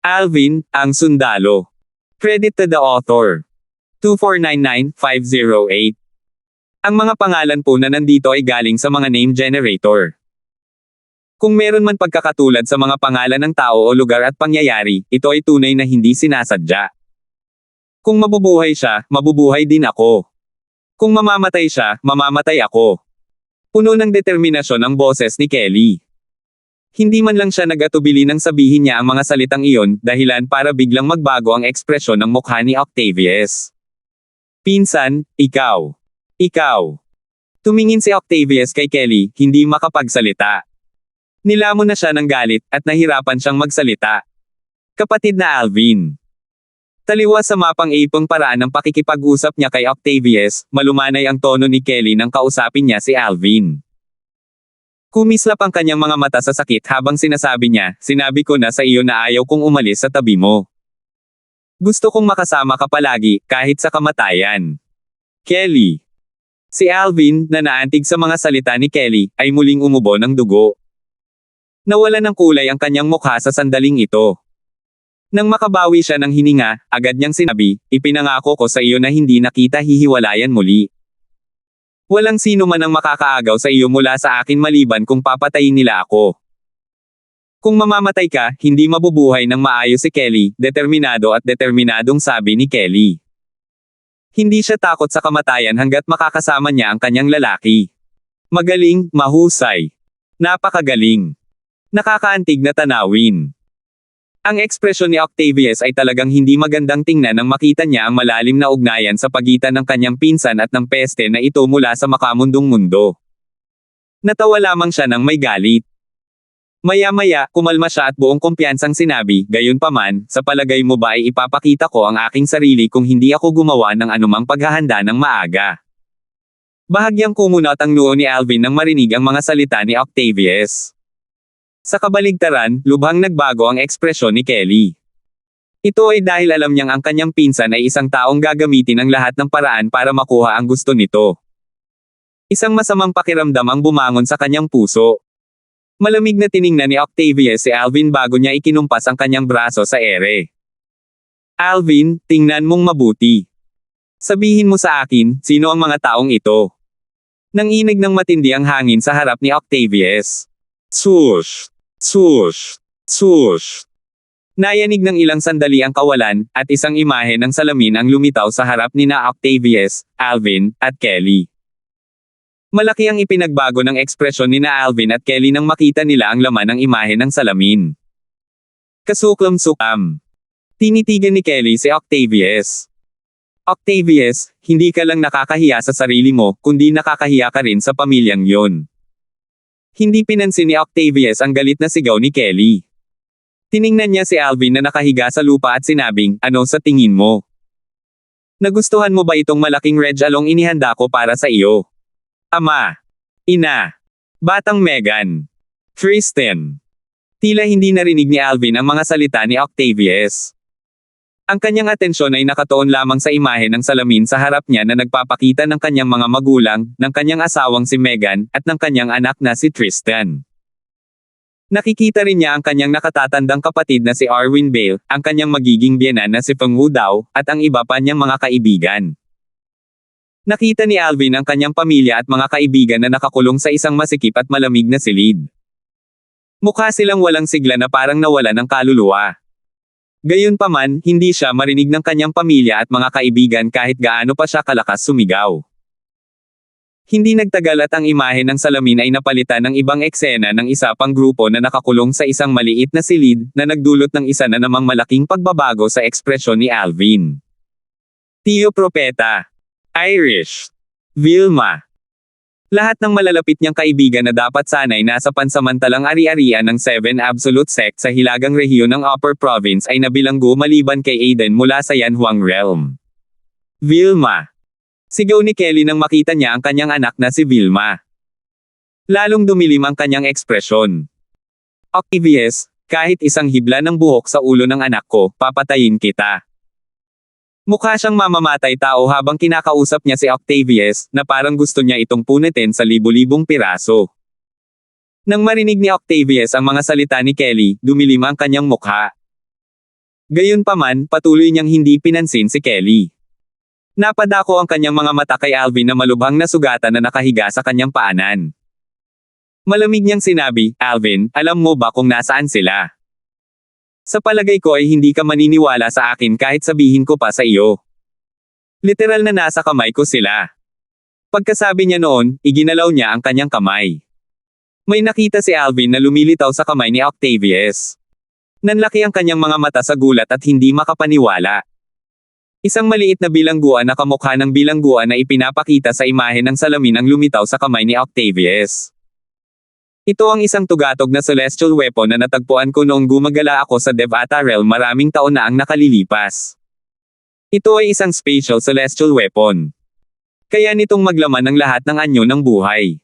Alvin, ang sundalo. Credit to the author. 2499508. Ang mga pangalan po na nandito ay galing sa mga name generator. Kung meron man pagkakatulad sa mga pangalan ng tao o lugar at pangyayari, ito ay tunay na hindi sinasadya. Kung mabubuhay siya, mabubuhay din ako. Kung mamamatay siya, mamamatay ako. Puno ng determinasyon ang boses ni Kelly. Hindi man lang siya nag-atubili nang sabihin niya ang mga salitang iyon, dahilan para biglang magbago ang ekspresyon ng mukha ni Octavius. Pinsan, ikaw. Ikaw. Tumingin si Octavius kay Kelly, hindi makapagsalita. Nilamon na siya ng galit, at nahirapan siyang magsalita. Kapatid na Alvin. Taliwas sa mapang-ipong paraan ng pakikipag-usap niya kay Octavius, malumanay ang tono ni Kelly nang kausapin niya si Alvin. Kumislap ang kanyang mga mata sa sakit habang sinasabi niya, sinabi ko na sa iyo na ayaw kong umalis sa tabi mo. Gusto kong makasama ka palagi, kahit sa kamatayan. Kelly. Si Alvin, na naantig sa mga salita ni Kelly, ay muling umubo ng dugo. Nawala ng kulay ang kanyang mukha sa sandaling ito. Nang makabawi siya ng hininga, agad niyang sinabi, ipinangako ko sa iyo na hindi na kita hihiwalayan muli. Walang sino man ang makakaagaw sa iyo mula sa akin maliban kung papatayin nila ako. Kung mamamatay ka, hindi mabubuhay ng maayos si Kelly, determinado at determinadong sabi ni Kelly. Hindi siya takot sa kamatayan hanggat makakasama niya ang kanyang lalaki. Magaling, mahusay. Napakagaling. Nakakaantig na tanawin. Ang ekspresyon ni Octavius ay talagang hindi magandang tingnan nang makita niya ang malalim na ugnayan sa pagitan ng kanyang pinsan at ng peste na ito mula sa makamundong mundo. Natawa lamang siya nang may galit. Maya-maya, kumalma siya at buong kumpiyansang sinabi, gayunpaman, sa palagay mo ba ay ipapakita ko ang aking sarili kung hindi ako gumawa ng anumang paghahanda ng maaga? Bahagyang kumunot ang noo ni Alvin nang marinig ang mga salita ni Octavius. Sa kabaligtaran, lubhang nagbago ang ekspresyon ni Kelly. Ito ay dahil alam niyang ang kanyang pinsan ay isang taong gagamitin ang lahat ng paraan para makuha ang gusto nito. Isang masamang pakiramdam ang bumangon sa kanyang puso. Malamig na tiningnan ni Octavius si Alvin bago niya ikinumpas ang kanyang braso sa ere. Alvin, tingnan mong mabuti. Sabihin mo sa akin, sino ang mga taong ito? Nanginig ng matindi ang hangin sa harap ni Octavius. Swoosh! Swoosh! Swoosh! Nayanig ng ilang sandali ang kawalan, at isang imahe ng salamin ang lumitaw sa harap ni na Octavius, Alvin, at Kelly. Malaki ang ipinagbago ng ekspresyon ni na Alvin at Kelly nang makita nila ang laman ng imahe ng salamin. Kasuklam-suklam. Tinitigan ni Kelly si Octavius. Octavius, hindi ka lang nakakahiya sa sarili mo, kundi nakakahiya ka rin sa pamilyang yon. Hindi pinansin ni Octavius ang galit na sigaw ni Kelly. Tiningnan niya si Alvin na nakahiga sa lupa at sinabing, ano sa tingin mo? Nagustuhan mo ba itong malaking red along inihanda ko para sa iyo? Ama. Ina. Batang Megan. Kristen. Tila hindi narinig ni Alvin ang mga salita ni Octavius. Ang kanyang atensyon ay nakatuon lamang sa imahe ng salamin sa harap niya na nagpapakita ng kanyang mga magulang, ng kanyang asawang si Megan, at ng kanyang anak na si Tristan. Nakikita rin niya ang kanyang nakatatandang kapatid na si Arwin Bale, ang kanyang magiging biyenan na si Feng Wu Dao, at ang iba pa niyang mga kaibigan. Nakita ni Alvin ang kanyang pamilya at mga kaibigan na nakakulong sa isang masikip at malamig na silid. Mukha silang walang sigla na parang nawala ng kaluluwa. Gayunpaman, hindi siya marinig ng kanyang pamilya at mga kaibigan kahit gaano pa siya kalakas sumigaw. Hindi nagtagal at ang imahe ng salamin ay napalitan ng ibang eksena ng isa pang grupo na nakakulong sa isang maliit na silid, na nagdulot ng isa na namang malaking pagbabago sa ekspresyon ni Alvin. Tio Propeta. Irish. Vilma. Lahat ng malalapit niyang kaibigan na dapat sana'y nasa pansamantalang ari-arian ng Seven Absolute Sect sa hilagang rehiyon ng Upper Province ay nabilanggo maliban kay Aiden mula sa Yanhuang Realm. Vilma. Sigaw ni Kelly nang makita niya ang kanyang anak na si Vilma. Lalong dumilim ang kanyang ekspresyon. Octavius, kahit isang hibla ng buhok sa ulo ng anak ko, papatayin kita. Mukha siyang mamamatay tao habang kinakausap niya si Octavius, na parang gusto niya itong punitin sa libu-libong piraso. Nang marinig ni Octavius ang mga salita ni Kelly, dumilim ang kanyang mukha. Gayunpaman, patuloy niyang hindi pinansin si Kelly. Napadako ang kanyang mga mata kay Alvin na malubhang na sugatan na nakahiga sa kanyang paanan. Malamig niyang sinabi, "Alvin, alam mo ba kung nasaan sila? Sa palagay ko ay hindi ka maniniwala sa akin kahit sabihin ko pa sa iyo. Literal na nasa kamay ko sila." Pagkasabi niya noon, iginalaw niya ang kanyang kamay. May nakita si Alvin na lumilitaw sa kamay ni Octavius. Nanlaki ang kanyang mga mata sa gulat at hindi makapaniwala. Isang maliit na bilangguan na kamukha ng bilangguan na ipinapakita sa imahe ng salamin ang lumitaw sa kamay ni Octavius. Ito ang isang tugatog na celestial weapon na natagpuan ko noong gumagala ako sa Devata Realm maraming taon na ang nakalilipas. Ito ay isang spatial celestial weapon. Kaya nitong maglaman ng lahat ng anyo ng buhay.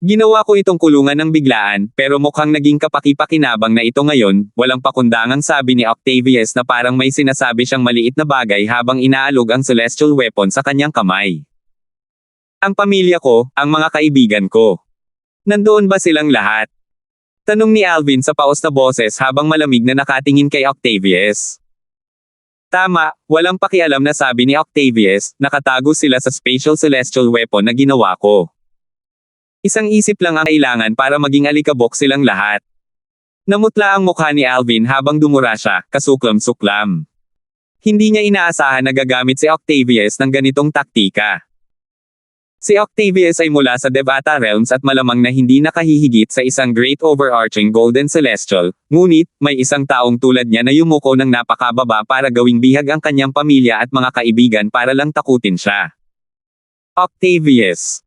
Ginawa ko itong kulungan ng biglaan, pero mukhang naging kapaki-pakinabang na ito ngayon, walang pakundangang sabi ni Octavius na parang may sinasabi siyang maliit na bagay habang inaalog ang celestial weapon sa kanyang kamay. Ang pamilya ko, ang mga kaibigan ko. Nandoon ba silang lahat? Tanong ni Alvin sa paos na boses habang malamig na nakatingin kay Octavius. Tama, walang pakialam na sabi ni Octavius, nakatago sila sa spatial celestial weapon na ginawa ko. Isang isip lang ang kailangan para maging alikabok silang lahat. Namutla ang mukha ni Alvin habang dumura siya, kasuklam-suklam. Hindi niya inaasahan na gagamit si Octavius ng ganitong taktika. Si Octavius ay mula sa Devata Realms at malamang na hindi nakahihigit sa isang great overarching golden celestial, ngunit, may isang taong tulad niya na yumuko ng napakababa para gawing bihag ang kanyang pamilya at mga kaibigan para lang takutin siya. Octavius.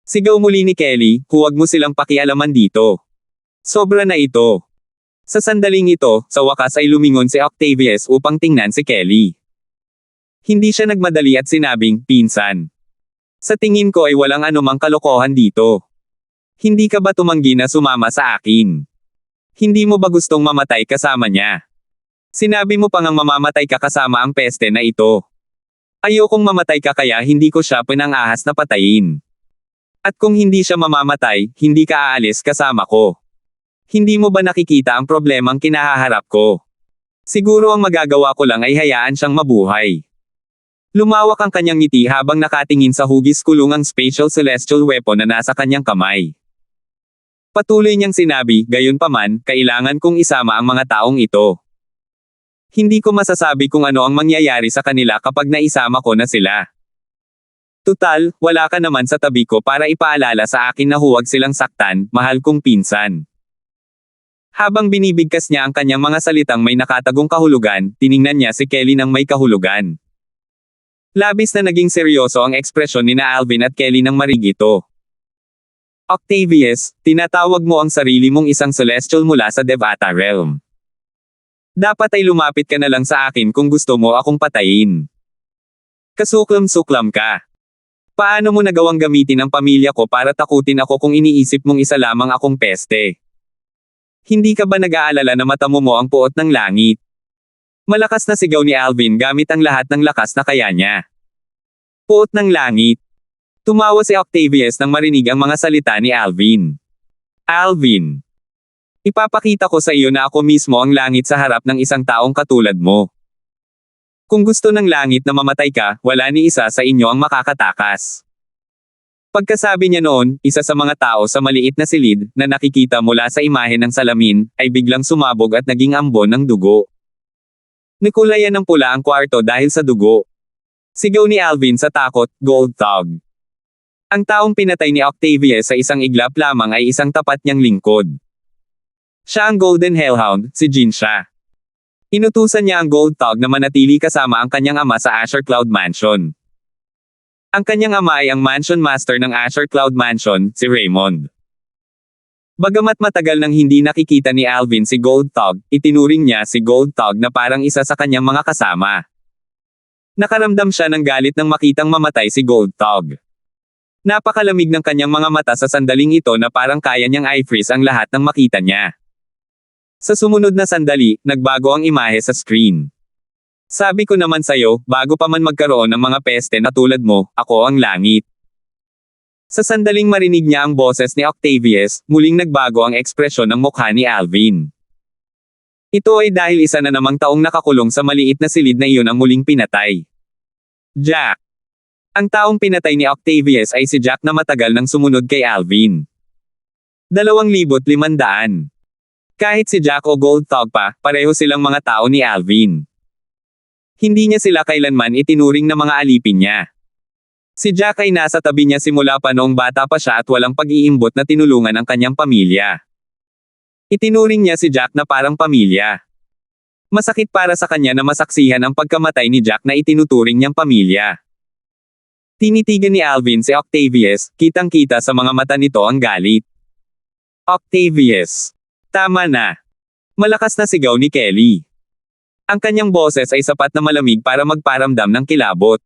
Sigaw muli ni Kelly, "Huwag mo silang pakialaman dito. Sobra na ito." Sa sandaling ito, sa wakas ay lumingon si Octavius upang tingnan si Kelly. Hindi siya nagmadali at sinabing, "Pinsan. Sa tingin ko ay walang anumang kalokohan dito. Hindi ka ba tumanggi na sumama sa akin? Hindi mo ba gustong mamatay kasama niya? Sinabi mo pa ngang mamamatay ka kasama ang peste na ito. Ayokong mamatay ka kaya hindi ko siya pinangahas na patayin. At kung hindi siya mamamatay, hindi ka aalis kasama ko. Hindi mo ba nakikita ang problemang kinahaharap ko? Siguro ang magagawa ko lang ay hayaan siyang mabuhay." Lumawak ang kanyang ngiti habang nakatingin sa hugis kulungang spatial celestial weapon na nasa kanyang kamay. Patuloy niyang sinabi, "Gayunpaman, kailangan kong isama ang mga taong ito. Hindi ko masasabi kung ano ang mangyayari sa kanila kapag naisama ko na sila. Tutal, wala ka naman sa tabi ko para ipaalala sa akin na huwag silang saktan, mahal kong pinsan." Habang binibigkas niya ang kanyang mga salitang may nakatagong kahulugan, tiningnan niya si Kelly ng may kahulugan. Labis na naging seryoso ang ekspresyon ni na Alvin at Kelly nang marinig ito. "Octavius, tinatawag mo ang sarili mong isang celestial mula sa Devata Realm. Dapat ay lumapit ka na lang sa akin kung gusto mo akong patayin. Kasuklam-suklam ka. Paano mo nagawang gamitin ang pamilya ko para takutin ako kung iniisip mong isa lamang akong peste? Hindi ka ba nag-aalala na mata mo ang puot ng langit?" Malakas na sigaw ni Alvin gamit ang lahat ng lakas na kaya niya. Puot ng langit. Tumawa si Octavius nang marinig ang mga salita ni Alvin. "Alvin. Ipapakita ko sa iyo na ako mismo ang langit sa harap ng isang taong katulad mo. Kung gusto ng langit na mamatay ka, wala ni isa sa inyo ang makakatakas." Pagkasabi niya noon, isa sa mga tao sa maliit na silid, na nakikita mula sa imahe ng salamin, ay biglang sumabog at naging ambon ng dugo. Nikulayan ng pula ang kwarto dahil sa dugo. Sigaw ni Alvin sa takot, "Gold Thug." Ang taong pinatay ni Octavius sa isang iglap lamang ay isang tapat niyang lingkod. Siya ang Golden Hellhound, si Jinsha. Inutusan niya ang Gold Thug na manatili kasama ang kanyang ama sa Azure Cloud Mansion. Ang kanyang ama ay ang Mansion Master ng Azure Cloud Mansion, si Raymond. Bagamat matagal nang hindi nakikita ni Alvin si Gold Thug, itinuring niya si Gold Thug na parang isa sa kanyang mga kasama. Nakaramdam siya ng galit nang makitang mamatay si Gold Thug. Napakalamig ng kanyang mga mata sa sandaling ito na parang kaya niyang i-freeze ang lahat ng makita niya. Sa sumunod na sandali, nagbago ang imahe sa screen. "Sabi ko naman sa'yo, bago pa man magkaroon ng mga peste na tulad mo, ako ang langit." Sa sandaling marinig niya ang boses ni Octavius, muling nagbago ang ekspresyon ng mukha ni Alvin. Ito ay dahil isa na namang taong nakakulong sa maliit na silid na iyon ang muling pinatay. Jack. Ang taong pinatay ni Octavius ay si Jack na matagal nang sumunod kay Alvin. 2,500. Kahit si Jack o Goldthog pa, pareho silang mga tao ni Alvin. Hindi niya sila kailanman itinuring na mga alipin niya. Si Jack ay nasa tabi niya simula pa noong bata pa siya at walang pag-iimbot na tinulungan ang kanyang pamilya. Itinuring niya si Jack na parang pamilya. Masakit para sa kanya na masaksihan ang pagkamatay ni Jack na itinuturing niyang pamilya. Tinitigan ni Alvin si Octavius, kitang-kita sa mga mata nito ang galit. Octavius. Tama na. Malakas na sigaw ni Kelly. Ang kanyang boses ay sapat na malamig para magparamdam ng kilabot.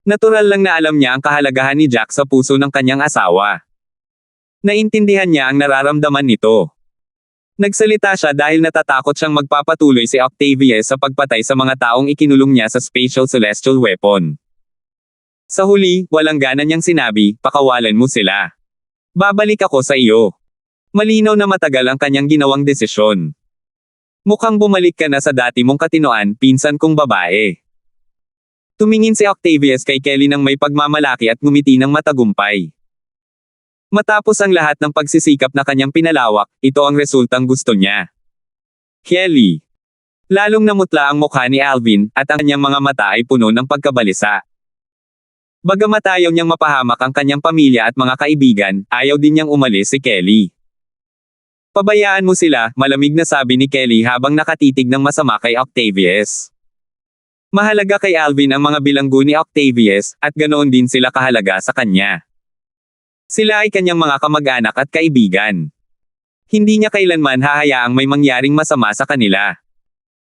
Natural lang na alam niya ang kahalagahan ni Jack sa puso ng kanyang asawa. Naintindihan niya ang nararamdaman nito. Nagsalita siya dahil natatakot siyang magpapatuloy si Octavius sa pagpatay sa mga taong ikinulong niya sa Spatial Celestial Weapon. Sa huli, walang gana niyang sinabi, pakawalan mo sila. Babalik ako sa iyo. Malinaw na matagal ang kanyang ginawang desisyon. Mukhang bumalik ka na sa dati mong katinoan, pinsan kong babae. Tumingin si Octavius kay Kelly nang may pagmamalaki at ngumiti ng matagumpay. Matapos ang lahat ng pagsisikap na kanyang pinalawak, ito ang resultang gusto niya. Kelly. Lalong namutla ang mukha ni Alvin, at ang kanyang mga mata ay puno ng pagkabalisa. Bagamat ayaw niyang mapahamak ang kanyang pamilya at mga kaibigan, ayaw din niyang umalis si Kelly. Pabayaan mo sila, malamig na sabi ni Kelly habang nakatitig ng masama kay Octavius. Mahalaga kay Alvin ang mga bilanggo ni Octavius, at ganoon din sila kahalaga sa kanya. Sila ay kanyang mga kamag-anak at kaibigan. Hindi niya kailanman hahayaang may mangyaring masama sa kanila.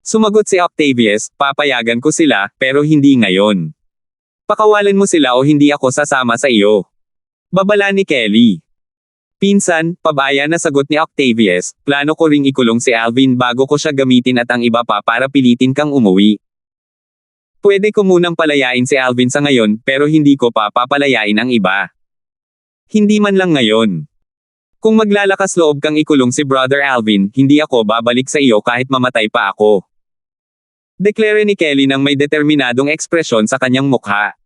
Sumagot si Octavius, papayagan ko sila, pero hindi ngayon. Pakawalan mo sila o hindi ako sasama sa iyo. Babala ni Kelly. Pinsan, pabaya na sagot ni Octavius, plano ko ring ikulong si Alvin bago ko siya gamitin at ang iba pa para pilitin kang umuwi. Pwede ko munang palayain si Alvin sa ngayon, pero hindi ko pa papalayain ang iba. Hindi man lang ngayon. Kung maglalakas loob kang ikulong si Brother Alvin, hindi ako babalik sa iyo kahit mamatay pa ako. Deklare ni Kelly nang may determinadong ekspresyon sa kanyang mukha.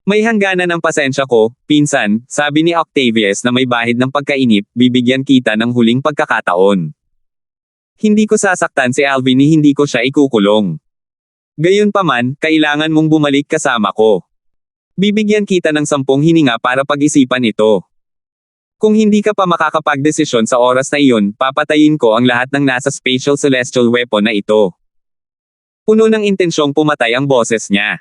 May hangganan ng pasensya ko, pinsan, sabi ni Octavius na may bahid ng pagkainip, bibigyan kita ng huling pagkakataon. Hindi ko sasaktan si Alvin ni hindi ko siya ikukulong. Gayunpaman, kailangan mong bumalik kasama ko. Bibigyan kita ng 10 hininga para pag-isipan ito. Kung hindi ka pa makakapagdesisyon sa oras na iyon, papatayin ko ang lahat ng nasa Spatial Celestial Weapon na ito. Puno ng intensyong pumatay ang boses niya.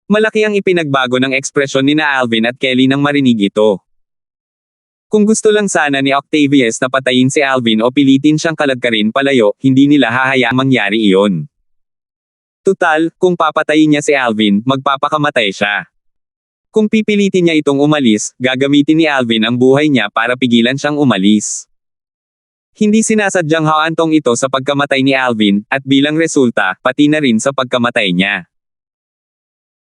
Malaki ang ipinagbago ng ekspresyon ni na Alvin at Kelly nang marinig ito. Kung gusto lang sana ni Octavius na patayin si Alvin o pilitin siyang kalagkarin palayo, hindi nila hahayaang mangyari iyon. Tutal, kung papatayin niya si Alvin, magpapakamatay siya. Kung pipilitin niya itong umalis, gagamitin ni Alvin ang buhay niya para pigilan siyang umalis. Hindi sinasadyang haantong ito sa pagkamatay ni Alvin, at bilang resulta, pati na rin sa pagkamatay niya.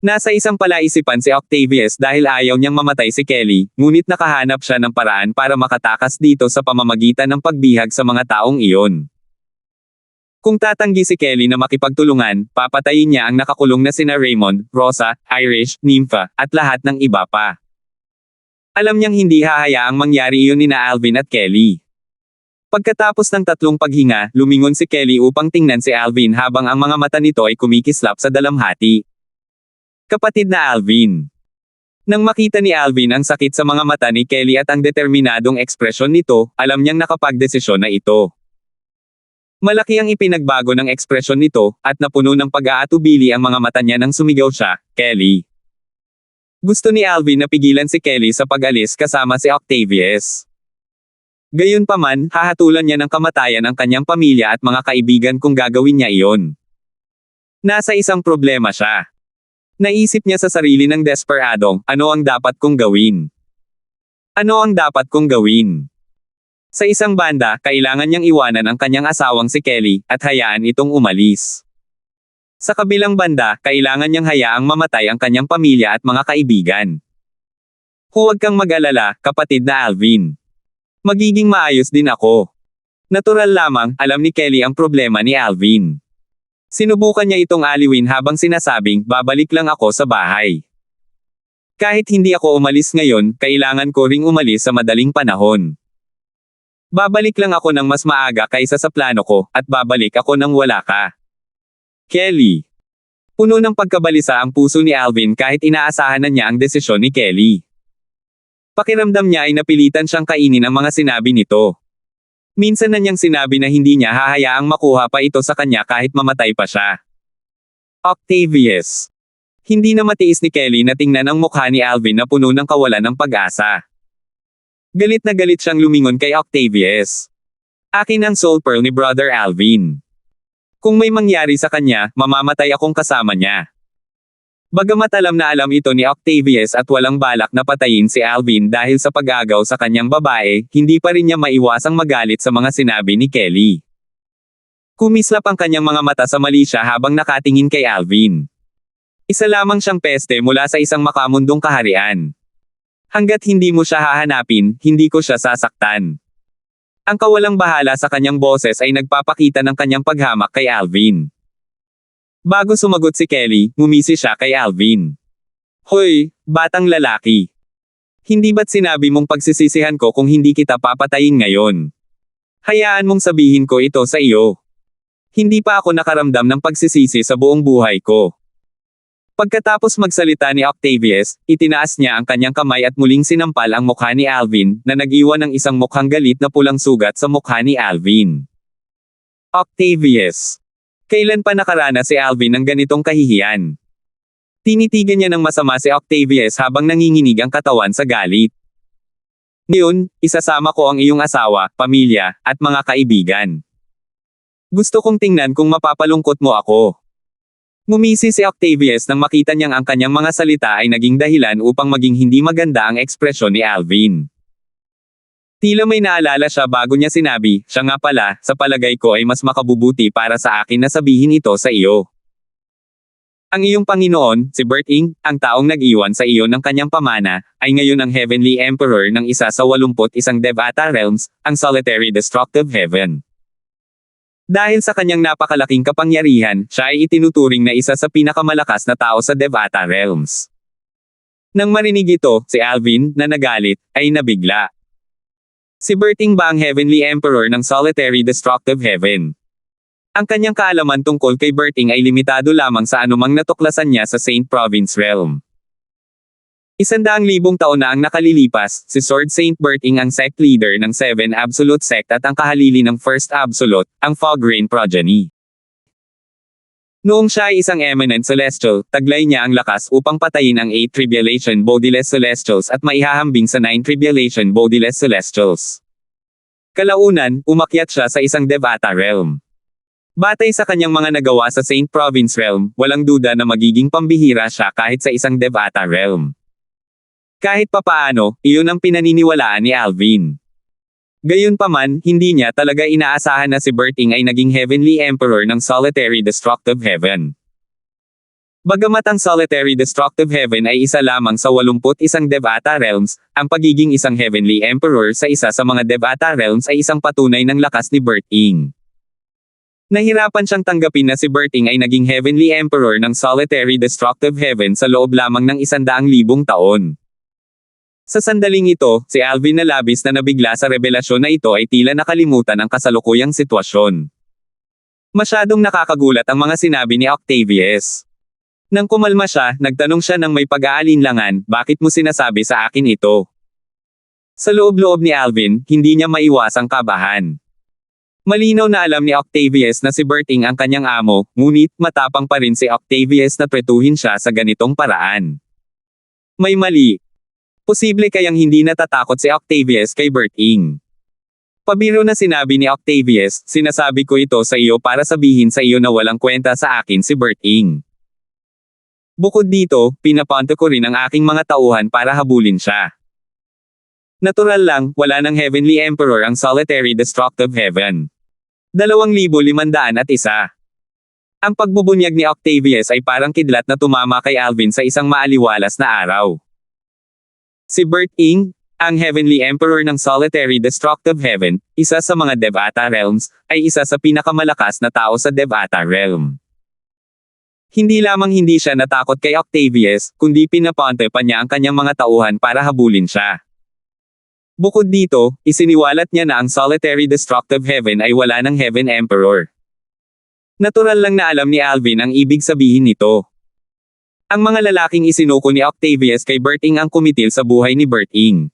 Nasa isang palaisipan si Octavius dahil ayaw niyang mamatay si Kelly, ngunit nakahanap siya ng paraan para makatakas dito sa pamamagitan ng pagbihag sa mga taong iyon. Kung tatanggi si Kelly na makipagtulungan, papatayin niya ang nakakulong na sina Raymond, Rosa, Irish, Nympha, at lahat ng iba pa. Alam niyang hindi hahayaang mangyari iyon nina Alvin at Kelly. Pagkatapos ng 3 paghinga, lumingon si Kelly upang tingnan si Alvin habang ang mga mata nito ay kumikislap sa dalamhati. Kapatid na Alvin. Nang makita ni Alvin ang sakit sa mga mata ni Kelly at ang determinadong ekspresyon nito, alam niyang nakapagdesisyon na ito. Malaki ang ipinagbago ng ekspresyon nito, at napuno ng pag-aatubili ang mga mata niya nang sumigaw siya, Kelly. Gusto ni Alvin na pigilan si Kelly sa pag-alis kasama si Octavius. Gayunpaman, hahatulan niya ng kamatayan ang kanyang pamilya at mga kaibigan kung gagawin niya iyon. Nasa isang problema siya. Naisip niya sa sarili ng desperadong, ano ang dapat kong gawin? Ano ang dapat kong gawin? Sa isang banda, kailangan niyang iwanan ang kanyang asawang si Kelly, at hayaan itong umalis. Sa kabilang banda, kailangan niyang hayaang mamatay ang kanyang pamilya at mga kaibigan. Huwag kang mag-alala, kapatid na Alvin. Magiging maayos din ako. Natural lamang, alam ni Kelly ang problema ni Alvin. Sinubukan niya itong aliwin habang sinasabing, babalik lang ako sa bahay. Kahit hindi ako umalis ngayon, kailangan ko ring umalis sa madaling panahon. Babalik lang ako ng mas maaga kaysa sa plano ko, at babalik ako nang wala ka. Kelly. Puno ng pagkabalisa ang puso ni Alvin kahit inaasahan na niya ang desisyon ni Kelly. Pakiramdam niya ay napilitan siyang kainin ang mga sinabi nito. Minsan na niyang sinabi na hindi niya hahayaang makuha pa ito sa kanya kahit mamatay pa siya. Octavius. Hindi na matiis ni Kelly na tingnan ang mukha ni Alvin na puno ng kawalan ng pag-asa. Galit na galit siyang lumingon kay Octavius. Akin ang soul pearl ni Brother Alvin. Kung may mangyari sa kanya, mamamatay akong kasama niya. Bagamat alam na alam ito ni Octavius at walang balak na patayin si Alvin dahil sa pag-agaw sa kanyang babae, hindi pa rin niya maiwasang magalit sa mga sinabi ni Kelly. Kumislap ang kanyang mga mata sa mali siya habang nakatingin kay Alvin. Isa lamang siyang peste mula sa isang makamundong kaharian. Hanggat hindi mo siya hahanapin, hindi ko siya sasaktan. Ang kawalang bahala sa kanyang boses ay nagpapakita ng kanyang paghamak kay Alvin. Bago sumagot si Kelly, ngumisi siya kay Alvin. Hoy, batang lalaki. Hindi ba't sinabi mong pagsisisihan ko kung hindi kita papatayin ngayon? Hayaan mong sabihin ko ito sa iyo. Hindi pa ako nakaramdam ng pagsisisi sa buong buhay ko. Pagkatapos magsalita ni Octavius, itinaas niya ang kanyang kamay at muling sinampal ang mukha ni Alvin, na nag-iwan ng isang mukhang galit na pulang sugat sa mukha ni Alvin. Octavius. Kailan pa nakaranas si Alvin ng ganitong kahihiyan? Tinitigan niya ng masama si Octavius habang nanginginig ang katawan sa galit. Ngayon, isasama ko ang iyong asawa, pamilya, at mga kaibigan. Gusto kong tingnan kung mapapalungkot mo ako. Ngumisi si Octavius nang makita niyang ang kanyang mga salita ay naging dahilan upang maging hindi maganda ang ekspresyon ni Alvin. Tila may naalala siya bago niya sinabi, siya nga pala, sa palagay ko ay mas makabubuti para sa akin na sabihin ito sa iyo. Ang iyong Panginoon, si Berting, ang taong nag-iwan sa iyo ng kanyang pamana, ay ngayon ang Heavenly Emperor ng isa sa 81 Devata Realms, ang Solitary Destructive Heaven. Dahil sa kanyang napakalaking kapangyarihan, siya ay itinuturing na isa sa pinakamalakas na tao sa Devata Realms. Nang marinig ito, si Alvin, na nagalit, ay nabigla. Si Berting ba ang Heavenly Emperor ng Solitary Destructive Heaven? Ang kanyang kaalaman tungkol kay Berting ay limitado lamang sa anumang natuklasan niya sa Saint Province Realm. 100,000 taon na ang nakalilipas, si Sword Saint Berting ang sect leader ng 7 Absolute Sect at ang kahalili ng First Absolute, ang Fograin Progeny. Noong siya ay isang eminent celestial, taglay niya ang lakas upang patayin ang 8 Tribulation Bodiless Celestials at maihahambing sa 9 Tribulation Bodiless Celestials. Kalaunan, umakyat siya sa isang Devata Realm. Batay sa kanyang mga nagawa sa Saint Province Realm, walang duda na magiging pambihira siya kahit sa isang Devata Realm. Kahit papaano, iyon ang pinaniniwalaan ni Alvin. Gayunpaman, hindi niya talaga inaasahan na si Berting ay naging Heavenly Emperor ng Solitary Destructive Heaven. Bagamat ang Solitary Destructive Heaven ay isa lamang sa 81 Devata Realms, ang pagiging isang Heavenly Emperor sa isa sa mga Devata Realms ay isang patunay ng lakas ni Berting. Nahirapan siyang tanggapin na si Berting ay naging Heavenly Emperor ng Solitary Destructive Heaven sa loob lamang ng 100,000 taon. Sa sandaling ito, si Alvin na labis na nabigla sa revelasyon na ito ay tila nakalimutan ang kasalukuyang sitwasyon. Masyadong nakakagulat ang mga sinabi ni Octavius. Nang kumalma siya, nagtanong siya ng may pag-aalinlangan, bakit mo sinasabi sa akin ito? Sa loob-loob ni Alvin, hindi niya maiwasang kabahan. Malinaw na alam ni Octavius na si Berting ang kanyang amo, ngunit matapang pa rin si Octavius na tretuhin siya sa ganitong paraan. May mali. Posible kayang hindi natatakot si Octavius kay Berting. Pabiro na sinabi ni Octavius, sinasabi ko ito sa iyo para sabihin sa iyo na walang kwenta sa akin si Berting. Bukod dito, pinapunta ko rin ang aking mga tauhan para habulin siya. Natural lang, wala ng Heavenly Emperor ang Solitary Destructive Heaven. 2,501. Ang pagbubunyag ni Octavius ay parang kidlat na tumama kay Alvin sa isang maaliwalas na araw. Si Berting, Ang Heavenly Emperor ng Solitary Destructive Heaven, isa sa mga Devata Realms, ay isa sa pinakamalakas na tao sa Devata Realm. Hindi lamang hindi siya natakot kay Octavius, kundi pinapante pa niya ang kanyang mga tauhan para habulin siya. Bukod dito, isiniwalat niya na ang Solitary Destructive Heaven ay wala ng Heaven Emperor. Natural lang na alam ni Alvin ang ibig sabihin nito. Ang mga lalaking isinuko ni Octavius kay Berting ang kumitil sa buhay ni Berting.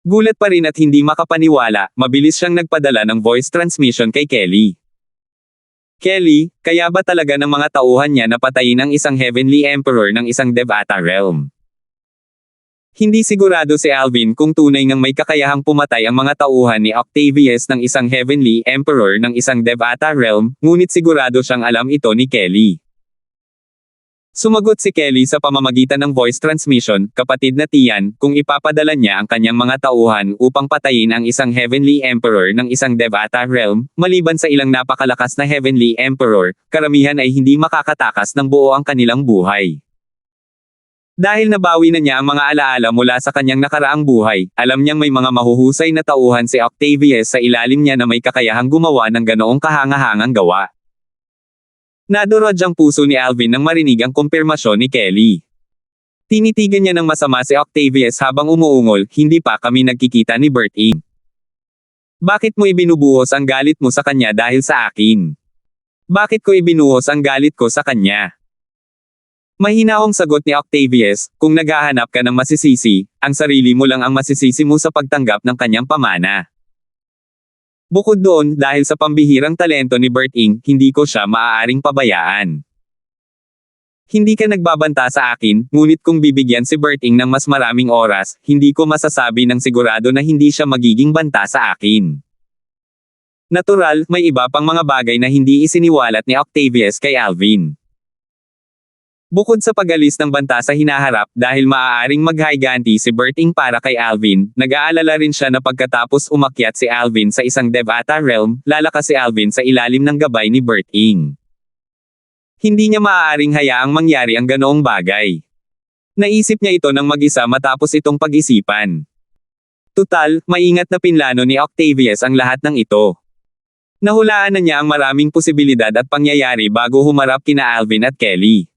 Gulat pa rin at hindi makapaniwala, mabilis siyang nagpadala ng voice transmission kay Kelly. Kelly, kaya ba talaga ng mga tauhan niya na patayin ang isang Heavenly Emperor ng isang Devata Realm? Hindi sigurado si Alvin kung tunay ngang may kakayahang pumatay ang mga tauhan ni Octavius ng isang Heavenly Emperor ng isang Devata Realm, ngunit sigurado siyang alam ito ni Kelly. Sumagot si Kelly sa pamamagitan ng voice transmission, kapatid na tiyan, kung ipapadala niya ang kanyang mga tauhan upang patayin ang isang Heavenly Emperor ng isang Devata Realm, maliban sa ilang napakalakas na Heavenly Emperor, karamihan ay hindi makakatakas ng buo ang kanilang buhay. Dahil nabawi na niya ang mga alaala mula sa kanyang nakaraang buhay, alam niyang may mga mahuhusay na tauhan si Octavius sa ilalim niya na may kakayahang gumawa ng ganoong kahangahangang gawa. Nadurog ang puso ni Alvin nang marinig ang kumpirmasyon ni Kelly. Tinitigan niya ng masama si Octavius habang umuungol, hindi pa kami nagkikita ni Berting. Bakit mo ibinubuhos ang galit mo sa kanya dahil sa akin? Bakit ko ibinuhos ang galit ko sa kanya? Mahinahong sagot ni Octavius, kung naghahanap ka ng masisisi, ang sarili mo lang ang masisisi mo sa pagtanggap ng kanyang pamana. Bukod doon, dahil sa pambihirang talento ni Berting, hindi ko siya maaaring pabayaan. Hindi ka nagbabanta sa akin, ngunit kung bibigyan si Berting ng mas maraming oras, hindi ko masasabi ng sigurado na hindi siya magiging banta sa akin. Natural, may iba pang mga bagay na hindi isiniwalat ni Octavius kay Alvin. Bukod sa pag-alis ng banta sa hinaharap dahil maaaring maghiganti si Berting para kay Alvin, nag-aalala rin siya na pagkatapos umakyat si Alvin sa isang Devata Realm, lalakas si Alvin sa ilalim ng gabay ni Berting. Hindi niya maaaring hayaang mangyari ang ganoong bagay. Naisip niya ito ng mag-isa matapos itong pag-isipan. Tutal, maingat na pinlano ni Octavius ang lahat ng ito. Nahulaan na niya ang maraming posibilidad at pangyayari bago humarap kina Alvin at Kelly.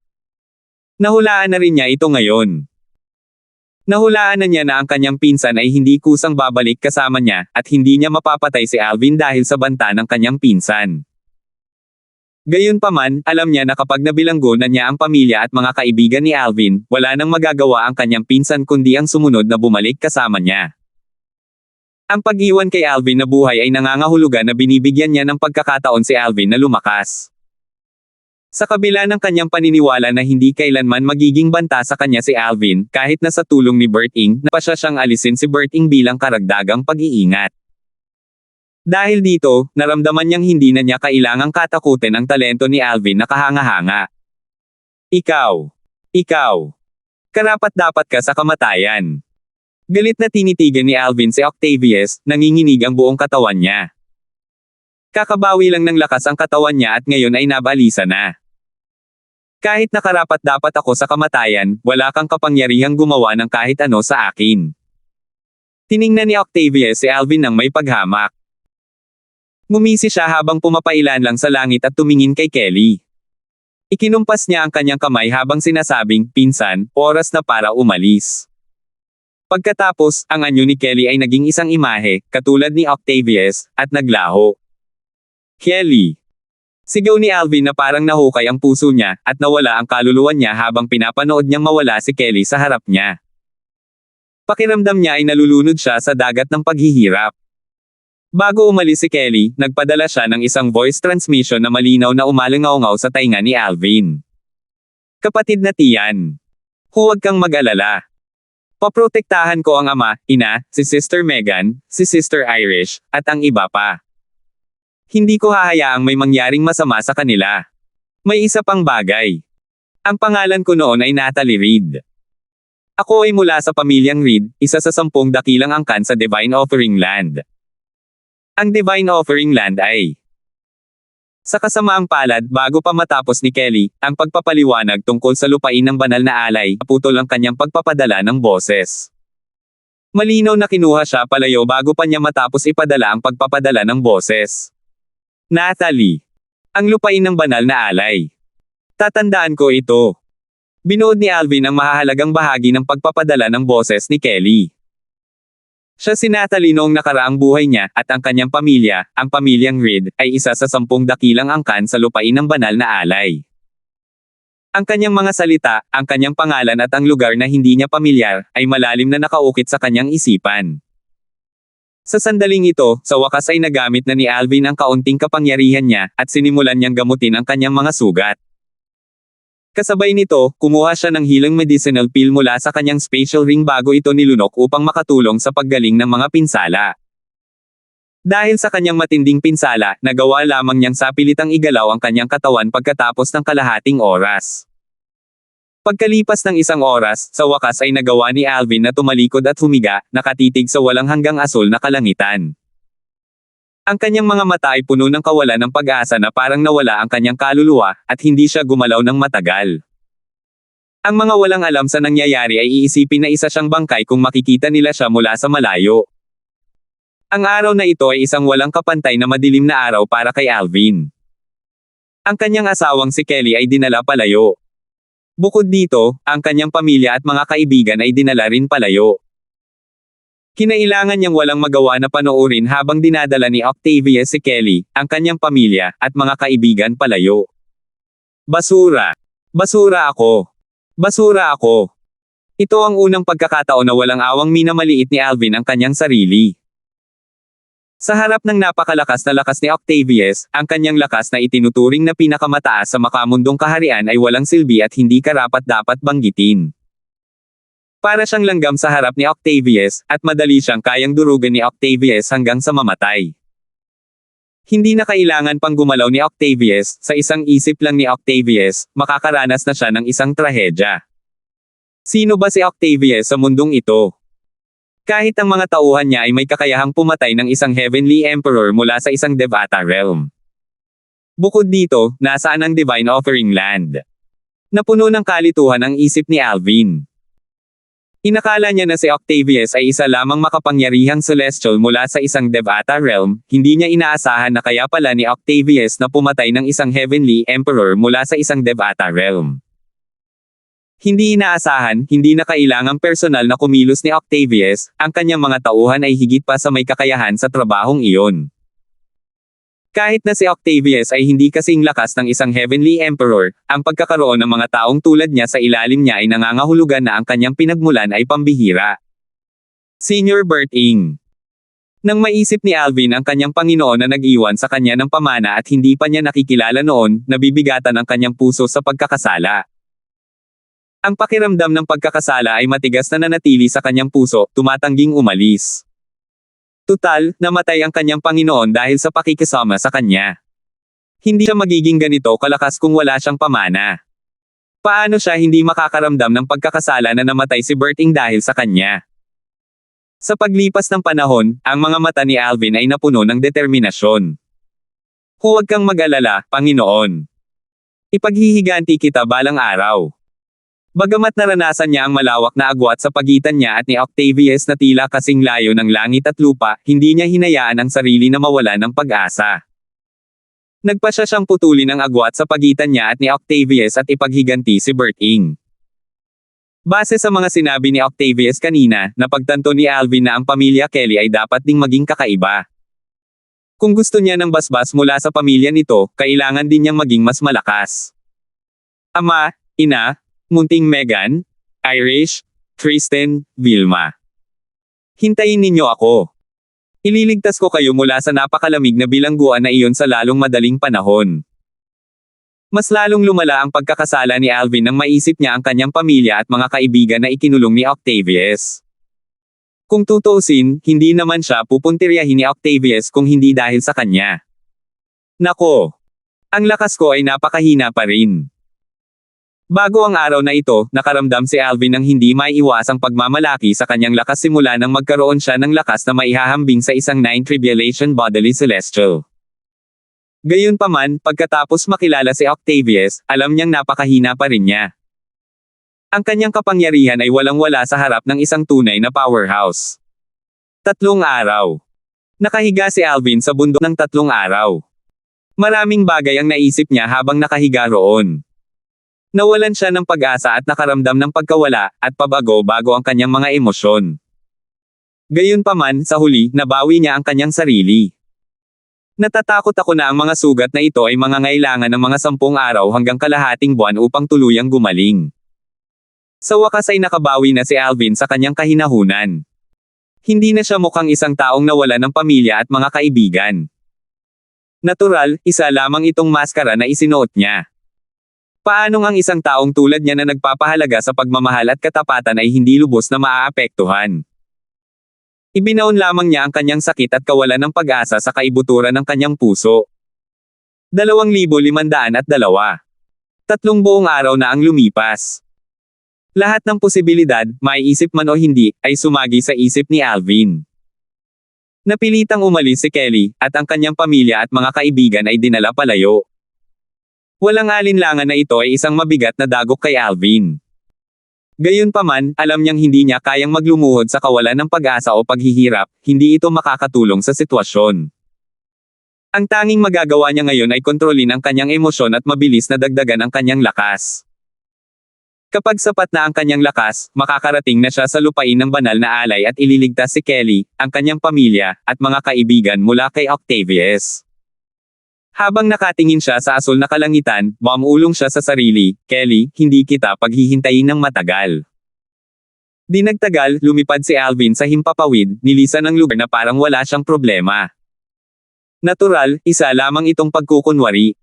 Nahulaan na rin niya ito ngayon. Nahulaan na niya na ang kanyang pinsan ay hindi kusang babalik kasama niya, at hindi niya mapapatay si Alvin dahil sa banta ng kanyang pinsan. Gayunpaman, alam niya na kapag nabilanggo na niya ang pamilya at mga kaibigan ni Alvin, wala nang magagawa ang kanyang pinsan kundi ang sumunod na bumalik kasama niya. Ang pag-iwan kay Alvin na buhay ay nangangahulugan na binibigyan niya ng pagkakataon si Alvin na lumakas. Sa kabila ng kanyang paniniwala na hindi kailanman magiging banta sa kanya si Alvin, kahit na sa tulong ni Berting, napasya siyang alisin si Berting bilang karagdagang pag-iingat. Dahil dito, naramdaman niyang hindi na niya kailangang katakutin ang talento ni Alvin na kahanga-hanga. Ikaw. Karapat-dapat ka sa kamatayan. Galit na tinitigan ni Alvin si Octavius, nanginginig ang buong katawan niya. Kakabawi lang ng lakas ang katawan niya at ngayon ay nabalisa na. Kahit nakarapat-dapat ako sa kamatayan, wala kang kapangyarihang gumawa ng kahit ano sa akin. Tiningnan ni Octavius si Alvin nang may paghamak. Ngumisi siya habang pumapailan lang sa langit at tumingin kay Kelly. Ikinumpas niya ang kanyang kamay habang sinasabing, pinsan, oras na para umalis. Pagkatapos, ang anyo ni Kelly ay naging isang imahe, katulad ni Octavius, at naglaho. Kelly. Sigaw ni Alvin na parang nahukay ang puso niya, at nawala ang kaluluwa niya habang pinapanood niyang mawala si Kelly sa harap niya. Pakiramdam niya ay nalulunod siya sa dagat ng paghihirap. Bago umalis si Kelly, nagpadala siya ng isang voice transmission na malinaw na umalingaw-ngaw sa tainga ni Alvin. Kapatid na tiyan. Huwag kang mag-alala. Paprotektahan ko ang ama, ina, si Sister Megan, si Sister Irish, at ang iba pa. Hindi ko hahayaang may mangyaring masama sa kanila. May isa pang bagay. Ang pangalan ko noon ay Natalie Reed. Ako ay mula sa pamilyang Reed, isa sa 10 dakilang angkan sa Divine Offering Land. Ang Divine Offering Land ay sa kasamaang palad bago pa matapos ni Kelly, ang pagpapaliwanag tungkol sa lupain ng banal na alay, naputol ang kanyang pagpapadala ng boses. Malinaw na kinuha siya palayo bago pa niya matapos ipadala ang pagpapadala ng boses. Natalie. Ang lupain ng banal na alay. Tatandaan ko ito. Binuod ni Alvin ang mahahalagang bahagi ng pagpapadala ng boses ni Kelly. Siya si Natalie noong nakaraang buhay niya, at ang kanyang pamilya, ang pamilyang Reed, ay isa sa 10 dakilang angkan sa lupain ng banal na alay. Ang kanyang mga salita, ang kanyang pangalan at ang lugar na hindi niya pamilyar, ay malalim na nakaukit sa kanyang isipan. Sa sandaling ito, sa wakas ay nagamit na ni Alvin ang kaunting kapangyarihan niya, at sinimulan niyang gamutin ang kanyang mga sugat. Kasabay nito, kumuha siya ng healing medicinal pill mula sa kanyang spatial ring bago ito nilunok upang makatulong sa paggaling ng mga pinsala. Dahil sa kanyang matinding pinsala, nagawa lamang niyang sapilitang igalaw ang kanyang katawan pagkatapos ng kalahating oras. Pagkalipas ng 1 oras, sa wakas ay nagawa ni Alvin na tumalikod at humiga, nakatitig sa walang hanggang asul na kalangitan. Ang kanyang mga mata ay puno ng kawalan ng pag-asa na parang nawala ang kanyang kaluluwa, at hindi siya gumalaw ng matagal. Ang mga walang alam sa nangyayari ay iisipin na isa siyang bangkay kung makikita nila siya mula sa malayo. Ang araw na ito ay isang walang kapantay na madilim na araw para kay Alvin. Ang kanyang asawang si Kelly ay dinala palayo. Bukod dito, ang kanyang pamilya at mga kaibigan ay dinala rin palayo. Kinailangan niyang walang magawa na panoorin habang dinadala ni Octavia si Kelly, ang kanyang pamilya, at mga kaibigan palayo. Basura. Basura ako. Basura ako. Ito ang unang pagkakataon na walang awang minamaliit ni Alvin ang kanyang sarili. Sa harap ng napakalakas na lakas ni Octavius, ang kanyang lakas na itinuturing na pinakamataas sa makamundong kaharian ay walang silbi at hindi karapat-dapat banggitin. Para siyang langgam sa harap ni Octavius, at madali siyang kayang durugan ni Octavius hanggang sa mamatay. Hindi na kailangan pang gumalaw ni Octavius, sa isang isip lang ni Octavius, makakaranas na siya ng isang trahedya. Sino ba si Octavius sa mundong ito? Kahit ang mga tauhan niya ay may kakayahang pumatay ng isang heavenly emperor mula sa isang Devata realm. Bukod dito, nasaan ang Divine Offering Land? Napuno ng kalituhan ang isip ni Alvin. Inakala niya na si Octavius ay isa lamang makapangyarihang celestial mula sa isang Devata realm, hindi niya inaasahan na kaya pala ni Octavius na pumatay ng isang heavenly emperor mula sa isang Devata realm. Hindi inaasahan, hindi na kailangang personal na kumilos ni Octavius, ang kanyang mga tauhan ay higit pa sa may kakayahan sa trabahong iyon. Kahit na si Octavius ay hindi kasing lakas ng isang heavenly emperor, ang pagkakaroon ng mga taong tulad niya sa ilalim niya ay nangangahulugan na ang kanyang pinagmulan ay pambihira. Senior Bert Ing. Nang maisip ni Alvin ang kanyang Panginoon na nag-iwan sa kanya ng pamana at hindi pa niya nakikilala noon, nabibigatan ang kanyang puso sa pagkakasala. Ang pakiramdam ng pagkakasala ay matigas na nanatili sa kanyang puso, tumatangging umalis. Tutal, namatay ang kanyang Panginoon dahil sa pakikisama sa kanya. Hindi siya magiging ganito kalakas kung wala siyang pamana. Paano siya hindi makakaramdam ng pagkakasala na namatay si Berting dahil sa kanya? Sa paglipas ng panahon, ang mga mata ni Alvin ay napuno ng determinasyon. Huwag kang mag-alala, Panginoon. Ipaghihiganti kita balang araw. Bagamat naranasan niya ang malawak na agwat sa pagitan niya at ni Octavius na tila kasing layo ng langit at lupa, hindi niya hinayaan ang sarili na mawala ng pag-asa. Nagpasya siyang putulin ang agwat sa pagitan niya at ni Octavius at ipaghiganti si Bert Ing. Base sa mga sinabi ni Octavius kanina, napagtanto ni Alvin na ang pamilya Kelly ay dapat ding maging kakaiba. Kung gusto niya ng basbas mula sa pamilya nito, kailangan din niyang maging mas malakas. Ama, ina, munting Megan, Irish, Kristen, Vilma. Hintayin ninyo ako. Ililigtas ko kayo mula sa napakalamig na bilangguan na iyon sa lalong madaling panahon. Mas lalong lumala ang pagkakasala ni Alvin nang maisip niya ang kanyang pamilya at mga kaibigan na ikinulong ni Octavius. Kung tutuusin, hindi naman siya pupuntiryahin ni Octavius kung hindi dahil sa kanya. Nako! Ang lakas ko ay napakahina pa rin. Bago ang araw na ito, nakaramdam si Alvin ng hindi maiiwasang pagmamalaki sa kanyang lakas simula nang magkaroon siya ng lakas na maihahambing sa isang 9 tribulation bodily celestial. Gayunpaman, pagkatapos makilala si Octavius, alam niyang napakahina pa rin niya. Ang kanyang kapangyarihan ay walang-wala sa harap ng isang tunay na powerhouse. 3 araw. Nakahiga si Alvin sa bundok ng 3 araw. Maraming bagay ang naisip niya habang nakahiga roon. Nawalan siya ng pag-asa at nakaramdam ng pagkawala at pabago-bago ang kanyang mga emosyon. Gayunpaman, sa huli, nabawi niya ang kanyang sarili. Natatakot ako na ang mga sugat na ito ay mangangailangan ng mga 10 araw hanggang kalahating buwan upang tuluyang gumaling. Sa wakas ay nakabawi na si Alvin sa kanyang kahinahunan. Hindi na siya mukhang isang taong nawala ng pamilya at mga kaibigan. Natural, isa lamang itong maskara na isinuot niya. Paano ngang isang taong tulad niya na nagpapahalaga sa pagmamahal at katapatan ay hindi lubos na maaapektuhan? Ibinaon lamang niya ang kanyang sakit at kawalan ng pag-asa sa kaibuturan ng kanyang puso. 2,502. 3 buong araw na ang lumipas. Lahat ng posibilidad, maiisip man o hindi, ay sumagi sa isip ni Alvin. Napilitang umalis si Kelly, at ang kanyang pamilya at mga kaibigan ay dinala palayo. Walang alinlangan na ito ay isang mabigat na dagok kay Alvin. Gayunpaman, alam niyang hindi niya kayang maglumuhod sa kawalan ng pag-asa o paghihirap, hindi ito makakatulong sa sitwasyon. Ang tanging magagawa niya ngayon ay kontrolin ang kanyang emosyon at mabilis na dagdagan ang kanyang lakas. Kapag sapat na ang kanyang lakas, makakarating na siya sa lupain ng banal na alay at ililigtas si Kelly, ang kanyang pamilya, at mga kaibigan mula kay Octavius. Habang nakatingin siya sa asul na kalangitan, mamulong siya sa sarili, Kelly, hindi kita paghihintayin ng matagal. Di nagtagal, lumipad si Alvin sa himpapawid, nilisan ng lugar na parang wala siyang problema. Natural, isa lamang itong pagkukunwari.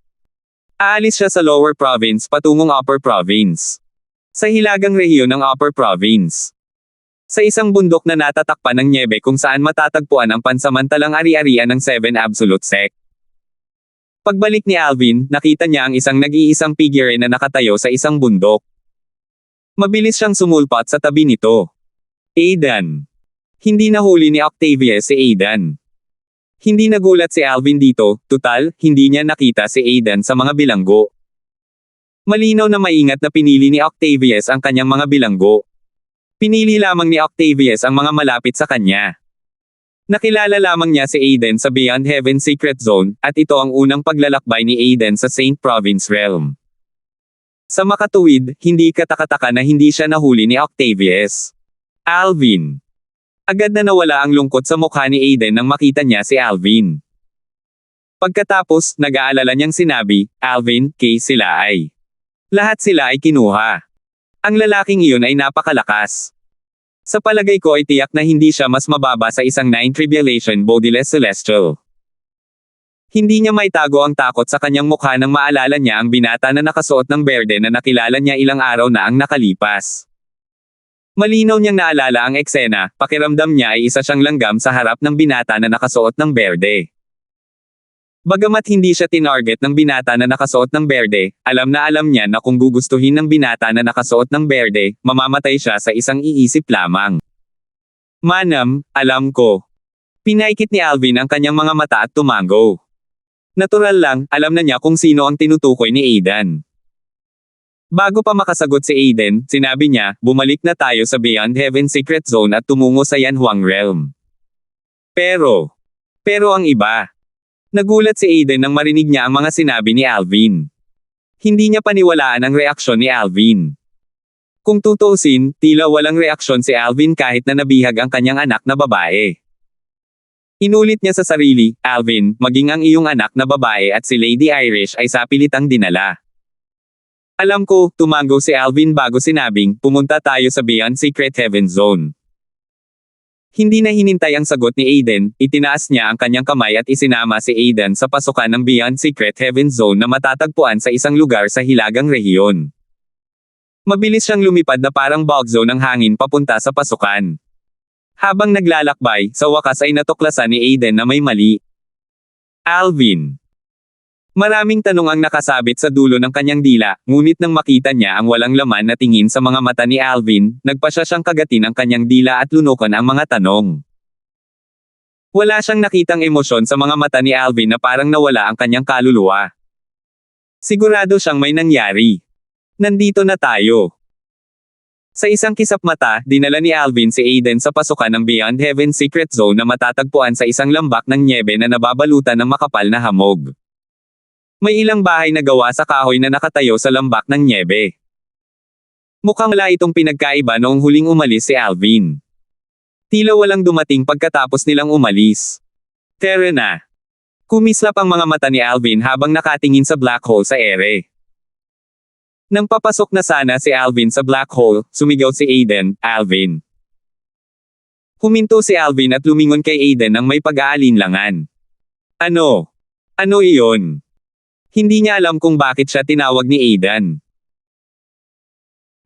Aalis siya sa Lower Province patungong Upper Province. Sa hilagang rehiyon ng Upper Province. Sa isang bundok na natatakpan ng nyebe kung saan matatagpuan ang pansamantalang ari-arian ng Seven Absolute Sect. Pagbalik ni Alvin, nakita niya ang isang nag-iisang figure na nakatayo sa isang bundok. Mabilis siyang sumulpat sa tabi nito. Aidan. Hindi nahuli ni Octavius si Aidan. Hindi nagulat si Alvin dito, tutal, hindi niya nakita si Aidan sa mga bilanggo. Malinaw na maingat na pinili ni Octavius ang kanyang mga bilanggo. Pinili lamang ni Octavius ang mga malapit sa kanya. Nakilala lamang niya si Aidan sa Beyond Heaven Secret Zone, at ito ang unang paglalakbay ni Aidan sa Saint Province Realm. Sa makatuwid, hindi katakataka na hindi siya nahuli ni Octavius. Alvin. Agad na nawala ang lungkot sa mukha ni Aidan nang makita niya si Alvin. Pagkatapos, nag-aalala niyang sinabi, Alvin, Kay sila ay. Lahat sila ay kinuha. Ang lalaking iyon ay napakalakas. Sa palagay ko ay tiyak na hindi siya mas mababa sa isang 9 Tribulation Bodiless Celestial. Hindi niya maitago ang takot sa kanyang mukha nang maalala niya ang binata na nakasuot ng berde na nakilala niya ilang araw na ang nakalipas. Malinaw niyang naalala ang eksena, pakiramdam niya ay isa siyang langgam sa harap ng binata na nakasuot ng berde. Bagamat hindi siya tinarget ng binata na nakasuot ng berde, alam niya na kung gugustuhin ng binata na nakasuot ng berde, mamamatay siya sa isang iisip lamang. Manam, alam ko. Pinaikit ni Alvin ang kanyang mga mata at tumango. Natural lang, alam na niya kung sino ang tinutukoy ni Aidan. Bago pa makasagot si Aidan, sinabi niya, bumalik na tayo sa Beyond Heaven Secret Zone at tumungo sa Yanhuang Realm. Pero ang iba. Nagulat si Aidan nang marinig niya ang mga sinabi ni Alvin. Hindi niya paniwalaan ang reaksyon ni Alvin. Kung tutuusin, tila walang reaksyon si Alvin kahit na nabihag ang kanyang anak na babae. Inulit niya sa sarili, Alvin, maging ang iyong anak na babae at si Lady Irish ay sapilitang dinala. Alam ko, tumango si Alvin bago sinabing, pumunta tayo sa Beyond Secret Heaven Zone. Hindi na hinintay ang sagot ni Aidan, itinaas niya ang kanyang kamay at isinama si Aidan sa pasukan ng Beyond Secret Heaven Zone na matatagpuan sa isang lugar sa hilagang rehiyon. Mabilis siyang lumipad na parang bog zone ng hangin papunta sa pasukan. Habang naglalakbay, sa wakas ay natuklasan ni Aidan na may mali. Alvin. Maraming tanong ang nakasabit sa dulo ng kanyang dila, ngunit nang makita niya ang walang laman na tingin sa mga mata ni Alvin, nagpasya siyang kagatin ang kanyang dila at lunukan ang mga tanong. Wala siyang nakitang emosyon sa mga mata ni Alvin na parang nawala ang kanyang kaluluwa. Sigurado siyang may nangyari. Nandito na tayo. Sa isang kisap mata, dinala ni Alvin si Aiden sa pasukan ng Beyond Heaven Secret Zone na matatagpuan sa isang lambak ng nyebe na nababalutan ng makapal na hamog. May ilang bahay na gawa sa kahoy na nakatayo sa lambak ng nyebe. Mukhang wala itong pinagkaiba noong huling umalis si Alvin. Tila walang dumating pagkatapos nilang umalis. Tara na. Kumislap ang mga mata ni Alvin habang nakatingin sa black hole sa ere. Nang papasok na sana si Alvin sa black hole, sumigaw si Aiden, "Alvin!" Huminto si Alvin at lumingon kay Aiden nang may pag-aalinlangan. Ano? Ano iyon? Hindi niya alam kung bakit siya tinawag ni Aiden.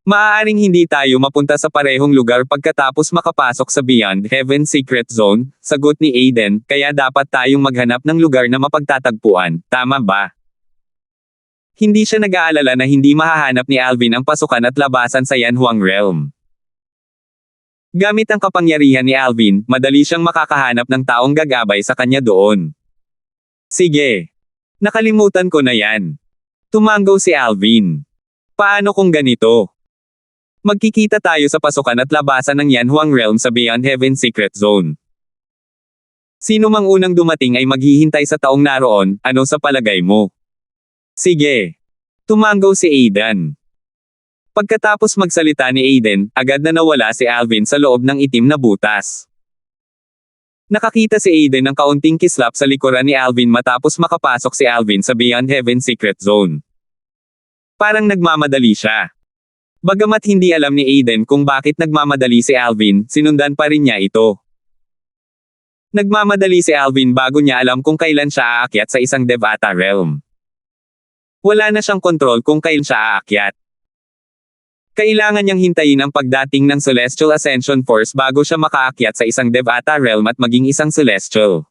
Maaaring hindi tayo mapunta sa parehong lugar pagkatapos makapasok sa Beyond Heaven Secret Zone, sagot ni Aiden, kaya dapat tayong maghanap ng lugar na mapagtatagpuan, tama ba? Hindi siya nag-aalala na hindi mahahanap ni Alvin ang pasukan at labasan sa Yanhuang Realm. Gamit ang kapangyarihan ni Alvin, madali siyang makakahanap ng taong gagabay sa kanya doon. Sige. Nakalimutan ko na yan. Tumanggaw si Alvin. Paano kung ganito? Magkikita tayo sa pasukan at labasan ng Yanhuang Realm sa Beyond Heaven Secret Zone. Sino mang unang dumating ay maghihintay sa taong naroon, ano sa palagay mo? Sige. Tumanggaw si Aiden. Pagkatapos magsalita ni Aiden, agad na nawala si Alvin sa loob ng itim na butas. Nakakita si Aiden ng kaunting kislap sa likuran ni Alvin matapos makapasok si Alvin sa Beyond Heaven Secret Zone. Parang nagmamadali siya. Bagamat hindi alam ni Aiden kung bakit nagmamadali si Alvin, sinundan pa rin niya ito. Nagmamadali si Alvin bago niya alam kung kailan siya aakyat sa isang Devata Realm. Wala na siyang kontrol kung kailan siya aakyat. Kailangan niyang hintayin ang pagdating ng Celestial Ascension Force bago siya makaakyat sa isang Devata Realm at maging isang Celestial.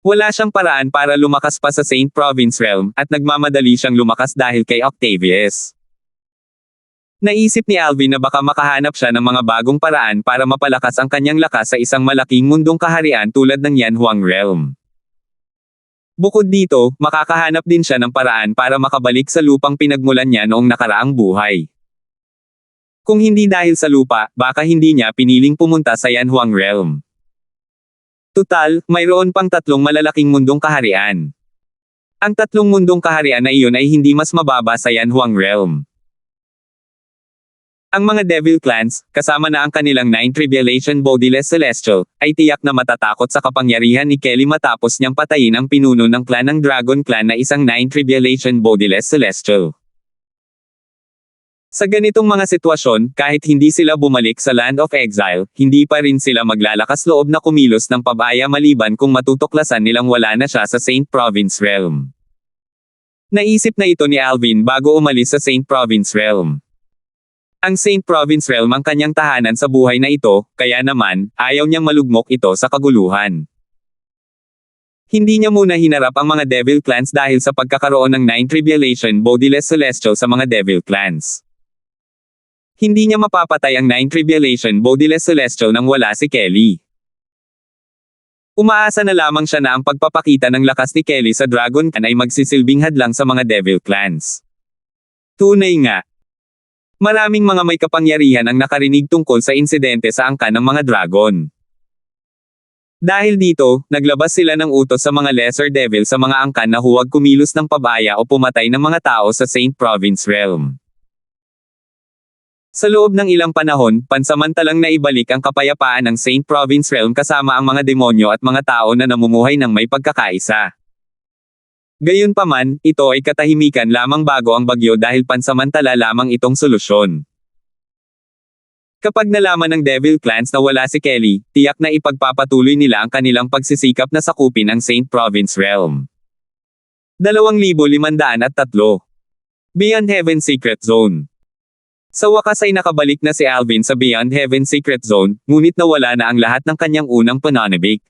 Wala siyang paraan para lumakas pa sa Saint Province Realm, at nagmamadali siyang lumakas dahil kay Octavius. Naisip ni Alvin na baka makahanap siya ng mga bagong paraan para mapalakas ang kanyang lakas sa isang malaking mundong kaharian tulad ng Yanhuang Realm. Bukod dito, makakahanap din siya ng paraan para makabalik sa lupang pinagmulan niya noong nakaraang buhay. Kung hindi dahil sa lupa, baka hindi niya piniling pumunta sa Yanhuang Realm. Tutal, mayroon pang 3 malalaking mundong kaharian. Ang 3 mundong kaharian na iyon ay hindi mas mababa sa Yanhuang Realm. Ang mga Devil Clans, kasama na ang kanilang 9 Tribulation Bodiless Celestial, ay tiyak na matatakot sa kapangyarihan ni Kelly matapos niyang patayin ang pinuno ng clan ng Dragon Clan na isang 9 Tribulation Bodiless Celestial. Sa ganitong mga sitwasyon, kahit hindi sila bumalik sa Land of Exile, hindi pa rin sila maglalakas loob na kumilos ng pabaya maliban kung matutuklasan nilang wala na siya sa Saint Province Realm. Naisip na ito ni Alvin bago umalis sa Saint Province Realm. Ang Saint Province Realm ang kanyang tahanan sa buhay na ito, kaya naman, ayaw niyang malugmok ito sa kaguluhan. Hindi niya muna hinarap ang mga Devil Clans dahil sa pagkakaroon ng 9 Tribulation Bodiless Celestial sa mga Devil Clans. Hindi niya mapapatay ang 9 Tribulation Bodiless Celestial nang wala si Kelly. Umaasa na lamang siya na ang pagpapakita ng lakas ni Kelly sa Dragon Clan ay magsisilbing hadlang sa mga Devil Clans. Tunay nga. Maraming mga may kapangyarihan ang nakarinig tungkol sa insidente sa angkan ng mga dragon. Dahil dito, naglabas sila ng utos sa mga Lesser Devil sa mga angkan na huwag kumilos ng pabaya o pumatay ng mga tao sa Saint Province Realm. Sa loob ng ilang panahon, pansamantalang naibalik ang kapayapaan ng Saint Province Realm kasama ang mga demonyo at mga tao na namumuhay ng may pagkakaisa. Gayunpaman, ito ay katahimikan lamang bago ang bagyo dahil pansamantala lamang itong solusyon. Kapag nalaman ng Devil Clans na wala si Kelly, tiyak na ipagpapatuloy nila ang kanilang pagsisikap na sakupin ang Saint Province Realm. 2503. Beyond Heaven Secret Zone. Sa wakas ay nakabalik na si Alvin sa Beyond Heaven Secret Zone, ngunit nawala na ang lahat ng kanyang unang pananabik.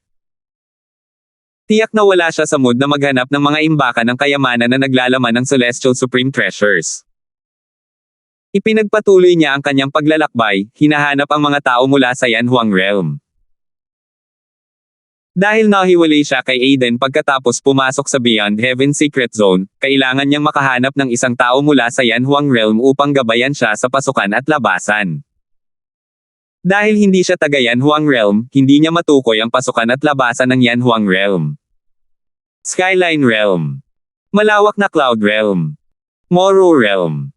Tiyak na wala siya sa mood na maghanap ng mga imbakan ng kayamanan na naglalaman ng Celestial Supreme Treasures. Ipinagpatuloy niya ang kanyang paglalakbay, hinahanap ang mga tao mula sa Yanhuang Realm. Dahil nahiwalay siya kay Aiden pagkatapos pumasok sa Beyond Heaven Secret Zone, kailangan niyang makahanap ng isang tao mula sa Yanhuang Realm upang gabayan siya sa pasukan at labasan. Dahil hindi siya taga Yanhuang Realm, hindi niya matukoy ang pasukan at labasan ng Yanhuang Realm. Skyline Realm. Malawak na Cloud Realm. Moro Realm.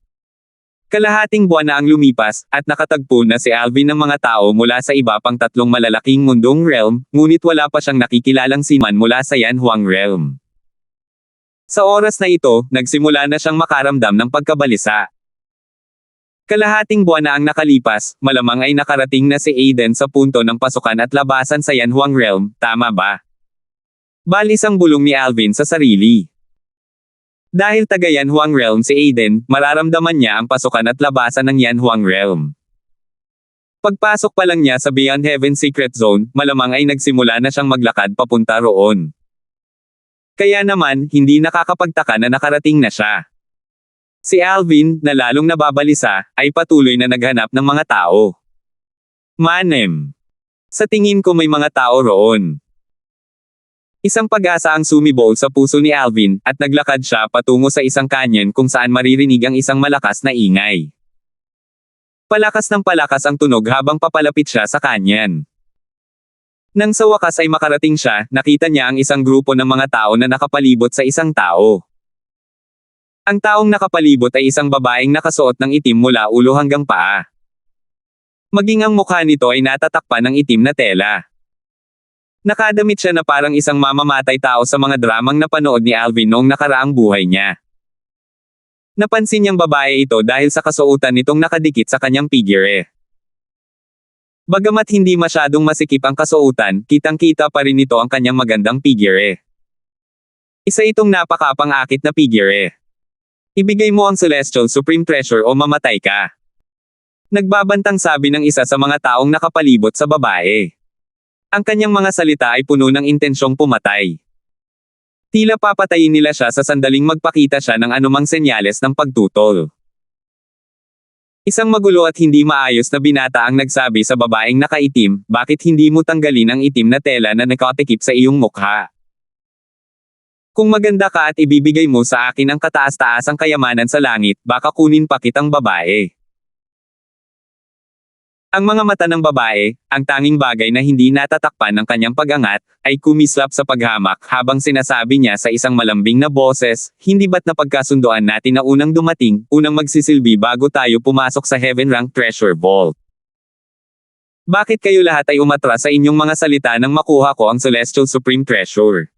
Kalahating buwan na ang lumipas, at nakatagpo na si Alvin ng mga tao mula sa iba pang tatlong malalaking mundong realm, ngunit wala pa siyang nakikilalang seaman mula sa Yanhuang Realm. Sa oras na ito, nagsimula na siyang makaramdam ng pagkabalisa. Kalahating buwan na ang nakalipas, malamang ay nakarating na si Aiden sa punto ng pasukan at labasan sa Yanhuang Realm, tama ba? Balis ang bulong ni Alvin sa sarili. Dahil taga Yanhuang Realm si Aiden, mararamdaman niya ang pasukan at labasan ng Yanhuang Realm. Pagpasok pa lang niya sa Beyond Heaven Secret Zone, malamang ay nagsimula na siyang maglakad papunta roon. Kaya naman, hindi nakakapagtaka na nakarating na siya. Si Alvin, na lalong nababalisa, ay patuloy na naghanap ng mga tao. Manem. Sa tingin ko may mga tao roon. Isang pag-asa ang sumibol sa puso ni Alvin, at naglakad siya patungo sa isang canyon kung saan maririnig ang isang malakas na ingay. Palakas ng palakas ang tunog habang papalapit siya sa canyon. Nang sa wakas ay makarating siya, nakita niya ang isang grupo ng mga tao na nakapalibot sa isang tao. Ang taong nakapalibot ay isang babaeng nakasuot ng itim mula ulo hanggang paa. Maging ang mukha nito ay natatakpan ng itim na tela. Nakadamit siya na parang isang mamamatay tao sa mga dramang napanood ni Alvin noong nakaraang buhay niya. Napansin niyang babae ito dahil sa kasuotan nitong nakadikit sa kanyang figure. Bagamat hindi masyadong masikip ang kasuotan, kitang-kita pa rin ito ang kanyang magandang figure. Isa itong napakapang-akit na figure. Ibigay mo ang Celestial Supreme Treasure o mamatay ka. Nagbabantang sabi ng isa sa mga taong nakapalibot sa babae. Ang kanyang mga salita ay puno ng intensyong pumatay. Tila papatayin nila siya sa sandaling magpakita siya ng anumang senyales ng pagtutol. Isang magulo at hindi maayos na binata ang nagsabi sa babaeng nakaitim, bakit hindi mo tanggalin ang itim na tela na nakatikip sa iyong mukha? Kung maganda ka at ibibigay mo sa akin ang kataas-taasang kayamanan sa langit, baka kunin pa kitang babae. Ang mga mata ng babae, ang tanging bagay na hindi natatakpan ng kanyang pag-angat, ay kumislap sa paghamak habang sinasabi niya sa isang malambing na boses, hindi ba't napagkasundoan natin na unang dumating, unang magsisilbi bago tayo pumasok sa Heaven Rank Treasure Vault? Bakit kayo lahat ay umatras sa inyong mga salita nang makuha ko ang Celestial Supreme Treasure?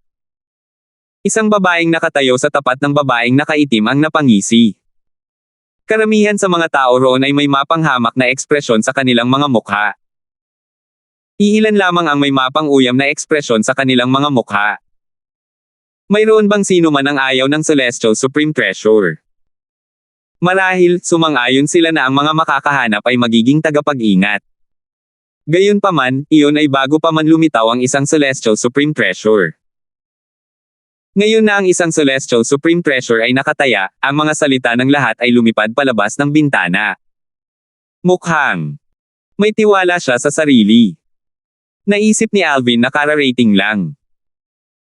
Isang babaeng nakatayo sa tapat ng babaeng nakaitim ang napangisi. Karamihan sa mga tao roon ay may mapanghamak na ekspresyon sa kanilang mga mukha. Iilan lamang ang may mapang-uyam na ekspresyon sa kanilang mga mukha. Mayroon bang sino man ang ayaw ng Celestial Supreme Treasure? Marahil, sumang-ayon sila na ang mga makakahanap ay magiging tagapag-ingat. Gayunpaman, iyon ay bago pa man lumitaw ang isang Celestial Supreme Treasure. Ngayon na ang isang Celestial Supreme Treasure ay nakataya, ang mga salita ng lahat ay lumipad palabas ng bintana. Mukhang may tiwala siya sa sarili. Naisip ni Alvin na kararating lang.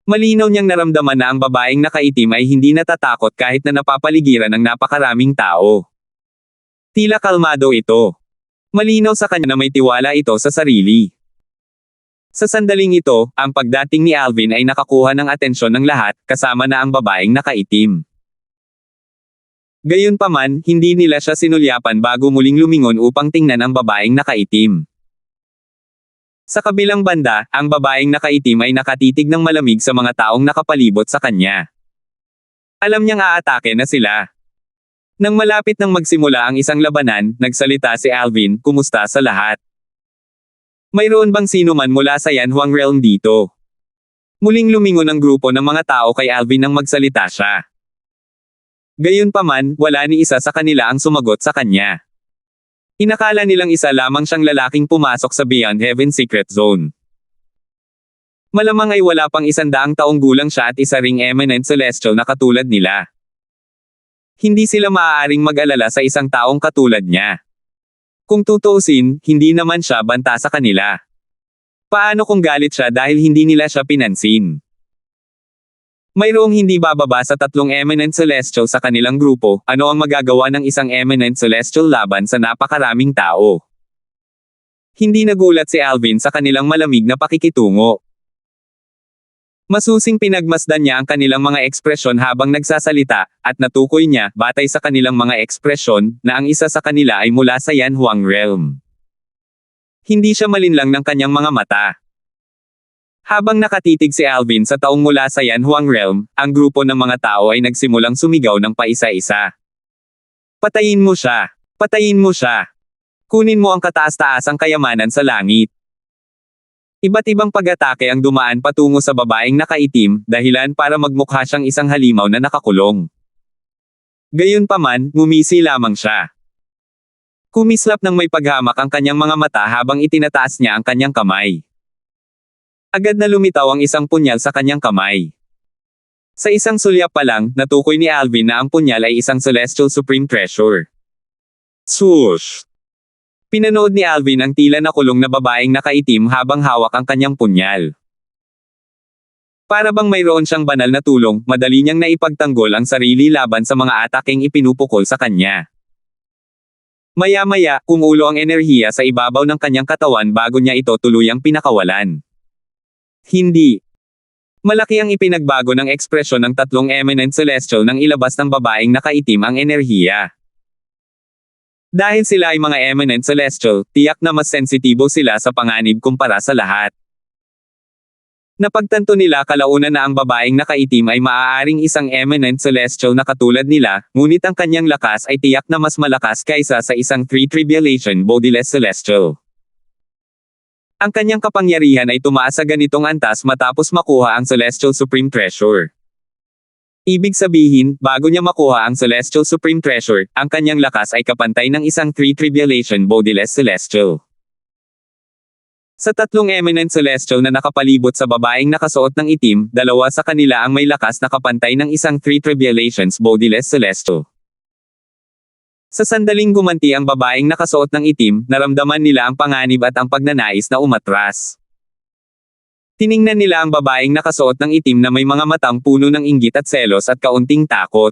Malinaw niyang naramdaman na ang babaeng nakaitim ay hindi natatakot kahit na napapaligiran ng napakaraming tao. Tila kalmado ito. Malinaw sa kanya na may tiwala ito sa sarili. Sa sandaling ito, ang pagdating ni Alvin ay nakakuha ng atensyon ng lahat, kasama na ang babaeng nakaitim. Gayunpaman, hindi nila siya sinulyapan bago muling lumingon upang tingnan ang babaeng nakaitim. Sa kabilang banda, ang babaeng nakaitim ay nakatitig ng malamig sa mga taong nakapalibot sa kanya. Alam niyang aatake na sila. Nang malapit nang magsimula ang isang labanan, nagsalita si Alvin, kumusta sa lahat? Mayroon bang sino man mula sa Yanhuang Realm dito? Muling lumingon ang grupo ng mga tao kay Alvin nang magsalita siya. Gayunpaman, wala ni isa sa kanila ang sumagot sa kanya. Inakala nilang isa lamang siyang lalaking pumasok sa Beyond Heaven Secret Zone. Malamang ay wala pang 100 taong gulang siya at isa ring eminent celestial na katulad nila. Hindi sila maaaring mag-alala sa isang taong katulad niya. Kung tutuusin, hindi naman siya banta sa kanila. Paano kung galit siya dahil hindi nila siya pinansin? Mayroong hindi bababa sa 3 Eminent Celestial sa kanilang grupo, ano ang magagawa ng isang Eminent Celestial laban sa napakaraming tao? Hindi nagulat si Alvin sa kanilang malamig na pakikitungo. Masusing pinagmasdan niya ang kanilang mga ekspresyon habang nagsasalita, at natukoy niya, batay sa kanilang mga ekspresyon, na ang isa sa kanila ay mula sa Yan Huang Realm. Hindi siya malinlang ng kanyang mga mata. Habang nakatitig si Alvin sa taong mula sa Yan Huang Realm, ang grupo ng mga tao ay nagsimulang sumigaw ng paisa-isa. Patayin mo siya! Patayin mo siya! Kunin mo ang kataas-taasang kayamanan sa langit. Iba't ibang pag-atake ang dumaan patungo sa babaeng nakaitim, dahilan para magmukha siyang isang halimaw na nakakulong. Gayunpaman, ngumisi lamang siya. Kumislap ng may paghamak ang kanyang mga mata habang itinataas niya ang kanyang kamay. Agad na lumitaw ang isang punyal sa kanyang kamay. Sa isang sulyap pa lang, natukoy ni Alvin na ang punyal ay isang Celestial Supreme Treasure. Swoosh! Pinanood ni Alvin ang tila nakulong na babaeng nakaitim habang hawak ang kanyang punyal. Para bang mayroon siyang banal na tulong, madali niyang naipagtanggol ang sarili laban sa mga ataking ipinupukol sa kanya. Maya-maya, kumulo ang enerhiya sa ibabaw ng kanyang katawan bago niya ito tuluyang pinakawalan. Hindi. Malaki ang ipinagbago ng ekspresyon ng 3 Eminent Celestial nang ilabas ng babaeng nakaitim ang enerhiya. Dahil sila ay mga Eminent Celestial, tiyak na mas sensitibo sila sa panganib kumpara sa lahat. Napagtanto nila kalaunan na ang babaeng nakaitim ay maaaring isang Eminent Celestial na katulad nila, ngunit ang kanyang lakas ay tiyak na mas malakas kaysa sa isang 3 Tribulation Bodiless Celestial. Ang kanyang kapangyarihan ay tumaas sa ganitong antas matapos makuha ang Celestial Supreme Treasure. Ibig sabihin, bago niya makuha ang Celestial Supreme Treasure, ang kanyang lakas ay kapantay ng isang 3 Tribulation Bodiless Celestial. Sa 3 Eminent Celestial na nakapalibot sa babaeng nakasuot ng itim, 2 sa kanila ang may lakas na kapantay ng isang 3 Tribulations Bodiless Celestial. Sa sandaling gumanti ang babaeng nakasuot ng itim, naramdaman nila ang panganib at ang pagnanais na umatras. Tiningnan nila ang babaeng nakasuot ng itim na may mga matang puno ng inggit at selos at kaunting takot.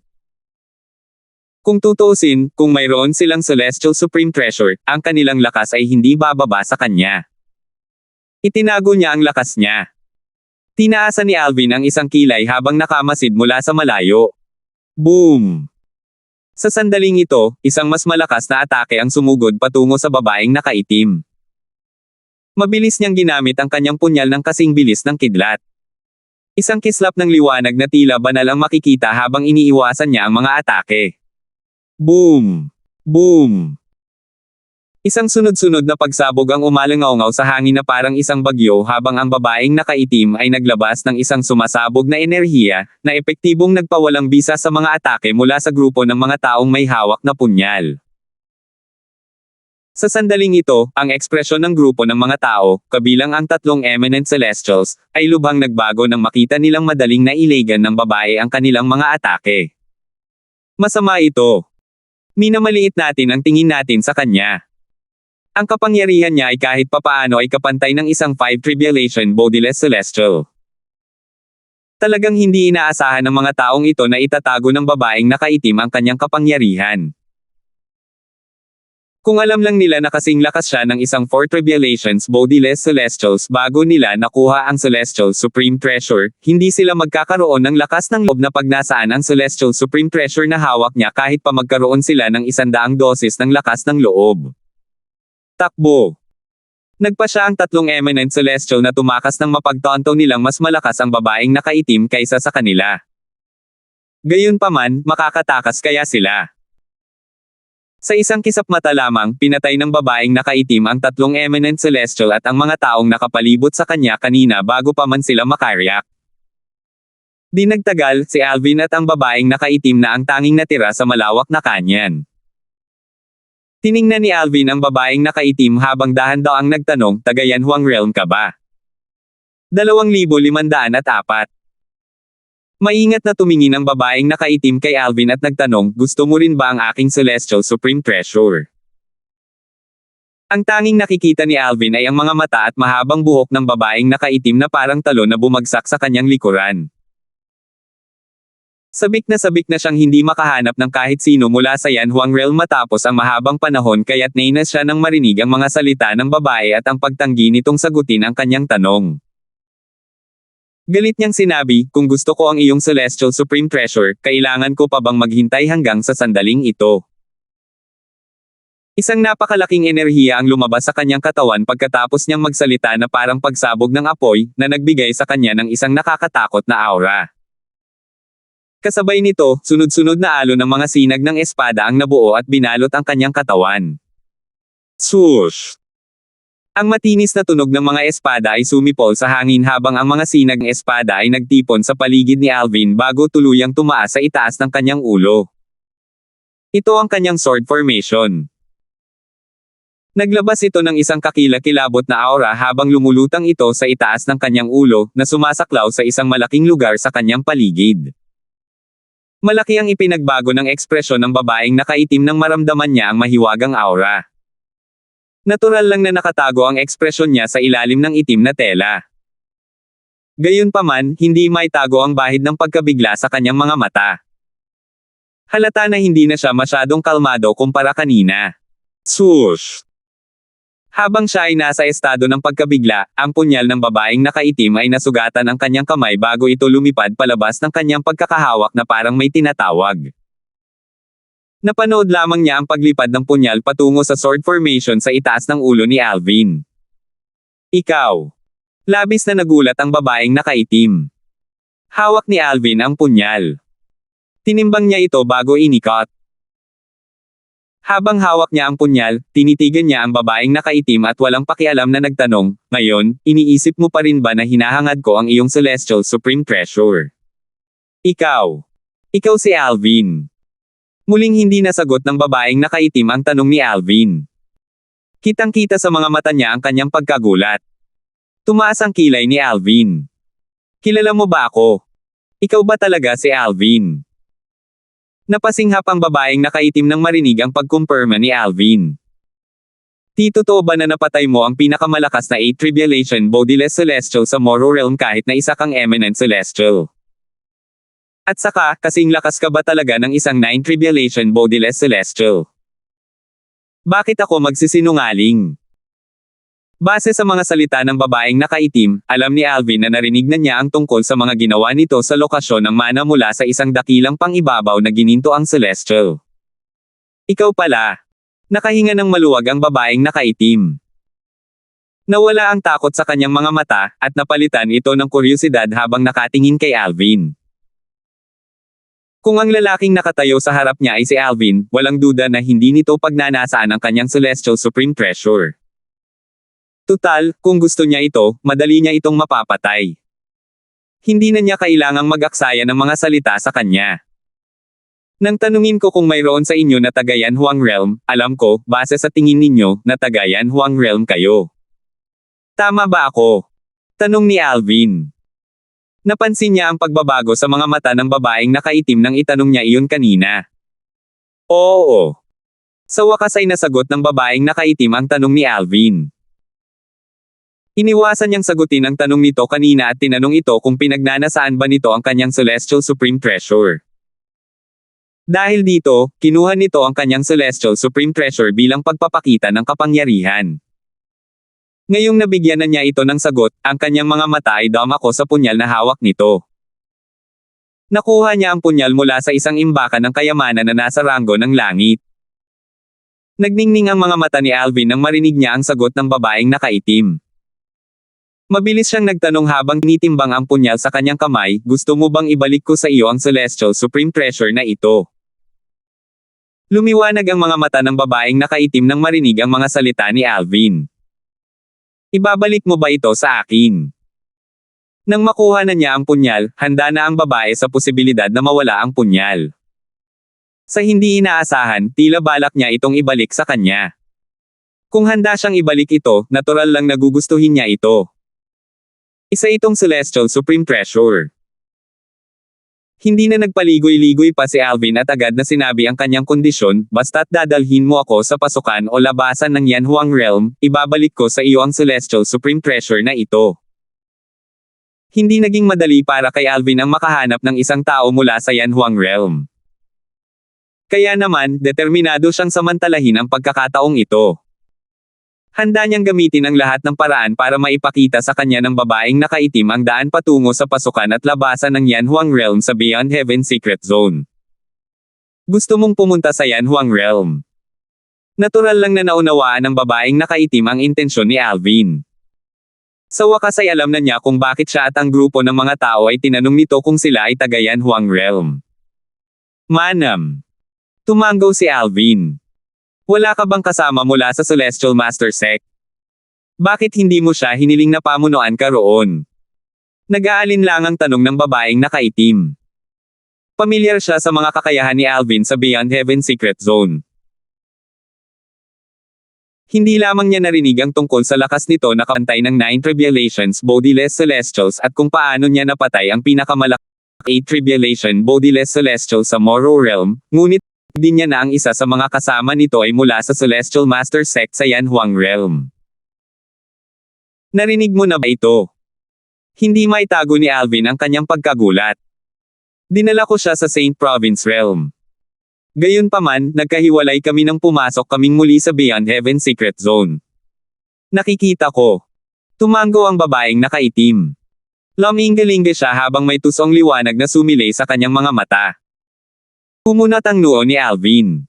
Kung tutuusin, kung mayroon silang Celestial Supreme Treasure, ang kanilang lakas ay hindi bababa sa kanya. Itinago niya ang lakas niya. Tinaasan ni Alvin ang isang kilay habang nakamasid mula sa malayo. Boom! Sa sandaling ito, isang mas malakas na atake ang sumugod patungo sa babaeng nakaitim. Mabilis niyang ginamit ang kanyang punyal ng kasing bilis ng kidlat. Isang kislap ng liwanag na tila banal ang makikita habang iniiwasan niya ang mga atake. Boom! Boom! Isang sunod-sunod na pagsabog ang umalangaw sa hangin na parang isang bagyo habang ang babaeng nakaitim ay naglabas ng isang sumasabog na enerhiya, na epektibong nagpawalang bisa sa mga atake mula sa grupo ng mga taong may hawak na punyal. Sa sandaling ito, ang ekspresyon ng grupo ng mga tao, kabilang ang 3 Eminent Celestials, ay lubhang nagbago nang makita nilang madaling nailagan ng babae ang kanilang mga atake. Masama ito. Minamaliit natin ang tingin natin sa kanya. Ang kapangyarihan niya ay kahit papaano ay kapantay ng isang 5 Tribulation Bodiless Celestial. Talagang hindi inaasahan ng mga taong ito na itatago ng babaeng nakaitim ang kanyang kapangyarihan. Kung alam lang nila na kasing lakas siya ng isang 4 Tribulations Bodiless Celestials bago nila nakuha ang Celestial Supreme Treasure, hindi sila magkakaroon ng lakas ng loob na pagnasaan ang Celestial Supreme Treasure na hawak niya kahit pa magkaroon sila ng 100 dosis ng lakas ng loob. Takbo! Nagpa siya ang 3 Eminent Celestial na tumakas nang mapagtanto nilang mas malakas ang babaeng nakaitim kaysa sa kanila. Gayunpaman, makakatakas kaya sila. Sa isang kisap mata lamang, pinatay ng babaeng nakaitim ang 3 Eminent Celestial at ang mga taong nakapalibot sa kanya kanina bago pa man sila makariak. Di nagtagal, si Alvin at ang babaeng nakaitim na ang tanging natira sa malawak na kanyan. Tiningnan ni Alvin ang babaeng nakaitim habang dahan-daang nagtanong, taga Yan Huang Realm ka ba? 2,504. Maingat na tumingin ang babaeng nakaitim kay Alvin at nagtanong, gusto mo rin ba ang aking Celestial Supreme Treasure? Ang tanging nakikita ni Alvin ay ang mga mata at mahabang buhok ng babaeng nakaitim na parang talon na bumagsak sa kanyang likuran. Sabik na siyang hindi makahanap ng kahit sino mula sa Yan Huang Realm matapos ang mahabang panahon kaya't nainas siya nang marinig ang mga salita ng babae at ang pagtanggi nitong sagutin ang kanyang tanong. Galit niyang sinabi, kung gusto ko ang iyong Celestial Supreme Treasure, kailangan ko pa bang maghintay hanggang sa sandaling ito? Isang napakalaking enerhiya ang lumabas sa kanyang katawan pagkatapos niyang magsalita na parang pagsabog ng apoy, na nagbigay sa kanya ng isang nakakatakot na aura. Kasabay nito, sunod-sunod na alon ng mga sinag ng espada ang nabuo at binalot ang kanyang katawan. Swoosh! Ang matinis na tunog ng mga espada ay sumipol sa hangin habang ang mga sinag ng espada ay nagtipon sa paligid ni Alvin bago tuluyang tumaas sa itaas ng kanyang ulo. Ito ang kanyang sword formation. Naglabas ito ng isang kakilakilabot na aura habang lumulutang ito sa itaas ng kanyang ulo, na sumasaklaw sa isang malaking lugar sa kanyang paligid. Malaki ang ipinagbago ng ekspresyon ng babaeng nakaitim nang maramdaman niya ang mahiwagang aura. Natural lang na nakatago ang ekspresyon niya sa ilalim ng itim na tela. Gayunpaman, hindi maitago ang bahid ng pagkabigla sa kanyang mga mata. Halata na hindi na siya masyadong kalmado kumpara kanina. Swoosh! Habang siya ay nasa estado ng pagkabigla, ang punyal ng babaeng nakaitim ay nasugatan ang kanyang kamay bago ito lumipad palabas ng kanyang pagkakahawak na parang may tinatawag. Napanood lamang niya ang paglipad ng punyal patungo sa sword formation sa itaas ng ulo ni Alvin. Ikaw! Labis na nagulat ang babaeng nakaitim. Hawak ni Alvin ang punyal. Tinimbang niya ito bago inikot. Habang hawak niya ang punyal, tinitigan niya ang babaeng nakaitim at walang pakialam na nagtanong, ngayon, iniisip mo pa rin ba na hinahangad ko ang iyong Celestial Supreme Treasure? Ikaw. Ikaw si Alvin. Muling hindi nasagot ng babaeng nakaitim ang tanong ni Alvin. Kitang-kita sa mga mata niya ang kanyang pagkagulat. Tumaas ang kilay ni Alvin. Kilala mo ba ako? Ikaw ba talaga si Alvin? Napasinghap ang babaeng nakaitim nang marinig ang pagkumpirma ni Alvin. Totoo ba na napatay mo ang pinakamalakas na 8 Tribulation Bodiless Celestial sa Moro Realm kahit na isa kang Eminent Celestial? At saka, kasing lakas ka ba talaga ng isang 9 Tribulation Bodiless Celestial? Bakit ako magsisinungaling? Base sa mga salita ng babaeng nakaitim, alam ni Alvin na narinig na niya ang tungkol sa mga ginawa nito sa lokasyon ng mana mula sa isang dakilang pangibabaw na gininto ang Celestial. Ikaw pala. Nakahinga ng maluwag ang babaeng nakaitim. Nawala ang takot sa kanyang mga mata, at napalitan ito ng kuryosidad habang nakatingin kay Alvin. Kung ang lalaking nakatayo sa harap niya ay si Alvin, walang duda na hindi nito pagnanasaan ang kanyang Celestial Supreme Treasure. Tutal, kung gusto niya ito, madali niya itong mapapatay. Hindi na niya kailangang mag-aksaya ng mga salita sa kanya. Nang tanungin ko kung mayroon sa inyo na taga Yan Huang Realm, alam ko, base sa tingin ninyo, na taga Yan Huang Realm kayo. Tama ba ako? Tanong ni Alvin. Napansin niya ang pagbabago sa mga mata ng babaeng nakaitim nang itanong niya iyon kanina. Oo. Sa wakas ay nasagot ng babaeng nakaitim ang tanong ni Alvin. Iniwasan niyang sagutin ang tanong nito kanina at tinanong ito kung pinagnanasaan ba nito ang kanyang Celestial Supreme Treasure. Dahil dito, kinuha nito ang kanyang Celestial Supreme Treasure bilang pagpapakita ng kapangyarihan. Ngayong nabigyan na niya ito ng sagot, ang kanyang mga mata ay dumako sa punyal na hawak nito. Nakuha niya ang punyal mula sa isang imbakan ng kayamanan na nasa ranggo ng langit. Nagningning ang mga mata ni Alvin nang marinig niya ang sagot ng babaeng nakaitim. Mabilis siyang nagtanong habang tinitimbang ang punyal sa kanyang kamay, gusto mo bang ibalik ko sa iyo ang Celestial Supreme Treasure na ito? Lumiwanag ang mga mata ng babaeng nakaitim nang marinig ang mga salita ni Alvin. Ibabalik mo ba ito sa akin? Nang makuha na niya ang punyal, handa na ang babae sa posibilidad na mawala ang punyal. Sa hindi inaasahan, tila balak niya itong ibalik sa kanya. Kung handa siyang ibalik ito, natural lang nagugustuhin niya ito. Isa itong Celestial Supreme Treasure. Hindi na nagpaligoy-ligoy pa si Alvin at agad na sinabi ang kanyang kondisyon, basta't dadalhin mo ako sa pasukan o labasan ng Yanhuang Realm, ibabalik ko sa iyo ang Celestial Supreme Treasure na ito. Hindi naging madali para kay Alvin ang makahanap ng isang tao mula sa Yanhuang Realm. Kaya naman, determinado siyang samantalahin ang pagkakataong ito. Handa niyang gamitin ang lahat ng paraan para maipakita sa kanya ng babaeng nakaitim ang daan patungo sa pasukan at labasan ng Yanhuang Realm sa Beyond Heaven Secret Zone. Gusto mong pumunta sa Yanhuang Realm? Natural lang na naunawaan ng babaeng nakaitim ang intensyon ni Alvin. Sa wakas ay alam na niya kung bakit siya at ang grupo ng mga tao ay tinanong nito kung sila ay taga Yanhuang Realm. Manam. Tumanggaw si Alvin. Wala ka bang kasama mula sa Celestial Master Sect? Bakit hindi mo siya hiniling na pamunuan ka roon? Nag-aalinlangang tanong ng babaeng nakaitim. Pamilyar siya sa mga kakayahan ni Alvin sa Beyond Heaven Secret Zone. Hindi lamang niya narinig ang tungkol sa lakas nito na kapantay ng 9 Tribulations Bodiless Celestials at kung paano niya napatay ang pinakamalaki 8 Tribulation Bodiless Celestials sa Moro Realm, ngunit din niya na ang isa sa mga kasama nito ay mula sa Celestial Master Sect sa Yanhuang Realm. Narinig mo na ba ito? Hindi maitago ni Alvin ang kanyang pagkagulat. Dinala ko siya sa Saint Province Realm. Gayunpaman, nagkahiwalay kami nang pumasok kaming muli sa Beyond Heaven Secret Zone. Nakikita ko. Tumanggo ang babaeng nakaitim. Luminggalinga siya habang may tusong liwanag na sumilay sa kanyang mga mata. Kumunat ang noo ni Alvin.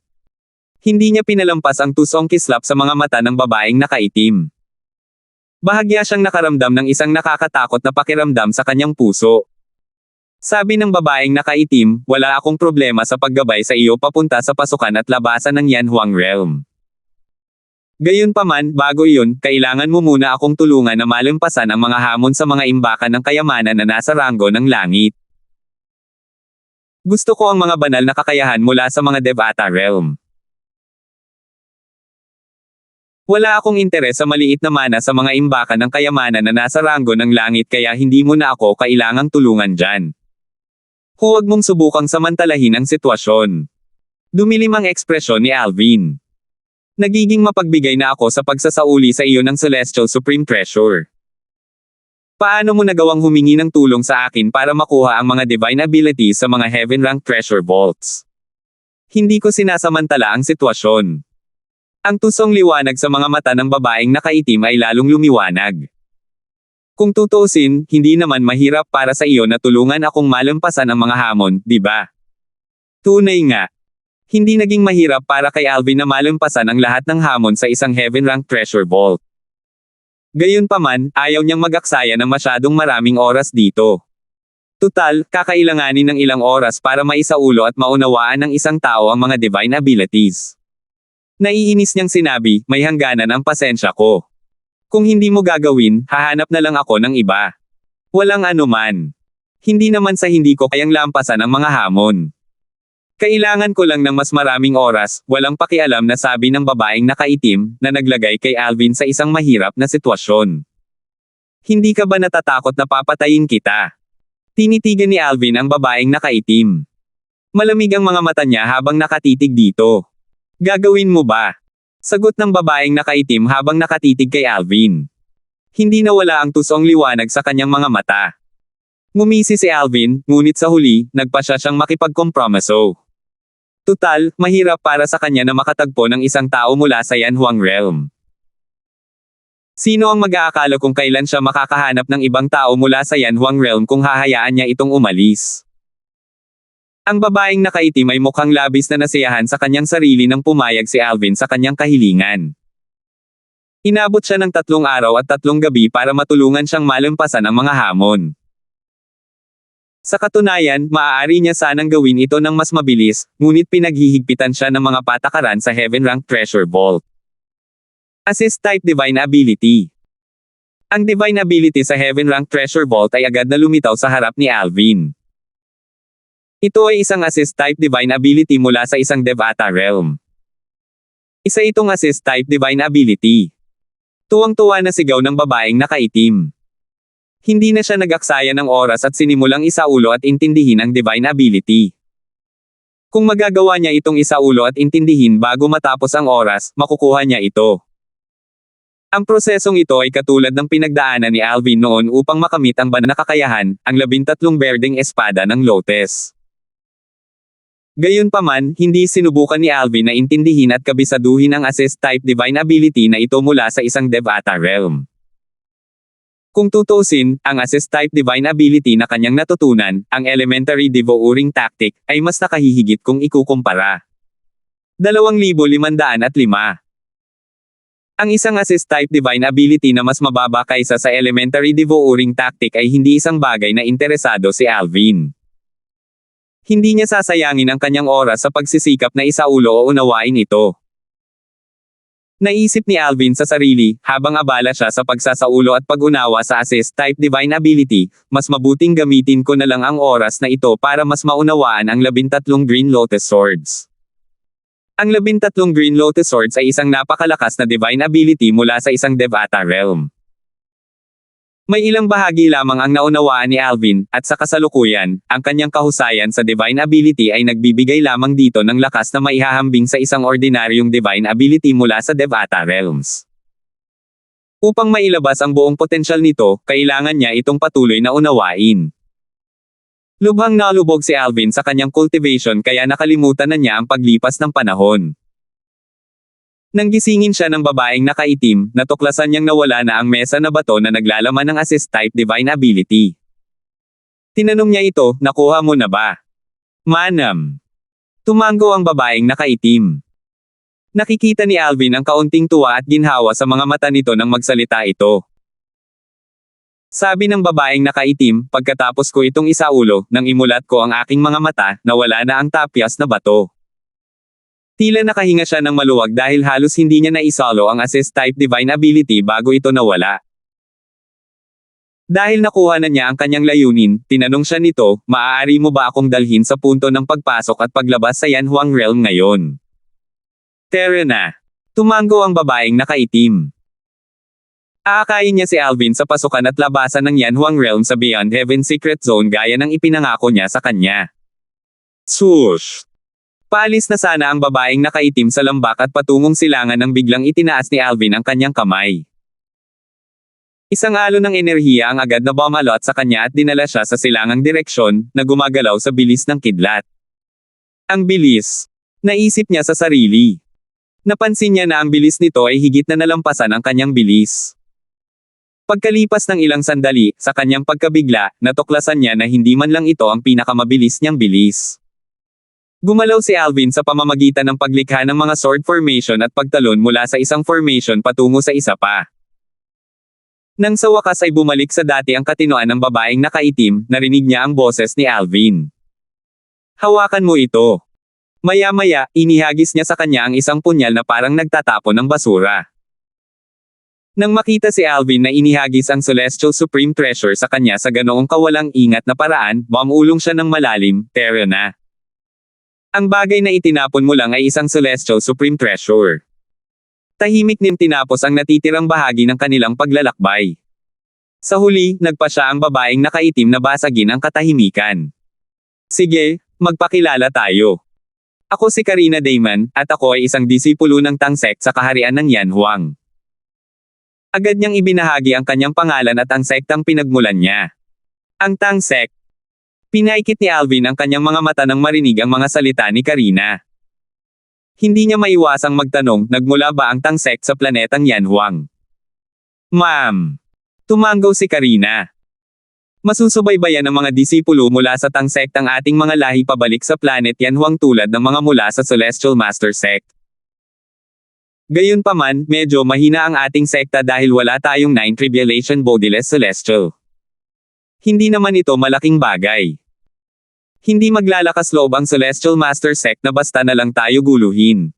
Hindi niya pinalampas ang tusong kislap sa mga mata ng babaeng nakaitim. Bahagya siyang nakaramdam ng isang nakakatakot na pakiramdam sa kanyang puso. Sabi ng babaeng nakaitim, wala akong problema sa paggabay sa iyo papunta sa pasukan at labasan ng Yanhuang Realm. Gayunpaman, bago iyon, kailangan mo muna akong tulungan na malampasan ang mga hamon sa mga imbakan ng kayamanan na nasa ranggo ng langit. Gusto ko ang mga banal na kakayahan mula sa mga Devata Realm. Wala akong interes sa maliit na mana sa mga imbakan ng kayamanan na nasa ranggo ng langit kaya hindi mo na ako kailangang tulungan dyan. Huwag mong subukang samantalahin ang sitwasyon. Dumilim ang ekspresyon ni Alvin. Nagiging mapagbigay na ako sa pagsasauli sa iyo ng Celestial Supreme Treasure. Paano mo nagawang humingi ng tulong sa akin para makuha ang mga divine abilities sa mga Heaven Rank Treasure Vaults? Hindi ko sinasamantala ang sitwasyon. Ang tusong liwanag sa mga mata ng babaeng nakaitim ay lalong lumiwanag. Kung tutuusin, hindi naman mahirap para sa iyo na tulungan akong malampasan ang mga hamon, di ba? Tunay nga. Hindi naging mahirap para kay Alvin na malampasan ang lahat ng hamon sa isang Heaven Rank Treasure Vault. Gayunpaman, ayaw niyang mag-aksaya ng masyadong maraming oras dito. Tutal, kakailanganin ng ilang oras para maisaulo at maunawaan ng isang tao ang mga divine abilities. Naiinis niyang sinabi, may hangganan ang pasensya ko. Kung hindi mo gagawin, hahanap na lang ako ng iba. Walang anuman. Hindi naman sa hindi ko kayang lampasan ang mga hamon. Kailangan ko lang ng mas maraming oras, walang pakialam na sabi ng babaeng nakaitim, na naglagay kay Alvin sa isang mahirap na sitwasyon. Hindi ka ba natatakot na papatayin kita? Tinitigan ni Alvin ang babaeng nakaitim. Malamig ang mga mata niya habang nakatitig dito. Gagawin mo ba? Sagot ng babaeng nakaitim habang nakatitig kay Alvin. Hindi nawala ang tusong liwanag sa kanyang mga mata. Ngumisi si Alvin, ngunit sa huli, nagpasya siyang makipagkompromiso. Tutal, mahirap para sa kanya na makatagpo ng isang tao mula sa Yanhuang Realm. Sino ang mag-aakala kung kailan siya makakahanap ng ibang tao mula sa Yanhuang Realm kung hahayaan niya itong umalis? Ang babaeng nakaitim ay mukhang labis na nasiyahan sa kanyang sarili nang pumayag si Alvin sa kanyang kahilingan. Inabot siya ng 3 araw at 3 gabi para matulungan siyang malampasan ang mga hamon. Sa katunayan, maaari niya sanang gawin ito ng mas mabilis, ngunit pinaghihigpitan siya ng mga patakaran sa Heaven Rank Treasure Vault. Assist Type Divine Ability. Ang Divine Ability sa Heaven Rank Treasure Vault ay agad na lumitaw sa harap ni Alvin. Ito ay isang Assist Type Divine Ability mula sa isang Devata Realm. Isa itong Assist Type Divine Ability. Tuwang-tuwa na sigaw ng babaeng nakaitim. Hindi na siya nag-aksaya ng oras at sinimulang isaulo at intindihin ang divine ability. Kung magagawa niya itong isaulo at intindihin bago matapos ang oras, makukuha niya ito. Ang prosesong ito ay katulad ng pinagdaanan ni Alvin noon upang makamit ang banal na kakayahan, ang 13 berdeng espada ng Lotes. Gayunpaman, hindi sinubukan ni Alvin na intindihin at kabisaduhin ang assist-type divine ability na ito mula sa isang Devata realm. Kung tutuusin, ang assist-type divine ability na kanyang natutunan, ang elementary devouring tactic, ay mas nakahihigit kung ikukumpara. 2,505. Ang isang assist-type divine ability na mas mababa kaysa sa elementary devouring tactic ay hindi isang bagay na interesado si Alvin. Hindi niya sasayangin ang kanyang oras sa pagsisikap na isaulo o unawain ito. Naisip ni Alvin sa sarili, habang abala siya sa pagsasaulo at pag-unawa sa assist-type divine ability, mas mabuting gamitin ko na lang ang oras na ito para mas maunawaan ang 13 Green Lotus Swords. Ang 13 Green Lotus Swords ay isang napakalakas na divine ability mula sa isang Devata realm. May ilang bahagi lamang ang naunawaan ni Alvin, at sa kasalukuyan, ang kanyang kahusayan sa divine ability ay nagbibigay lamang dito ng lakas na maihahambing sa isang ordinaryong divine ability mula sa Devata realms. Upang mailabas ang buong potensyal nito, kailangan niya itong patuloy na unawain. Lubhang nalubog si Alvin sa kanyang cultivation kaya nakalimutan na niya ang paglipas ng panahon. Nang gisingin siya ng babaeng nakaitim, natuklasan niyang nawala na ang mesa na bato na naglalaman ng assist-type divine ability. Tinanong niya ito, nakuha mo na ba? Manam. Tumango ang babaeng nakaitim. Nakikita ni Alvin ang kaunting tuwa at ginhawa sa mga mata nito nang magsalita ito. Sabi ng babaeng nakaitim, pagkatapos ko itong isaulo, nang imulat ko ang aking mga mata, nawala na ang tapyas na bato. Tila nakahinga siya ng maluwag dahil halos hindi niya naisolo ang assist-type divine ability bago ito nawala. Dahil nakuha na niya ang kanyang layunin, tinanong siya nito, maaari mo ba akong dalhin sa punto ng pagpasok at paglabas sa Yanhuang realm ngayon? Tara na. Tumango ang babaeng nakaitim. Aakayin niya si Alvin sa pasukan at labasan ng Yanhuang realm sa Beyond Heaven Secret Zone gaya ng ipinangako niya sa kanya. Swoosh! Paalis na sana ang babaeng nakaitim sa lambak at patungong silangan nang biglang itinaas ni Alvin ang kanyang kamay. Isang alon ng enerhiya ang agad na bumalot sa kanya at dinala siya sa silangang direksyon, na gumagalaw sa bilis ng kidlat. Ang bilis. Naisip niya sa sarili. Napansin niya na ang bilis nito ay higit na nalampasan ang kanyang bilis. Pagkalipas ng ilang sandali, sa kanyang pagkabigla, natuklasan niya na hindi man lang ito ang pinakamabilis niyang bilis. Gumalaw si Alvin sa pamamagitan ng paglikha ng mga sword formation at pagtalon mula sa isang formation patungo sa isa pa. Nang sa wakas ay bumalik sa dati ang katinoan ng babaeng nakaitim, narinig niya ang boses ni Alvin. Hawakan mo ito. Maya-maya, inihagis niya sa kanya ang isang punyal na parang nagtatapon ng basura. Nang makita si Alvin na inihagis ang Celestial Supreme Treasure sa kanya sa ganoong kawalang ingat na paraan, bumulong siya ng malalim, tara na. Ang bagay na itinapon mo lang ay isang Celestial Supreme Treasure. Tahimik nin tinapos ang natitirang bahagi ng kanilang paglalakbay. Sa huli, nagpa siya ang babaeng nakaitim na basagin ang katahimikan. Sige, magpakilala tayo. Ako si Karina Damon, at ako ay isang disipulo ng Tang Sect sa kaharian ng Yanhuang. Agad niyang ibinahagi ang kanyang pangalan at ang sektang pinagmulan niya. Ang Tang Sect. Pinaikit ni Alvin ang kanyang mga mata nang marinig ang mga salita ni Karina. Hindi niya maiwasang magtanong, nagmula ba ang Tang Sect sa planetang Yanhuang? Ma'am. Tumango si Karina. Masusubaybayan ng mga disipulo mula sa Tang Sect ang ating mga lahi pabalik sa planet Yanhuang tulad ng mga mula sa Celestial Master Sect. Gayunpaman, medyo mahina ang ating sekta dahil wala tayong 9 Tribulation Bodiless Celestial. Hindi naman ito malaking bagay. Hindi maglalakas loob ang Celestial Master Sect na basta na lang tayo guluhin.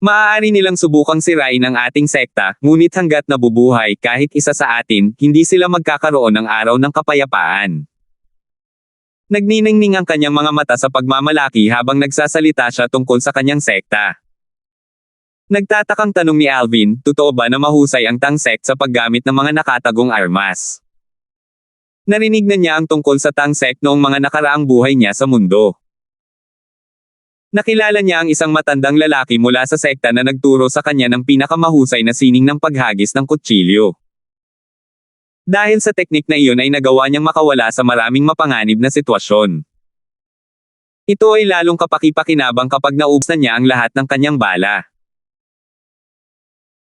Maaari nilang subukang sirain ang ating sekta, ngunit hanggat nabubuhay kahit isa sa atin, hindi sila magkakaroon ng araw ng kapayapaan. Nagniningning ang kanyang mga mata sa pagmamalaki habang nagsasalita siya tungkol sa kanyang sekta. Nagtatakang tanong ni Alvin, totoo ba na mahusay ang Tang sect sa paggamit ng mga nakatagong armas? Narinig na niya ang tungkol sa Tang sect noong mga nakaraang buhay niya sa mundo. Nakilala niya ang isang matandang lalaki mula sa sekta na nagturo sa kanya ng pinakamahusay na sining ng paghagis ng kutsilyo. Dahil sa teknik na iyon ay nagawa niyang makawala sa maraming mapanganib na sitwasyon. Ito ay lalong kapaki-pakinabang kapag naubos na niya ang lahat ng kanyang bala.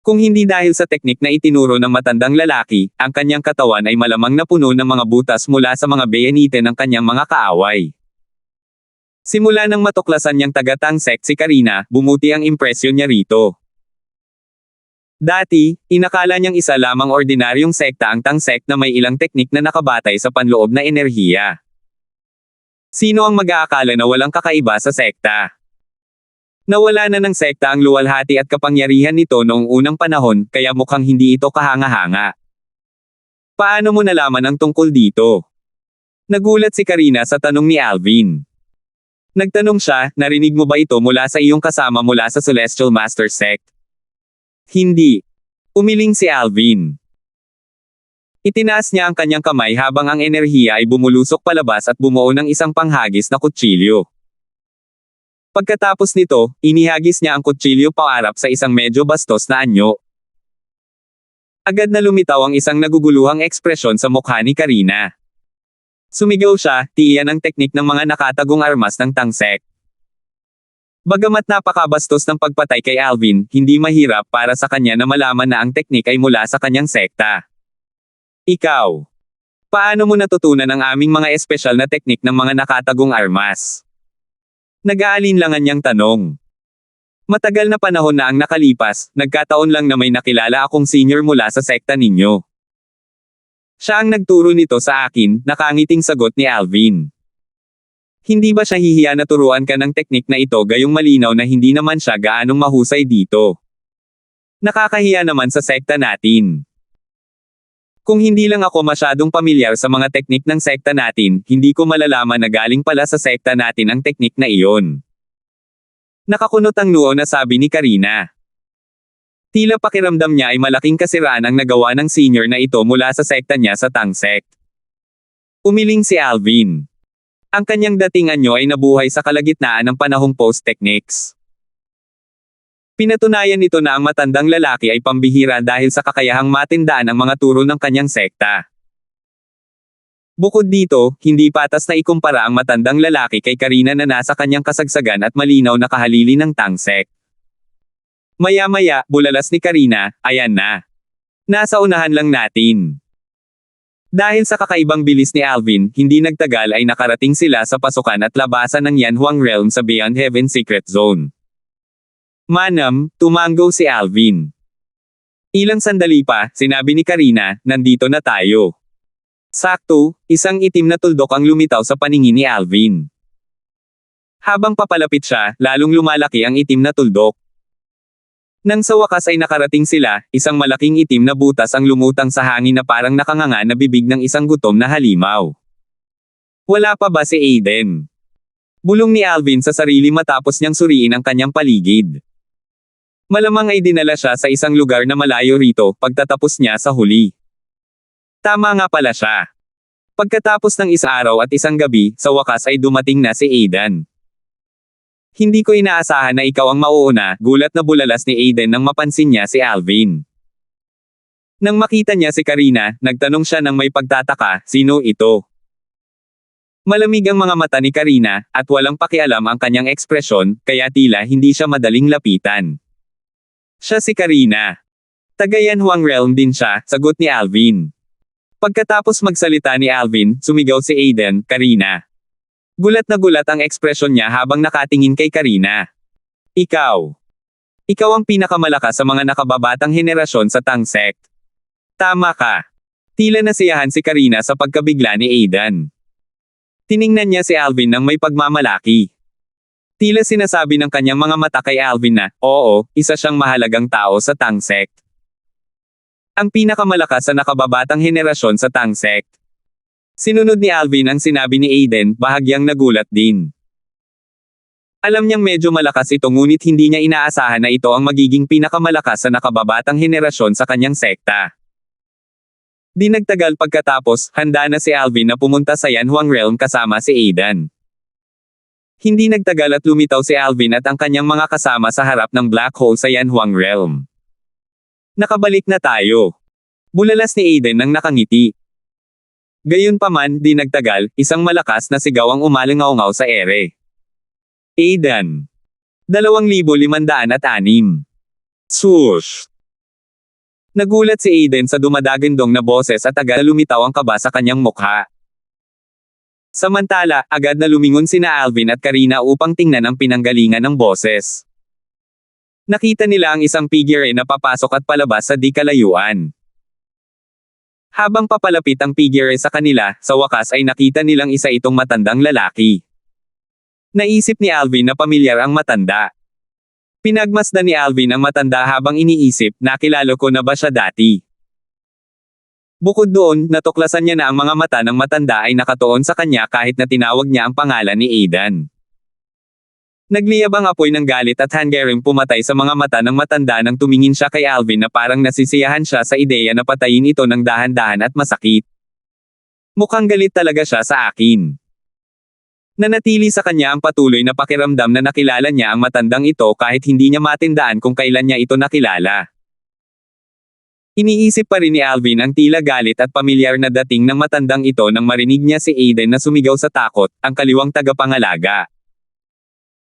Kung hindi dahil sa teknik na itinuro ng matandang lalaki, ang kanyang katawan ay malamang na puno ng mga butas mula sa mga bayanite ng kanyang mga kaaway. Simula nang matuklasan niyang taga-Tang sect si Karina, bumuti ang impresyon niya rito. Dati, inakala niyang isa lamang ordinaryong sekta ang Tang sect na may ilang teknik na nakabatay sa panloob na enerhiya. Sino ang mag-aakala na walang kakaiba sa sekta? Nawala na ng sekta ang luwalhati at kapangyarihan nito noong unang panahon, kaya mukhang hindi ito kahanga-hanga. Paano mo nalaman ang tungkol dito? Nagulat si Karina sa tanong ni Alvin. Nagtanong siya, narinig mo ba ito mula sa iyong kasama mula sa Celestial Master Sect? Hindi. Umiling si Alvin. Itinaas niya ang kanyang kamay habang ang enerhiya ay bumulusok palabas at bumuo ng isang panghagis na kutsilyo. Pagkatapos nito, inihagis niya ang kutsilyo paarap sa isang medyo bastos na anyo. Agad na lumitaw ang isang naguguluhang ekspresyon sa mukha ni Karina. Sumigaw siya, tiiyan ang teknik ng mga nakatagong armas ng Tang sect. Bagamat napakabastos ng pagpatay kay Alvin, hindi mahirap para sa kanya na malaman na ang teknik ay mula sa kanyang sekta. Ikaw. Paano mo natutunan ang aming mga espesyal na teknik ng mga nakatagong armas? Nag-aalinlangan niyang tanong. Matagal na panahon na ang nakalipas, nagkataon lang na may nakilala akong senior mula sa sekta ninyo. Siya ang nagturo nito sa akin, nakangiting sagot ni Alvin. Hindi ba siya hihiya na turuan ka ng teknik na ito gayong malinaw na hindi naman siya gaanong mahusay dito? Nakakahiya naman sa sekta natin. Kung hindi lang ako masyadong pamilyar sa mga teknik ng sekta natin, hindi ko malalaman na galing pala sa sekta natin ang teknik na iyon. Nakakunot ang noo na sabi ni Karina. Tila pakiramdam niya ay malaking kasiraan ang nagawa ng senior na ito mula sa sekta niya sa Tang sect. Umiling si Alvin. Ang kanyang dating anyo ay nabuhay sa kalagitnaan ng panahong post-technics. Pinatunayan nito na ang matandang lalaki ay pambihira dahil sa kakayahang matindaan ang mga turo ng kanyang sekta. Bukod dito, hindi patas na ikumpara ang matandang lalaki kay Karina na nasa kanyang kasagsagan at malinaw na kahalili ng Tang sect. Maya-maya, bulalas ni Karina, ayan na. Nasa unahan lang natin. Dahil sa kakaibang bilis ni Alvin, hindi nagtagal ay nakarating sila sa pasukan at labasan ng Yanhuang Realm sa Beyond Heaven Secret Zone. Manam, tumango si Alvin. Ilang sandali pa, sinabi ni Karina, nandito na tayo. Sakto, isang itim na tuldok ang lumitaw sa paningin ni Alvin. Habang papalapit siya, lalong lumalaki ang itim na tuldok. Nang sa wakas ay nakarating sila, isang malaking itim na butas ang lumutang sa hangin na parang nakanganga na bibig ng isang gutom na halimaw. Wala pa ba si Aiden? Bulong ni Alvin sa sarili matapos niyang suriin ang kanyang paligid. Malamang ay dinala siya sa isang lugar na malayo rito, pagtatapos niya sa huli. Tama nga pala siya. Pagkatapos ng isang araw at isang gabi, sa wakas ay dumating na si Aiden. Hindi ko inaasahan na ikaw ang mauuna, gulat na bulalas ni Aiden nang mapansin niya si Alvin. Nang makita niya si Karina, nagtanong siya ng may pagtataka, sino ito? Malamig ang mga mata ni Karina, at walang pakialam ang kanyang ekspresyon, kaya tila hindi siya madaling lapitan. Siya si Karina. Taga Yanhuang Realm din siya, sagot ni Alvin. Pagkatapos magsalita ni Alvin, sumigaw si Aiden, Karina. Gulat na gulat ang ekspresyon niya habang nakatingin kay Karina. Ikaw. Ikaw ang pinakamalakas sa mga nakababatang henerasyon sa Tang sect. Tama ka. Tila nasiyahan si Karina sa pagkabigla ni Aiden. Tiningnan niya si Alvin ng may pagmamalaki. Tila sinasabi ng kanyang mga mata kay Alvin na, oo, isa siyang mahalagang tao sa Tang sect. Ang pinakamalakas sa nakababatang henerasyon sa Tang sect. Sinunod ni Alvin ang sinabi ni Aiden, bahagyang nagulat din. Alam niyang medyo malakas ito ngunit hindi niya inaasahan na ito ang magiging pinakamalakas sa nakababatang henerasyon sa kanyang sekta. Di nagtagal pagkatapos, handa na si Alvin na pumunta sa Yanhuang Realm kasama si Aidan. Hindi nagtagal at lumitaw si Alvin at ang kanyang mga kasama sa harap ng black hole sa Yanhuang Realm. Nakabalik na tayo. Bulalas ni Aidan nang nakangiti. Gayunpaman, di nagtagal, isang malakas na sigaw ang umalingaw-ngaw sa ere. Aidan. 2,506. Swoosh. Nagulat si Aidan sa dumadagandong na boses at agad na lumitaw ang kaba sa kanyang mukha. Samantala, agad na lumingon sina Alvin at Karina upang tingnan ang pinanggalingan ng boses. Nakita nila ang isang figure na papasok at palabas sa di kalayuan. Habang papalapit ang figure sa kanila, sa wakas ay nakita nilang isa itong matandang lalaki. Naisip ni Alvin na pamilyar ang matanda. Pinagmasdan ni Alvin ang matanda habang iniisip, nakilala ko na ba siya dati? Bukod doon, natuklasan niya na ang mga mata ng matanda ay nakatuon sa kanya kahit na tinawag niya ang pangalan ni Aidan. Nagliyab ang apoy ng galit at hanggaring pumatay sa mga mata ng matanda nang tumingin siya kay Alvin na parang nasisiyahan siya sa ideya na patayin ito ng dahan-dahan at masakit. Mukhang galit talaga siya sa akin. Nanatili sa kanya ang patuloy na pakiramdam na nakilala niya ang matandang ito kahit hindi niya matindaan kung kailan niya ito nakilala. Iniisip pa rin ni Alvin ang tila galit at pamilyar na dating ng matandang ito nang marinig niya si Aidan na sumigaw sa takot, ang kaliwang tagapangalaga.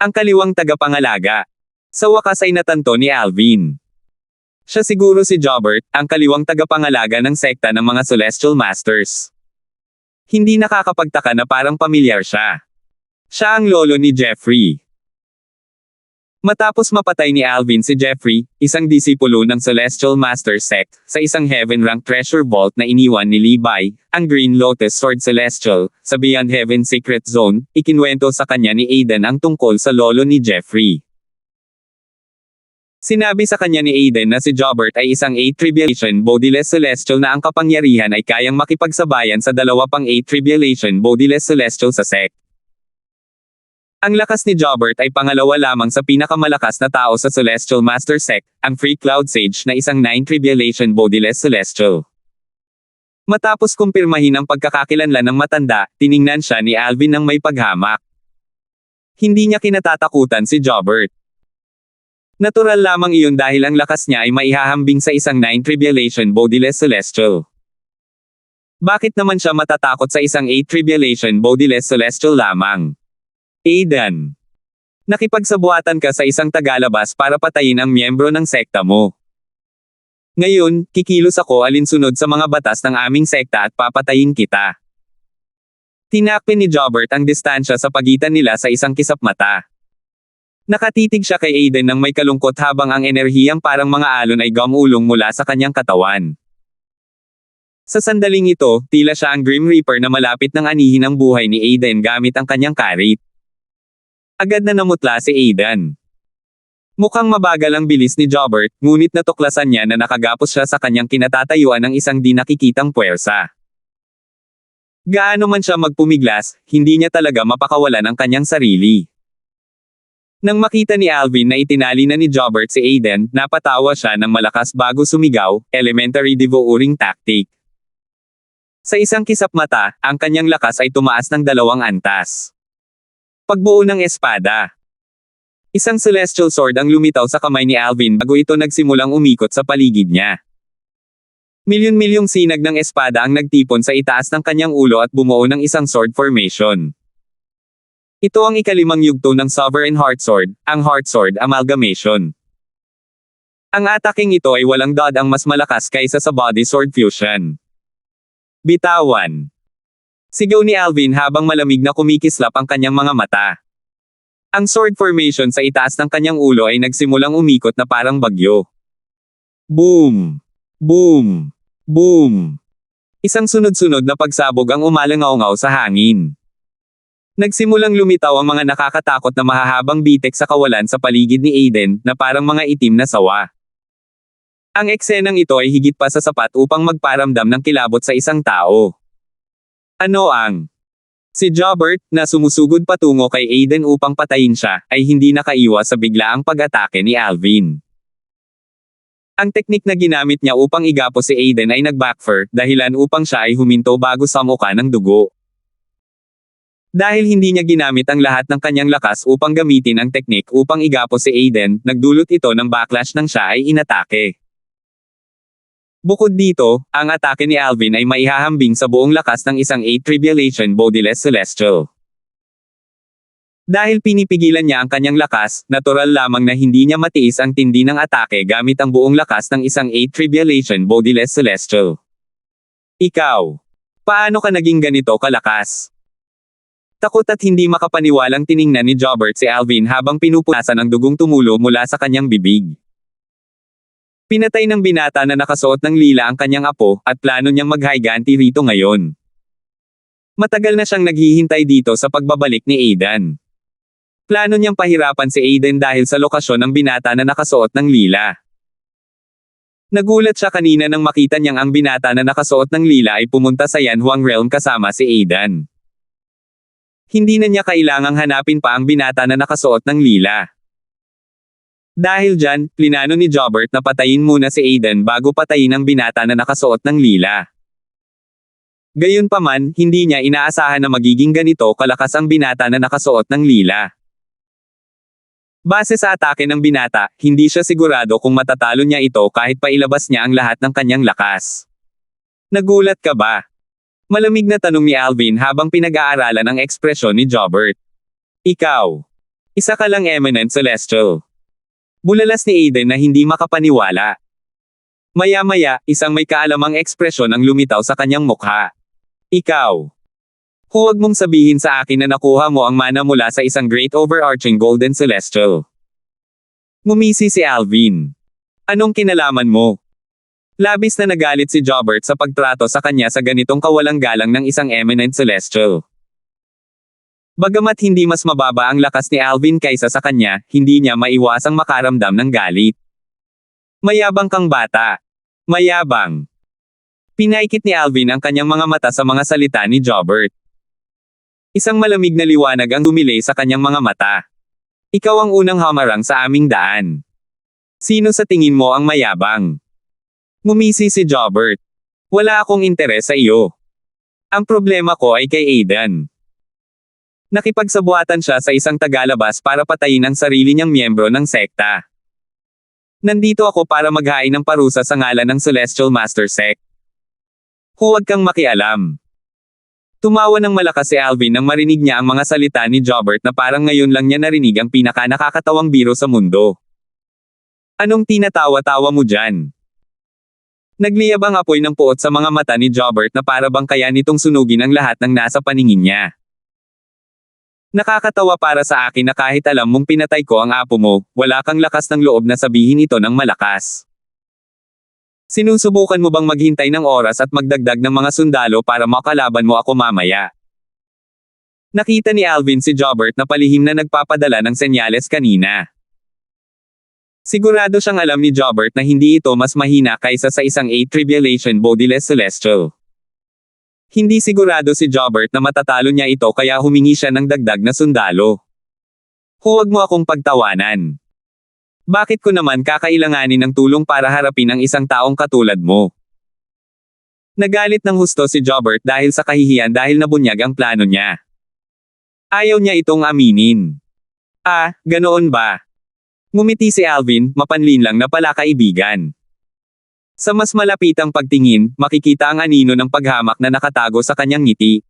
Ang kaliwang tagapangalaga. Sa wakas ay natanto ni Alvin. Siya siguro si Jobert, ang kaliwang tagapangalaga ng sekta ng mga Celestial Masters. Hindi nakakapagtaka na parang pamilyar siya. Siya ang lolo ni Jeffrey. Matapos mapatay ni Alvin si Jeffrey, isang disipulo ng Celestial Master Sect, sa isang Heaven-rank treasure vault na iniwan ni Levi, ang Green Lotus Sword Celestial, sa Beyond Heaven Secret Zone, ikinwento sa kanya ni Aidan ang tungkol sa lolo ni Jeffrey. Sinabi sa kanya ni Aidan na si Jobert ay isang 8 Tribulation Bodiless Celestial na ang kapangyarihan ay kayang makipagsabayan sa 2 pang 8 Tribulation Bodiless Celestial sa sect. Ang lakas ni Jobert ay pangalawa lamang sa pinakamalakas na tao sa Celestial Master Sect, ang Free Cloud Sage na isang 9 Tribulation Bodiless Celestial. Matapos kumpirmahin ang pagkakakilanlan ng matanda, tiningnan siya ni Alvin ng may paghamak. Hindi niya kinatatakutan si Jobert. Natural lamang iyon dahil ang lakas niya ay maihahambing sa isang 9 Tribulation Bodiless Celestial. Bakit naman siya matatakot sa isang 8 Tribulation Bodiless Celestial lamang? Aidan. Nakipagsabuatan ka sa isang tagalabas para patayin ang miyembro ng sekta mo. Ngayon, kikilos ako alinsunod sa mga batas ng aming sekta at papatayin kita. Tinakpin ni Jobert ang distansya sa pagitan nila sa isang kisap mata. Nakatitig siya kay Aidan ng may kalungkot habang ang enerhiyang parang mga alon ay gumulong mula sa kanyang katawan. Sa sandaling ito, tila siya ang Grim Reaper na malapit ng anihin ang buhay ni Aidan gamit ang kanyang karit. Agad na namutla si Aidan. Mukhang mabagal ang bilis ni Jobert, ngunit natuklasan niya na nakagapos siya sa kanyang kinatatayuan ng isang di nakikitang puwersa. Gaano man siya magpumiglas, hindi niya talaga mapakawalan ang kanyang sarili. Nang makita ni Alvin na itinali na ni Jobert si Aidan, napatawa siya ng malakas bago sumigaw, elementary devouring tactic. Sa isang kisap mata, ang kanyang lakas ay tumaas ng 2 antas. Pagbuo ng espada. Isang celestial sword ang lumitaw sa kamay ni Alvin bago ito nagsimulang umikot sa paligid niya. Milyon-milyong sinag ng espada ang nagtipon sa itaas ng kanyang ulo at bumuo ng isang sword formation. Ito ang ikalimang yugto ng Sovereign Heart Sword, ang Heart Sword Amalgamation. Ang ataking ito ay walang dod ang mas malakas kaysa sa Body Sword Fusion. Bitawan. Sigaw ni Alvin habang malamig na kumikislap ang kanyang mga mata. Ang sword formation sa itaas ng kanyang ulo ay nagsimulang umikot na parang bagyo. Boom! Boom! Boom! Isang sunod-sunod na pagsabog ang umalangaw-ngaw sa hangin. Nagsimulang lumitaw ang mga nakakatakot na mahahabang bitek sa kawalan sa paligid ni Aidan, na parang mga itim na sawa. Ang eksenang ito ay higit pa sa sapat upang magparamdam ng kilabot sa isang tao. Ano ang Si Jobert, na sumusugod patungo kay Aiden upang patayin siya, ay hindi nakaiwas sa biglaang pag-atake ni Alvin. Ang teknik na ginamit niya upang igapos si Aiden ay nag-backfire, dahilan upang siya ay huminto bago samuka ng dugo. Dahil hindi niya ginamit ang lahat ng kanyang lakas upang gamitin ang teknik upang igapos si Aiden, nagdulot ito ng backlash nang siya ay inatake. Bukod dito, ang atake ni Alvin ay maihahambing sa buong lakas ng isang 8 Tribulation Bodiless Celestial. Dahil pinipigilan niya ang kanyang lakas, natural lamang na hindi niya matiis ang tindi ng atake gamit ang buong lakas ng isang 8 Tribulation Bodiless Celestial. Ikaw, paano ka naging ganito kalakas? Takot at hindi makapaniwalang tiningnan ni Jobert si Alvin habang pinupunasan ang dugong tumulo mula sa kanyang bibig. Pinatay ng binata na nakasuot ng lila ang kanyang apo, at plano niyang maghiganti rito ngayon. Matagal na siyang naghihintay dito sa pagbabalik ni Aiden. Plano niyang pahirapan si Aiden dahil sa lokasyon ng binata na nakasuot ng lila. Nagulat siya kanina nang makita niyang ang binata na nakasuot ng lila ay pumunta sa Yanhuang Realm kasama si Aiden. Hindi na niya kailangang hanapin pa ang binata na nakasuot ng lila. Dahil dyan, plinano ni Jobert na patayin muna si Aiden bago patayin ang binata na nakasuot ng lila. Gayunpaman, hindi niya inaasahan na magiging ganito kalakas ang binata na nakasuot ng lila. Base sa atake ng binata, hindi siya sigurado kung matatalo niya ito kahit pailabas niya ang lahat ng kanyang lakas. Nagulat ka ba? Malamig na tanong ni Alvin habang pinag-aaralan ang ekspresyon ni Jobert. Ikaw. Isa ka lang eminent celestial. Bulalas ni Aiden na hindi makapaniwala. Maya-maya, isang may kaalamang ekspresyon ang lumitaw sa kanyang mukha. Ikaw. Huwag mong sabihin sa akin na nakuha mo ang mana mula sa isang great overarching golden celestial. Ngumisi si Alvin. Anong kinalaman mo? Labis na nagalit si Jobert sa pagtrato sa kanya sa ganitong kawalang galang ng isang eminent celestial. Bagamat hindi mas mababa ang lakas ni Alvin kaysa sa kanya, hindi niya maiwasang makaramdam ng galit. Mayabang kang bata. Mayabang. Pinaikit ni Alvin ang kanyang mga mata sa mga salita ni Jobert. Isang malamig na liwanag ang dumilay sa kanyang mga mata. Ikaw ang unang hamarang sa aming daan. Sino sa tingin mo ang mayabang? Ngumisi si Jobert. Wala akong interes sa iyo. Ang problema ko ay kay Aiden. Nakipagsabuatan siya sa isang tagalabas para patayin ang sarili niyang miyembro ng sekta. Nandito ako para maghain ng parusa sa ngalan ng Celestial Master Sect. Huwag kang makialam. Tumawa ng malakas si Alvin nang marinig niya ang mga salita ni Jobert na parang ngayon lang niya narinig ang pinaka-nakakatawang biro sa mundo. Anong tinatawa-tawa mo dyan? Nagliyab ang apoy ng puot sa mga mata ni Jobert na para bang kaya nitong sunugin ang lahat ng nasa paningin niya. Nakakatawa para sa akin na kahit alam mong pinatay ko ang apo mo, wala kang lakas ng loob na sabihin ito ng malakas. Sinusubukan mo bang maghintay ng oras at magdagdag ng mga sundalo para makalaban mo ako mamaya? Nakita ni Alvin si Jobert na palihim na nagpapadala ng senyales kanina. Sigurado siyang alam ni Jobert na hindi ito mas mahina kaysa sa isang 8 Tribulation Bodiless Celestial. Hindi sigurado si Jobert na matatalo niya ito kaya humingi siya ng dagdag na sundalo. Huwag mo akong pagtawanan. Bakit ko naman kakailanganin ng tulong para harapin ang isang taong katulad mo? Nagalit ng husto si Jobert dahil sa kahihiyan dahil nabunyag ang plano niya. Ayaw niya itong aminin. Ah, ganoon ba? Ngumiti si Alvin, mapanlin lang na pala kaibigan. Sa mas malapitang pagtingin, makikita ang anino ng paghamak na nakatago sa kanyang ngiti.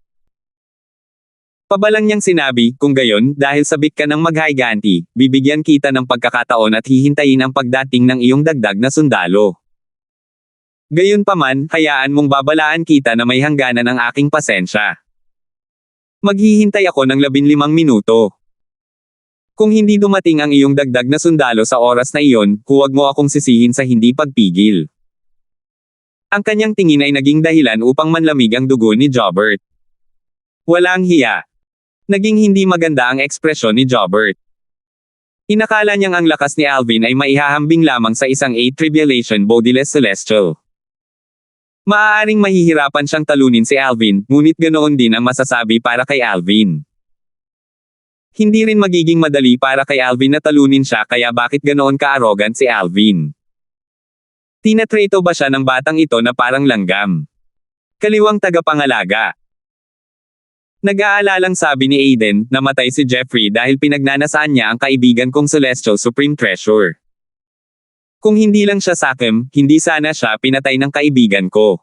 Pabalang niyang sinabi, kung gayon, dahil sabik ka ng maghiganti, bibigyan kita ng pagkakataon at hihintayin ang pagdating ng iyong dagdag na sundalo. Gayunpaman, hayaan mong babalaan kita na may hangganan ang aking pasensya. Maghihintay ako ng 15 minuto. Kung hindi dumating ang iyong dagdag na sundalo sa oras na iyon, huwag mo akong sisihin sa hindi pagpigil. Ang kanyang tingin ay naging dahilan upang manlamig ang dugo ni Jobert. Walang hiya. Naging hindi maganda ang ekspresyon ni Jobert. Inakala niyang ang lakas ni Alvin ay maihahambing lamang sa isang 8 Tribulation Bodiless Celestial. Maaaring mahihirapan siyang talunin si Alvin, ngunit ganoon din ang masasabi para kay Alvin. Hindi rin magiging madali para kay Alvin na talunin siya kaya bakit ganoon ka-arrogant si Alvin? Tinatreto ba siya ng batang ito na parang langgam? Kaliwang tagapangalaga. Nag-aalalang sabi ni Aiden, namatay si Jeffrey dahil pinagnanasaan niya ang kaibigan kong Celestial Supreme Treasure. Kung hindi lang siya sakim, hindi sana siya pinatay ng kaibigan ko.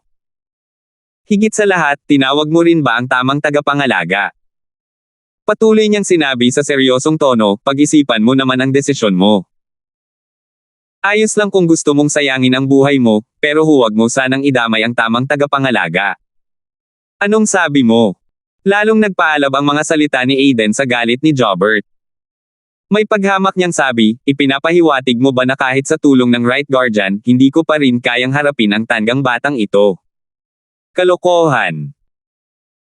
Higit sa lahat, tinawag mo rin ba ang tamang tagapangalaga? Patuloy niyang sinabi sa seryosong tono, pag-isipan mo naman ang desisyon mo. Ayos lang kung gusto mong sayangin ang buhay mo, pero huwag mo sanang idamay ang tamang tagapangalaga. Anong sabi mo? Lalong nagpaalab ang mga salita ni Aiden sa galit ni Jobert. May paghamak niyang sabi, ipinapahiwatig mo ba na kahit sa tulong ng Right Guardian, hindi ko pa rin kayang harapin ang tandang batang ito? Kalokohan.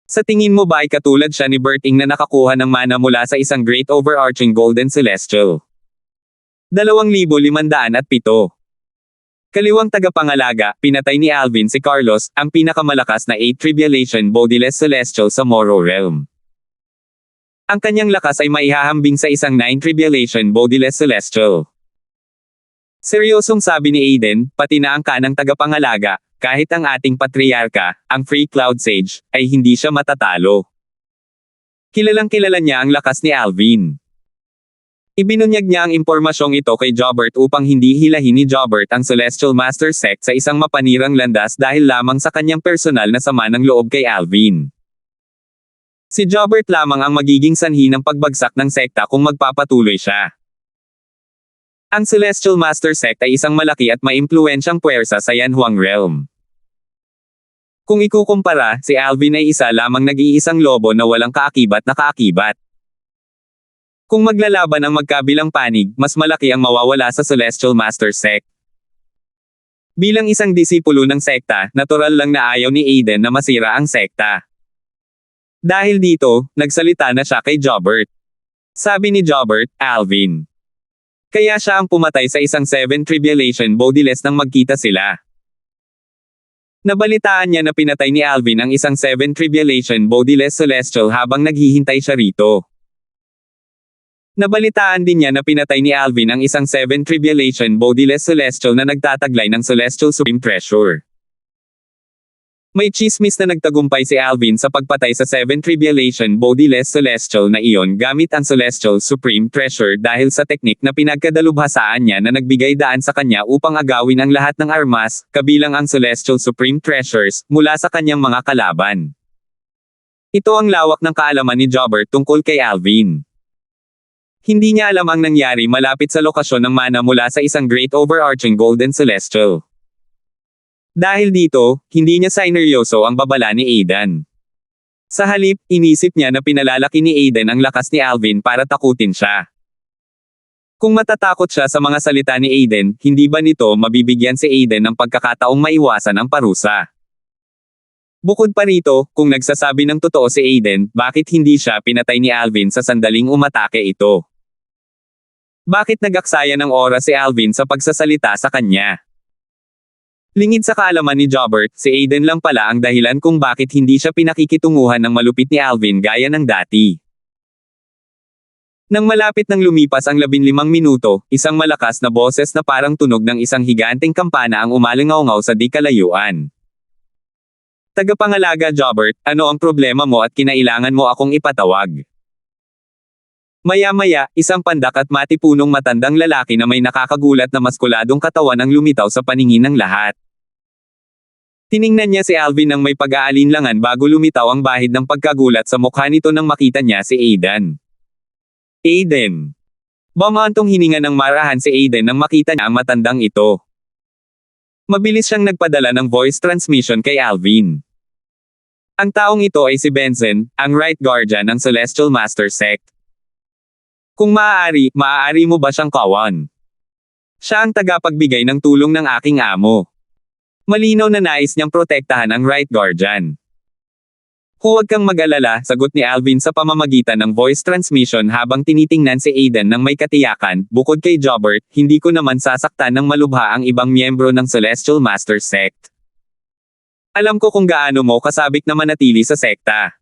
Sa tingin mo ba ay katulad siya ni Berting na nakakuha ng mana mula sa isang Great Overarching Golden Celestial? 2,507. Kaliwang tagapangalaga, pinatay ni Alvin si Carlos, ang pinakamalakas na 8 Tribulation Bodiless Celestial sa Moro Realm. Ang kanyang lakas ay maihahambing sa isang 9 Tribulation Bodiless Celestial. Seryosong sabi ni Aiden, pati na ang kanang tagapangalaga, kahit ang ating patriarka, ang Free Cloud Sage, ay hindi siya matatalo. Kilalang kilala niya ang lakas ni Alvin. Ibinunyag niya ang impormasyong ito kay Jobert upang hindi hilahin ni Jobert ang Celestial Master Sect sa isang mapanirang landas dahil lamang sa kanyang personal na sama ng loob kay Alvin. Si Jobert lamang ang magiging sanhi ng pagbagsak ng sekta kung magpapatuloy siya. Ang Celestial Master Sect ay isang malaki at maimpluwensyang puwersa sa Yanhuang Realm. Kung ikukumpara, si Alvin ay isa lamang nag-iisang lobo na walang kaakibat na kaakibat. Kung maglalaban ang magkabilang panig, mas malaki ang mawawala sa Celestial Master Sect. Bilang isang disipulo ng sekta, natural lang na ayaw ni Aiden na masira ang sekta. Dahil dito, nagsalita na siya kay Jobert. Sabi ni Jobert, Alvin. Kaya siya ang pumatay sa isang 7 Tribulation Bodiless nang magkita sila. Nabalitaan niya na pinatay ni Alvin ang isang 7 Tribulation Bodiless Celestial habang naghihintay siya rito. Nabalitaan din niya na pinatay ni Alvin ang isang 7 Tribulation Bodiless Celestial na nagtataglay ng Celestial Supreme Treasure. May chismis na nagtagumpay si Alvin sa pagpatay sa 7 Tribulation Bodiless Celestial na iyon gamit ang Celestial Supreme Treasure dahil sa teknik na pinagkadalubhasaan niya na nagbigay daan sa kanya upang agawin ang lahat ng armas, kabilang ang Celestial Supreme Treasures, mula sa kanyang mga kalaban. Ito ang lawak ng kaalaman ni Jobert tungkol kay Alvin. Hindi niya alam ang nangyari malapit sa lokasyon ng mana mula sa isang Great Overarching Golden Celestial. Dahil dito, hindi niya sineryoso ang babala ni Aiden. Sa halip, inisip niya na pinalalaki ni Aiden ang lakas ni Alvin para takutin siya. Kung matatakot siya sa mga salita ni Aiden, hindi ba nito mabibigyan si Aiden ng pagkakataong maiwasan ang parusa? Bukod pa rito, kung nagsasabi ng totoo si Aiden, bakit hindi siya pinatay ni Alvin sa sandaling umatake ito? Bakit nag-aksaya ng oras si Alvin sa pagsasalita sa kanya? Lingid sa kaalaman ni Jobert, si Aiden lang pala ang dahilan kung bakit hindi siya pinakikitunguhan ng malupit ni Alvin gaya ng dati. Nang malapit nang lumipas ang 15 minuto, isang malakas na boses na parang tunog ng isang higanteng kampana ang umalingaw-ngaw sa di kalayuan. Tagapangalaga Jobert, ano ang problema mo at kinailangan mo akong ipatawag? Maya-maya, isang pandak at matipunong matandang lalaki na may nakakagulat na maskuladong katawan ang lumitaw sa paningin ng lahat. Tiningnan niya si Alvin nang may pag-aalinlangan bago lumitaw ang bahid ng pagkagulat sa mukha nito nang makita niya si Aiden. Aiden. Bumantong hininga ng marahan si Aiden nang makita niya ang matandang ito. Mabilis siyang nagpadala ng voice transmission kay Alvin. Ang taong ito ay si Benson, ang Right Guardian ng Celestial Master Sect. Kung maaari mo ba siyang kawan? Siya ang tagapagbigay ng tulong ng aking amo. Malinaw na nais niyang protektahan ang Right Guardian. Huwag kang mag-alala, sagot ni Alvin sa pamamagitan ng voice transmission habang tinitingnan si Aiden ng may katiyakan, bukod kay Jobert, hindi ko naman sasaktan ng malubha ang ibang miyembro ng Celestial Master Sect. Alam ko kung gaano mo kasabik na manatili sa sekta.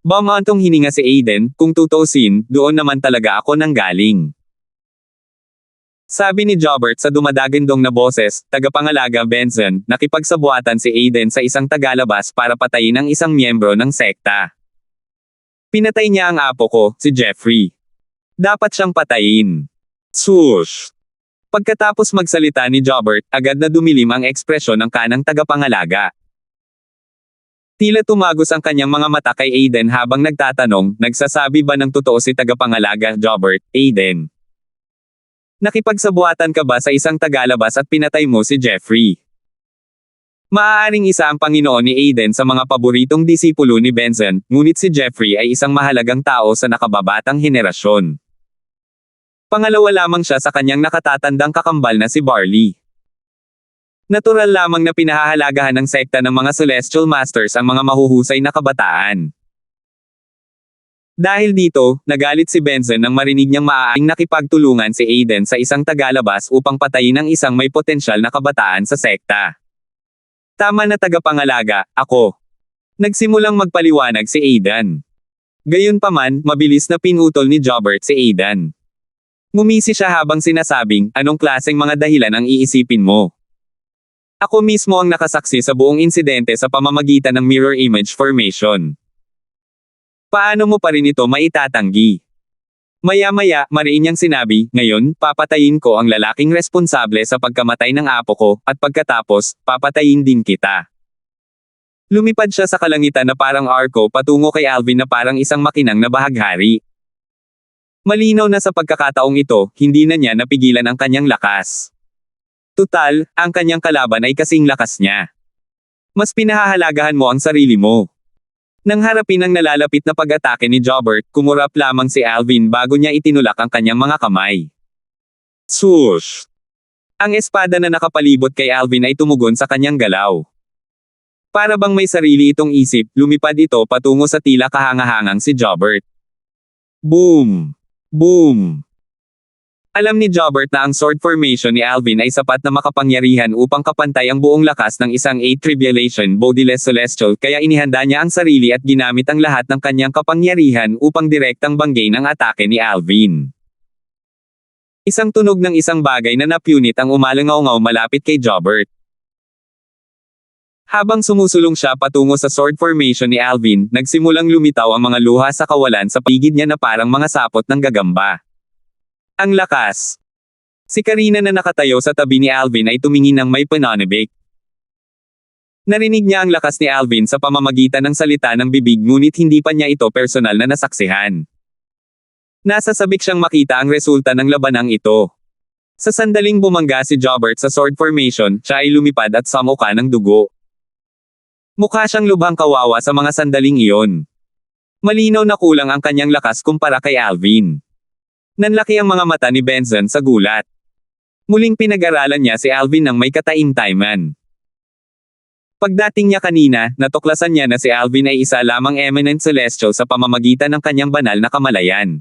Bumantong hininga si Aiden, kung tutuusin, doon naman talaga ako nanggaling. Sabi ni Jobert sa dumadagindong na boses, tagapangalaga Benson, nakipagsabuatan si Aiden sa isang tagalabas para patayin ang isang miyembro ng sekta. Pinatay niya ang apo ko, si Jeffrey. Dapat siyang patayin. Swoosh! Pagkatapos magsalita ni Jobert, agad na dumilim ang ekspresyon ng kanang tagapangalaga. Tila tumagos ang kanyang mga mata kay Aiden habang nagtatanong, nagsasabi ba ng totoo si tagapangalaga Jobert, Aiden? Nakipagsabuatan ka ba sa isang tagalabas at pinatay mo si Jeffrey? Maaaring isa ang Panginoon ni Aiden sa mga paboritong disipulo ni Benson, ngunit si Jeffrey ay isang mahalagang tao sa nakababatang henerasyon. Pangalawa lamang siya sa kanyang nakatatandang kakambal na si Barley. Natural lamang na pinahahalagahan ng sekta ng mga Celestial Masters ang mga mahuhusay na kabataan. Dahil dito, nagalit si Benson nang marinig niyang maaaring nakipagtulungan si Aiden sa isang tagalabas upang patayin ang isang may potensyal na kabataan sa sekta. Tama na tagapangalaga, ako. Nagsimulang magpaliwanag si Aiden. Gayunpaman, mabilis na pinutol ni Jobert si Aiden. Ngumisi siya habang sinasabing, anong klaseng mga dahilan ang iisipin mo? Ako mismo ang nakasaksi sa buong insidente sa pamamagitan ng mirror image formation. Paano mo pa rin ito maitatanggi? Maya-maya, mariin niyang sinabi, ngayon, papatayin ko ang lalaking responsable sa pagkamatay ng apo ko, at pagkatapos, papatayin din kita. Lumipad siya sa kalangitan na parang arko patungo kay Alvin na parang isang makinang na bahaghari. Malinaw na sa pagkakataong ito, hindi na niya napigilan ang kanyang lakas. Tutal, ang kanyang kalaban ay kasing lakas niya. Mas pinahahalagahan mo ang sarili mo. Nang harapin ang nalalapit na pag-atake ni Jobert, kumurap lamang si Alvin bago niya itinulak ang kanyang mga kamay. Swoosh! Ang espada na nakapalibot kay Alvin ay tumugon sa kanyang galaw. Para bang may sarili itong isip, lumipad ito patungo sa tila kahangahangang si Jobert. Boom! Boom! Alam ni Jobert na ang sword formation ni Alvin ay sapat na makapangyarihan upang kapantay ang buong lakas ng isang 8 Tribulation Bodiless Celestial kaya inihanda niya ang sarili at ginamit ang lahat ng kanyang kapangyarihan upang direktang banggain ang atake ni Alvin. Isang tunog ng isang bagay na napunit ang umalangaw-ngaw malapit kay Jobert. Habang sumusulong siya patungo sa sword formation ni Alvin, nagsimulang lumitaw ang mga luha sa kawalan sa paligid niya na parang mga sapot ng gagamba. Ang lakas! Si Karina na nakatayo sa tabi ni Alvin ay tumingin ng may pananabik. Narinig niya ang lakas ni Alvin sa pamamagitan ng salita ng bibig ngunit hindi pa niya ito personal na nasaksihan. Nasasabik siyang makita ang resulta ng labanang ito. Sa sandaling bumangga si Jobert sa sword formation, siya ay lumipad at samuka ng dugo. Mukha siyang lubhang kawawa sa mga sandaling iyon. Malinaw na kulang ang kanyang lakas kumpara kay Alvin. Nanlaki ang mga mata ni Benson sa gulat. Muling pinag-aralan niya si Alvin ng may kataimtayman. Pagdating niya kanina, natuklasan niya na si Alvin ay isa lamang eminent celestial sa pamamagitan ng kanyang banal na kamalayan.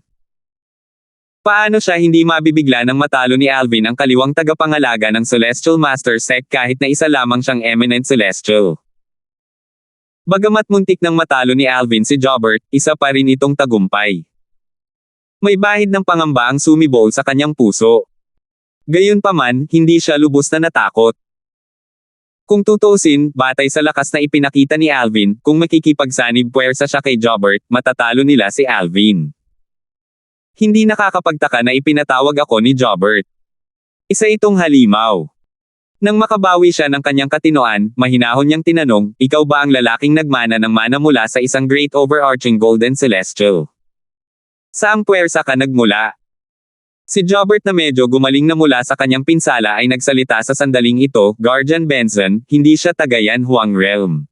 Paano siya hindi mabibigla nang matalo ni Alvin ang kaliwang tagapangalaga ng Celestial Master Sect kahit na isa lamang siyang eminent celestial? Bagamat muntik nang matalo ni Alvin si Jobert, isa pa rin itong tagumpay. May bahid ng pangamba ang sumibol sa kanyang puso. Gayunpaman, hindi siya lubos na natakot. Kung tutuusin, batay sa lakas na ipinakita ni Alvin, kung makikipagsanib puwersa siya kay Jobert, matatalo nila si Alvin. Hindi nakakapagtaka na ipinatawag ako ni Jobert. Isa itong halimaw. Nang makabawi siya ng kanyang katinoan, mahinahon niyang tinanong, ikaw ba ang lalaking nagmana ng mana mula sa isang great overarching golden celestial? Saang puwersa ka nagmula? Si Jobert na medyo gumaling na mula sa kanyang pinsala ay nagsalita sa sandaling ito, Guardian Benson, hindi siya taga Yan Huang Realm.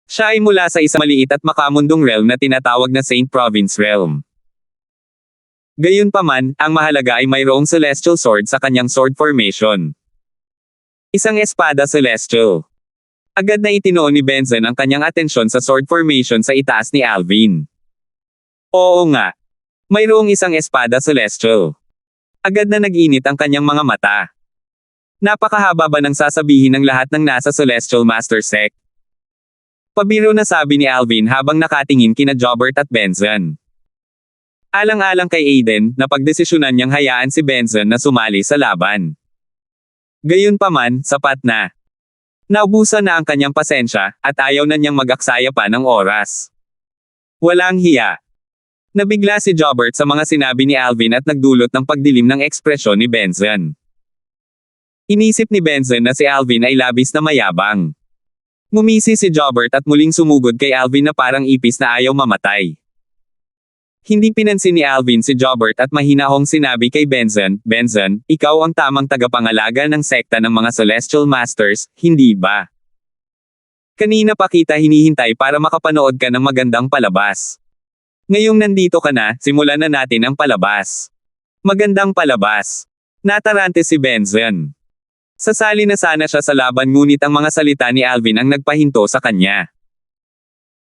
Siya ay mula sa isang maliit at makamundong realm na tinatawag na Saint Province Realm. Gayunpaman, ang mahalaga ay mayroong celestial sword sa kanyang sword formation. Isang espada celestial. Agad na itinoon ni Benson ang kanyang atensyon sa sword formation sa itaas ni Alvin. Oo nga. Mayroong isang espada celestial. Agad na nag-init ang kanyang mga mata. Napakahaba ba ng sasabihin ng lahat ng nasa Celestial Master Sect? Pabiro na sabi ni Alvin habang nakatingin kina Jobert at Benson. Alang-alang kay Aiden, napagdesisyonan niyang hayaan si Benson na sumali sa laban. Gayunpaman, sapat na. Naubusan na ang kanyang pasensya, at ayaw na niyang mag-aksaya pa ng oras. Walang hiya. Nabigla si Jobert sa mga sinabi ni Alvin at nagdulot ng pagdilim ng ekspresyon ni Benson. Inisip ni Benson na si Alvin ay labis na mayabang. Ngumisi si Jobert at muling sumugod kay Alvin na parang ipis na ayaw mamatay. Hindi pinansin ni Alvin si Jobert at mahinahong sinabi kay Benson, "Benson, ikaw ang tamang tagapangalaga ng sekta ng mga Celestial Masters, hindi ba? Kanina pa kita hinihintay para makapanood ka ng magandang palabas. Ngayong nandito ka na, simulan na natin ang palabas." Magandang palabas. Natarante si Benson. Sasali na sana siya sa laban ngunit ang mga salita ni Alvin ang nagpahinto sa kanya.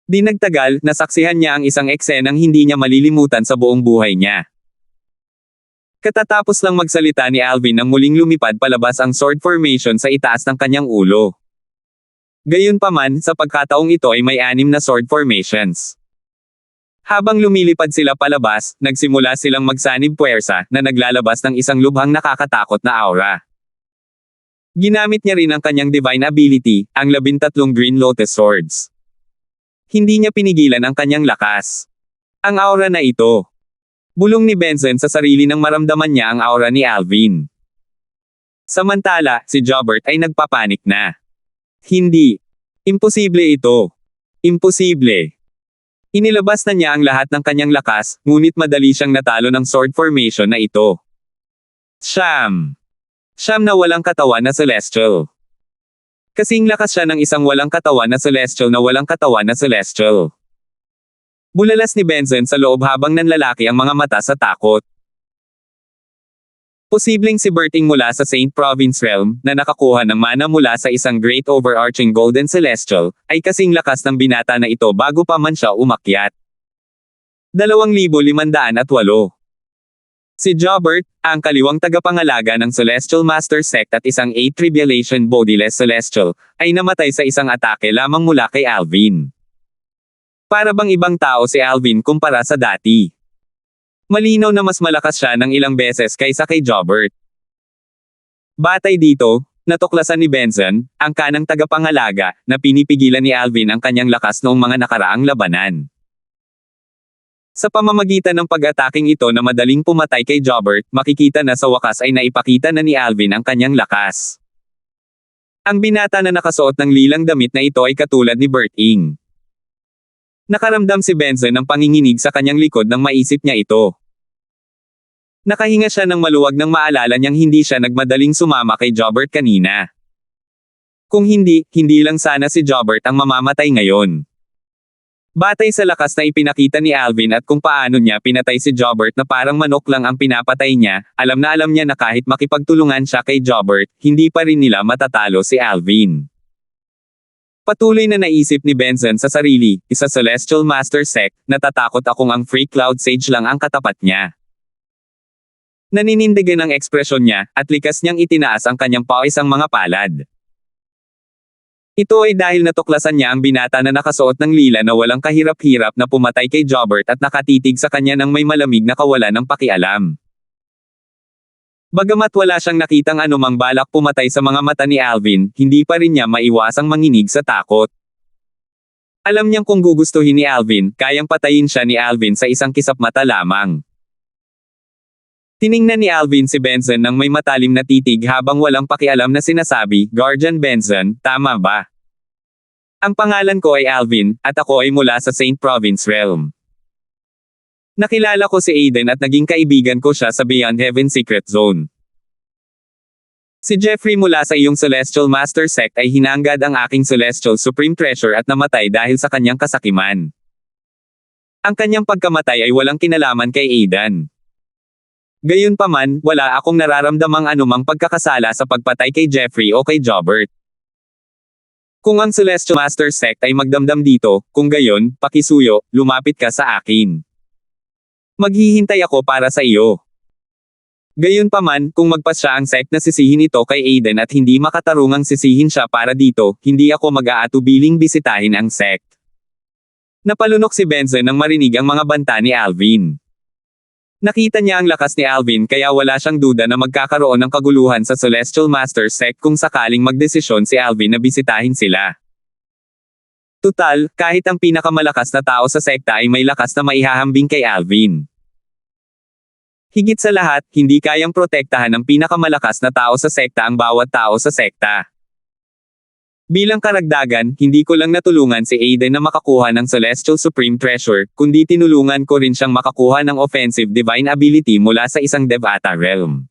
Di nagtagal, nasaksihan niya ang isang eksenang hindi niya malilimutan sa buong buhay niya. Katatapos lang magsalita ni Alvin nang muling lumipad palabas ang sword formation sa itaas ng kanyang ulo. Gayunpaman, sa pagkataong ito ay may 6 na sword formations. Habang lumilipad sila palabas, nagsimula silang magsanib puwersa na naglalabas ng isang lubhang nakakatakot na aura. Ginamit niya rin ang kanyang divine ability, ang 13 Green Lotus Swords. Hindi niya pinigilan ang kanyang lakas. Ang aura na ito. Bulong ni Benson sa sarili nang maramdaman niya ang aura ni Alvin. Samantala, si Jobert ay nagpapanik na. Hindi. Imposible ito. Imposible. Inilabas na niya ang lahat ng kanyang lakas, ngunit madali siyang natalo ng sword formation na ito. Siyam na walang katawan na Celestial. Kasing lakas siya ng isang walang katawan na Celestial na walang katawan na Celestial. Bulalas ni Benson sa loob habang nanlalaki ang mga mata sa takot. Posibleng si Berting mula sa Saint Province Realm, na nakakuha ng mana mula sa isang Great Overarching Golden Celestial, ay kasing lakas ng binata na ito bago pa man siya umakyat. 2,508. Si Jobert, ang kaliwang tagapangalaga ng Celestial Master Sect at isang 8 Tribulation Bodiless Celestial, ay namatay sa isang atake lamang mula kay Alvin. Para bang ibang tao si Alvin kumpara sa dati. Malinaw na mas malakas siya ng ilang beses kaysa kay Jobert. Batay dito, natuklasan ni Benson, ang kanang tagapangalaga, na pinipigilan ni Alvin ang kanyang lakas noong mga nakaraang labanan. Sa pamamagitan ng pag-ataking ito na madaling pumatay kay Jobert, makikita na sa wakas ay naipakita na ni Alvin ang kanyang lakas. Ang binata na nakasuot ng lilang damit na ito ay katulad ni Berting. Nakaramdam si Benson ng panginginig sa kanyang likod nang maisip niya ito. Nakahinga siya ng maluwag nang maalala niyang hindi siya nagmadaling sumama kay Jobert kanina. Kung hindi lang sana si Jobert ang mamamatay ngayon. Batay sa lakas na ipinakita ni Alvin at kung paano niya pinatay si Jobert na parang manok lang ang pinapatay niya, alam niya na kahit makipagtulungan siya kay Jobert, hindi pa rin nila matatalo si Alvin. Patuloy na naisip ni Benson sa sarili, isa Celestial Master Sect, natatakot akong ang Free Cloud Sage lang ang katapat niya. Naninindigan ang ekspresyon niya, at likas niyang itinaas ang kanyang pawisang mga palad. Ito ay dahil natuklasan niya ang binata na nakasuot ng lila na walang kahirap-hirap na pumatay kay Jobert at nakatitig sa kanya ng may malamig na kawalan ng pakialam. Bagamat wala siyang nakitang anumang balak pumatay sa mga mata ni Alvin, hindi pa rin niya maiwasang manginig sa takot. Alam niyang kung gugustuhin ni Alvin, kayang patayin siya ni Alvin sa isang kisap mata lamang. Tiningnan ni Alvin si Benson ng may matalim na titig habang walang pakialam na sinasabi, "Guardian Benson, tama ba? Ang pangalan ko ay Alvin, at ako ay mula sa Saint Province Realm. Nakilala ko si Aiden at naging kaibigan ko siya sa Beyond Heaven Secret Zone. Si Jeffrey mula sa iyong Celestial Master Sect ay hinanggad ang aking Celestial Supreme Treasure at namatay dahil sa kanyang kasakiman. Ang kanyang pagkamatay ay walang kinalaman kay Aiden. Gayunpaman, wala akong nararamdamang anumang pagkakasala sa pagpatay kay Jeffrey o kay Jobert. Kung ang Celestial Master Sect ay magdamdam dito, kung gayon, pakisuyo, lumapit ka sa akin. Maghihintay ako para sa iyo." Gayunpaman, kung magpasya ang sect na sisihin ito kay Aiden at hindi makatarungang sisihin siya para dito, hindi ako mag-aatubiling bisitahin ang sect. Napalunok si Benson nang marinig ang mga banta ni Alvin. Nakita niya ang lakas ni Alvin kaya wala siyang duda na magkakaroon ng kaguluhan sa Celestial Master Sect kung sakaling magdesisyon si Alvin na bisitahin sila. Tutal, kahit ang pinakamalakas na tao sa sekta ay may lakas na maihahambing kay Alvin. Higit sa lahat, hindi kayang protektahan ng pinakamalakas na tao sa sekta ang bawat tao sa sekta. Bilang karagdagan, hindi ko lang natulungan si Aiden na makakuha ng Celestial Supreme Treasure, kundi tinulungan ko rin siyang makakuha ng Offensive Divine Ability mula sa isang Devata Realm.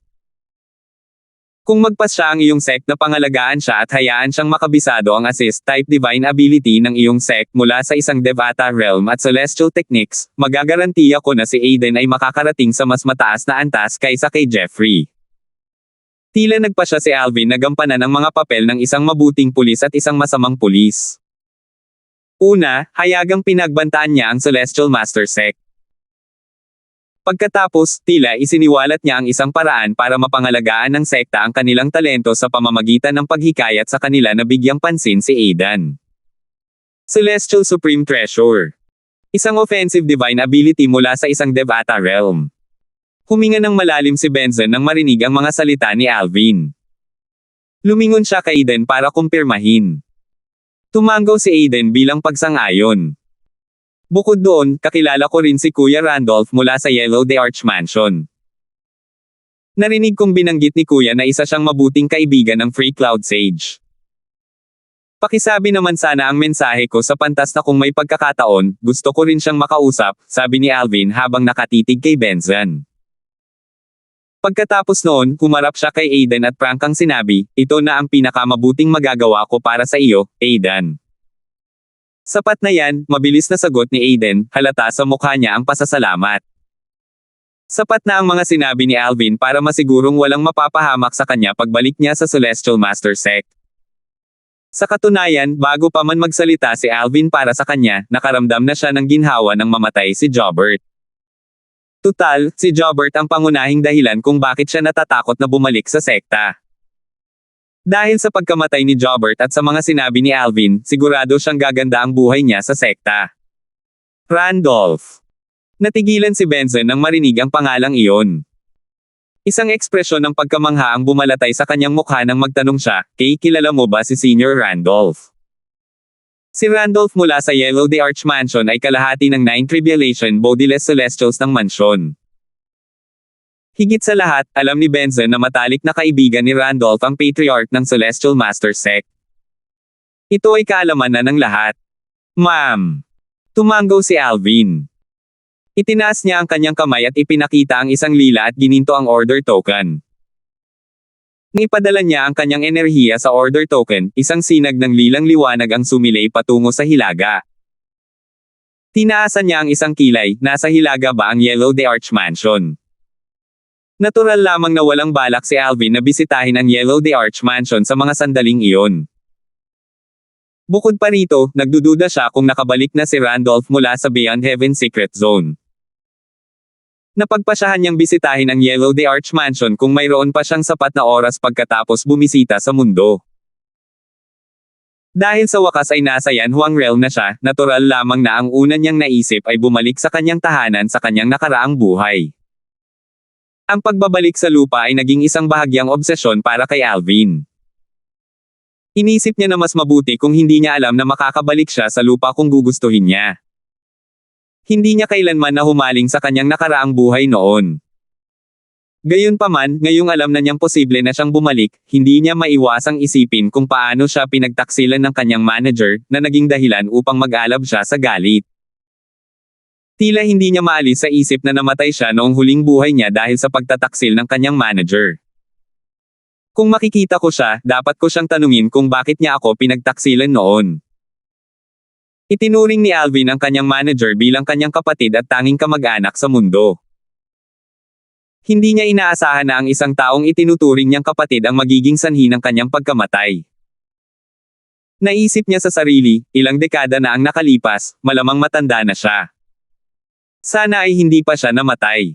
Kung magpasya ang iyong sect na pangalagaan siya at hayaan siyang makabisado ang Assist-type Divine Ability ng iyong sect mula sa isang Devata Realm at Celestial Techniques, magagarantiya ko na si Aiden ay makakarating sa mas mataas na antas kaysa kay Jeffrey. Tila nagpasya si Alvin na gampanan ang mga papel ng isang mabuting pulis at isang masamang pulis. Una, hayagang pinagbantaan niya ang Celestial Master Sect. Pagkatapos, tila isiniwalat niya ang isang paraan para mapangalagaan ng sekta ang kanilang talento sa pamamagitan ng paghikayat sa kanila na bigyang pansin si Aiden. Celestial Supreme Treasure. Isang offensive divine ability mula sa isang Devata Realm. Huminga ng malalim si Benson nang marinig ang mga salita ni Alvin. Lumingon siya kay Aiden para kumpirmahin. Tumanggaw si Aiden bilang pagsang-ayon. Bukod doon, kakilala ko rin si Kuya Randolph mula sa Yellow the Arch Mansion. Narinig kong binanggit ni Kuya na isa siyang mabuting kaibigan ng Free Cloud Sage. Pakisabi naman sana ang mensahe ko sa pantas na kung may pagkakataon, gusto ko rin siyang makausap, sabi ni Alvin habang nakatitig kay Benson. Pagkatapos noon, humarap siya kay Aiden at prangkang sinabi, ito na ang pinakamabuting magagawa ko para sa iyo, Aiden. Sapat na yan, mabilis na sagot ni Aiden, halata sa mukha niya ang pasasalamat. Sapat na ang mga sinabi ni Alvin para masigurong walang mapapahamak sa kanya pagbalik niya sa Celestial Master Sect. Sa katunayan, bago pa man magsalita si Alvin para sa kanya, nakaramdam na siya ng ginhawa ng mamatay si Jobert. Tutal, si Jobert ang pangunahing dahilan kung bakit siya natatakot na bumalik sa sekta. Dahil sa pagkamatay ni Jobert at sa mga sinabi ni Alvin, sigurado siyang gaganda ang buhay niya sa sekta. Randolph. Natigilan si Benson nang marinig ang pangalang iyon. Isang ekspresyon ng pagkamangha ang bumalatay sa kanyang mukha nang magtanong siya, "Kay, kilala mo ba si Senior Randolph?" Si Randolph mula sa Yellow the Arch Mansion ay kalahati ng 9 Tribulation Bodiless Celestials ng mansyon. Higit sa lahat, alam ni Benson na matalik na kaibigan ni Randolph ang Patriarch ng Celestial Master Sect. Ito ay kaalaman na ng lahat. Ma'am. Tumanggaw si Alvin. Itinaas niya ang kanyang kamay at ipinakita ang isang lila at gininto ang order token. Naipadala niya ang kanyang enerhiya sa order token, isang sinag ng lilang liwanag ang sumilay patungo sa hilaga. Tinaasan niya ang isang kilay, nasa hilaga ba ang Yellow the Arch Mansion? Natural lamang na walang balak si Alvin na bisitahin ang Yellow the Arch Mansion sa mga sandaling iyon. Bukod pa rito, nagdududa siya kung nakabalik na si Randolph mula sa Beyond Heaven Secret Zone. Napagpasyahan niyang bisitahin ang Yellow the Arch Mansion kung mayroon pa siyang sapat na oras pagkatapos bumisita sa mundo. Dahil sa wakas ay nasa Yanhuang Realm na siya, natural lamang na ang una niyang naisip ay bumalik sa kanyang tahanan sa kanyang nakaraang buhay. Ang pagbabalik sa lupa ay naging isang bahagyang obsesyon para kay Alvin. Inisip niya na mas mabuti kung hindi niya alam na makakabalik siya sa lupa kung gugustuhin niya. Hindi niya kailanman na humaling sa kanyang nakaraang buhay noon. Gayunpaman, ngayong alam na niyang posible na siyang bumalik, hindi niya maiwasang isipin kung paano siya pinagtaksilan ng kanyang manager, na naging dahilan upang mag-alab siya sa galit. Tila hindi niya maalis sa isip na namatay siya noong huling buhay niya dahil sa pagtataksil ng kanyang manager. Kung makikita ko siya, dapat ko siyang tanungin kung bakit niya ako pinagtaksilan noon. Itinuring ni Alvin ang kanyang manager bilang kanyang kapatid at tanging kamag-anak sa mundo. Hindi niya inaasahan na ang isang taong itinuturing niyang kapatid ang magiging sanhi ng kanyang pagkamatay. Naisip niya sa sarili, ilang dekada na ang nakalipas, malamang matanda na siya. Sana ay hindi pa siya namatay.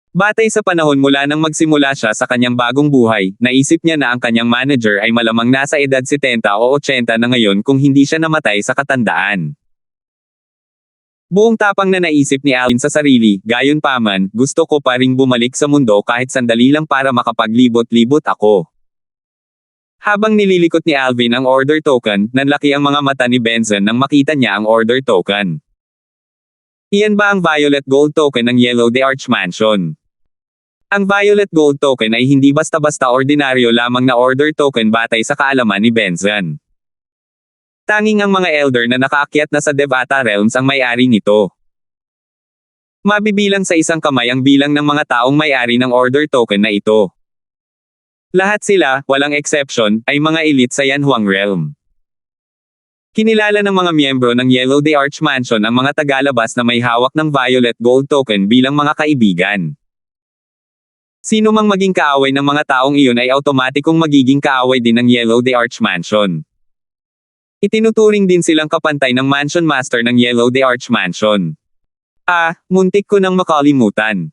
Batay sa panahon mula nang magsimula siya sa kanyang bagong buhay, naisip niya na ang kanyang manager ay malamang nasa edad 70 o 80 na ngayon kung hindi siya namatay sa katandaan. Buong tapang na naisip ni Alvin sa sarili, gayunpaman, gusto ko pa ring bumalik sa mundo kahit sandali lang para makapaglibot-libot ako. Habang nililikot ni Alvin ang order token, nanlaki ang mga mata ni Benson nang makita niya ang order token. Iyan ba ang Violet Gold token ng Yellow the Arch Mansion? Ang Violet Gold token ay hindi basta-basta ordinaryo lamang na order token batay sa kaalaman ni Benson. Tanging ang mga elder na nakaakyat na sa Devata Realms ang may-ari nito. Mabibilang sa isang kamay ang bilang ng mga taong may-ari ng order token na ito. Lahat sila, walang exception, ay mga elite sa Yanhuang Realm. Kinilala ng mga miyembro ng Yellow the Arch Mansion ang mga tagalabas na may hawak ng Violet Gold token bilang mga kaibigan. Sino mang maging kaaway ng mga taong iyon ay automatikong magiging kaaway din ng Yellow the Arch Mansion. Itinuturing din silang kapantay ng Mansion Master ng Yellow the Arch Mansion. Muntik ko nang makalimutan.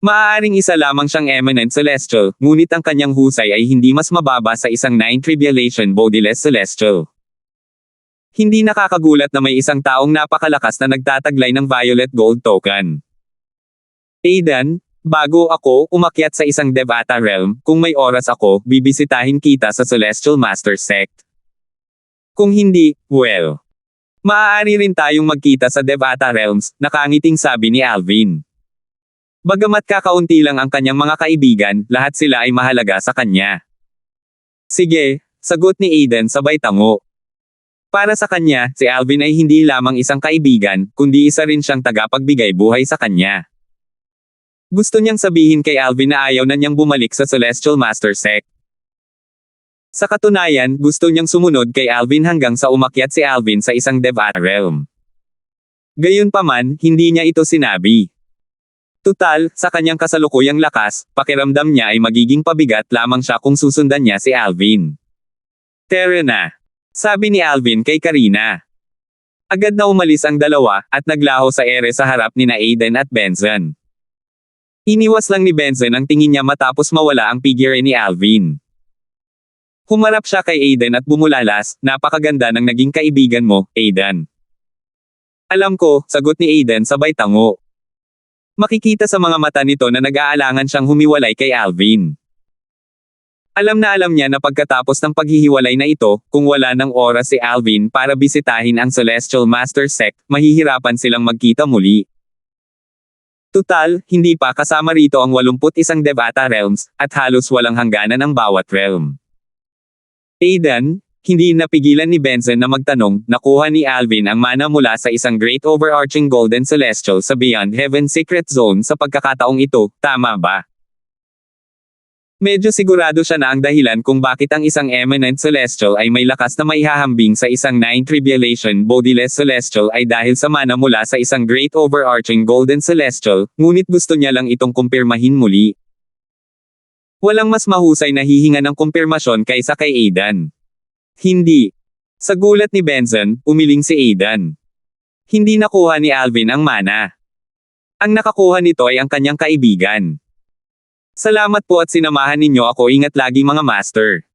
Maaaring isa lamang siyang eminent celestial, ngunit ang kanyang husay ay hindi mas mababa sa isang 9 tribulation bodiless celestial. Hindi nakakagulat na may isang taong napakalakas na nagtataglay ng Violet Gold token. Aidan, bago ako umakyat sa isang Devata Realm, kung may oras ako, bibisitahin kita sa Celestial Master Sect. Kung hindi, well, maaari rin tayong magkita sa Devata Realms, nakangiting sabi ni Alvin. Bagamat kakaunti lang ang kanyang mga kaibigan, lahat sila ay mahalaga sa kanya. Sige, sagot ni Aidan sabay tango. Para sa kanya, si Alvin ay hindi lamang isang kaibigan, kundi isa rin siyang tagapagbigay buhay sa kanya. Gusto niyang sabihin kay Alvin na ayaw na niyang bumalik sa Celestial Master Sect. Sa katunayan, gusto niyang sumunod kay Alvin hanggang sa umakyat si Alvin sa isang Devata Realm. Gayunpaman, hindi niya ito sinabi. Tutal, sa kanyang kasalukuyang lakas, pakiramdam niya ay magiging pabigat lamang siya kung susundan niya si Alvin. Tara na, sabi ni Alvin kay Karina. Agad na umalis ang dalawa, at naglaho sa ere sa harap ni Aidan at Benson. Iniwas lang ni Benson ang tingin niya matapos mawala ang figure ni Alvin. Humarap siya kay Aidan at bumulalas, napakaganda ng naging kaibigan mo, Aidan. Alam ko, sagot ni Aidan sabay tango. Makikita sa mga mata nito na nag-aalangan siyang humiwalay kay Alvin. Alam niya na pagkatapos ng paghihiwalay na ito, kung wala ng oras si Alvin para bisitahin ang Celestial Master Sect, mahihirapan silang magkita muli. Tutal, hindi pa kasama rito ang 81 Devata Realms, at halos walang hangganan ang bawat realm. Aidan, hindi napigilan ni Benson na magtanong, nakuha ni Alvin ang mana mula sa isang great overarching golden celestial sa Beyond Heaven Secret Zone sa pagkakataong ito, tama ba? Medyo sigurado siya na ang dahilan kung bakit ang isang eminent celestial ay may lakas na maihahambing sa isang 9 tribulation bodiless celestial ay dahil sa mana mula sa isang great overarching golden celestial, ngunit gusto niya lang itong kumpirmahin muli. Walang mas mahusay na hihinga ng kumpirmasyon kaysa kay Aidan. Hindi. Sa gulat ni Benson, umiling si Aidan. Hindi nakuha ni Alvin ang mana. Ang nakakuha nito ay ang kanyang kaibigan. Salamat po at sinamahan ninyo ako, ingat lagi mga master.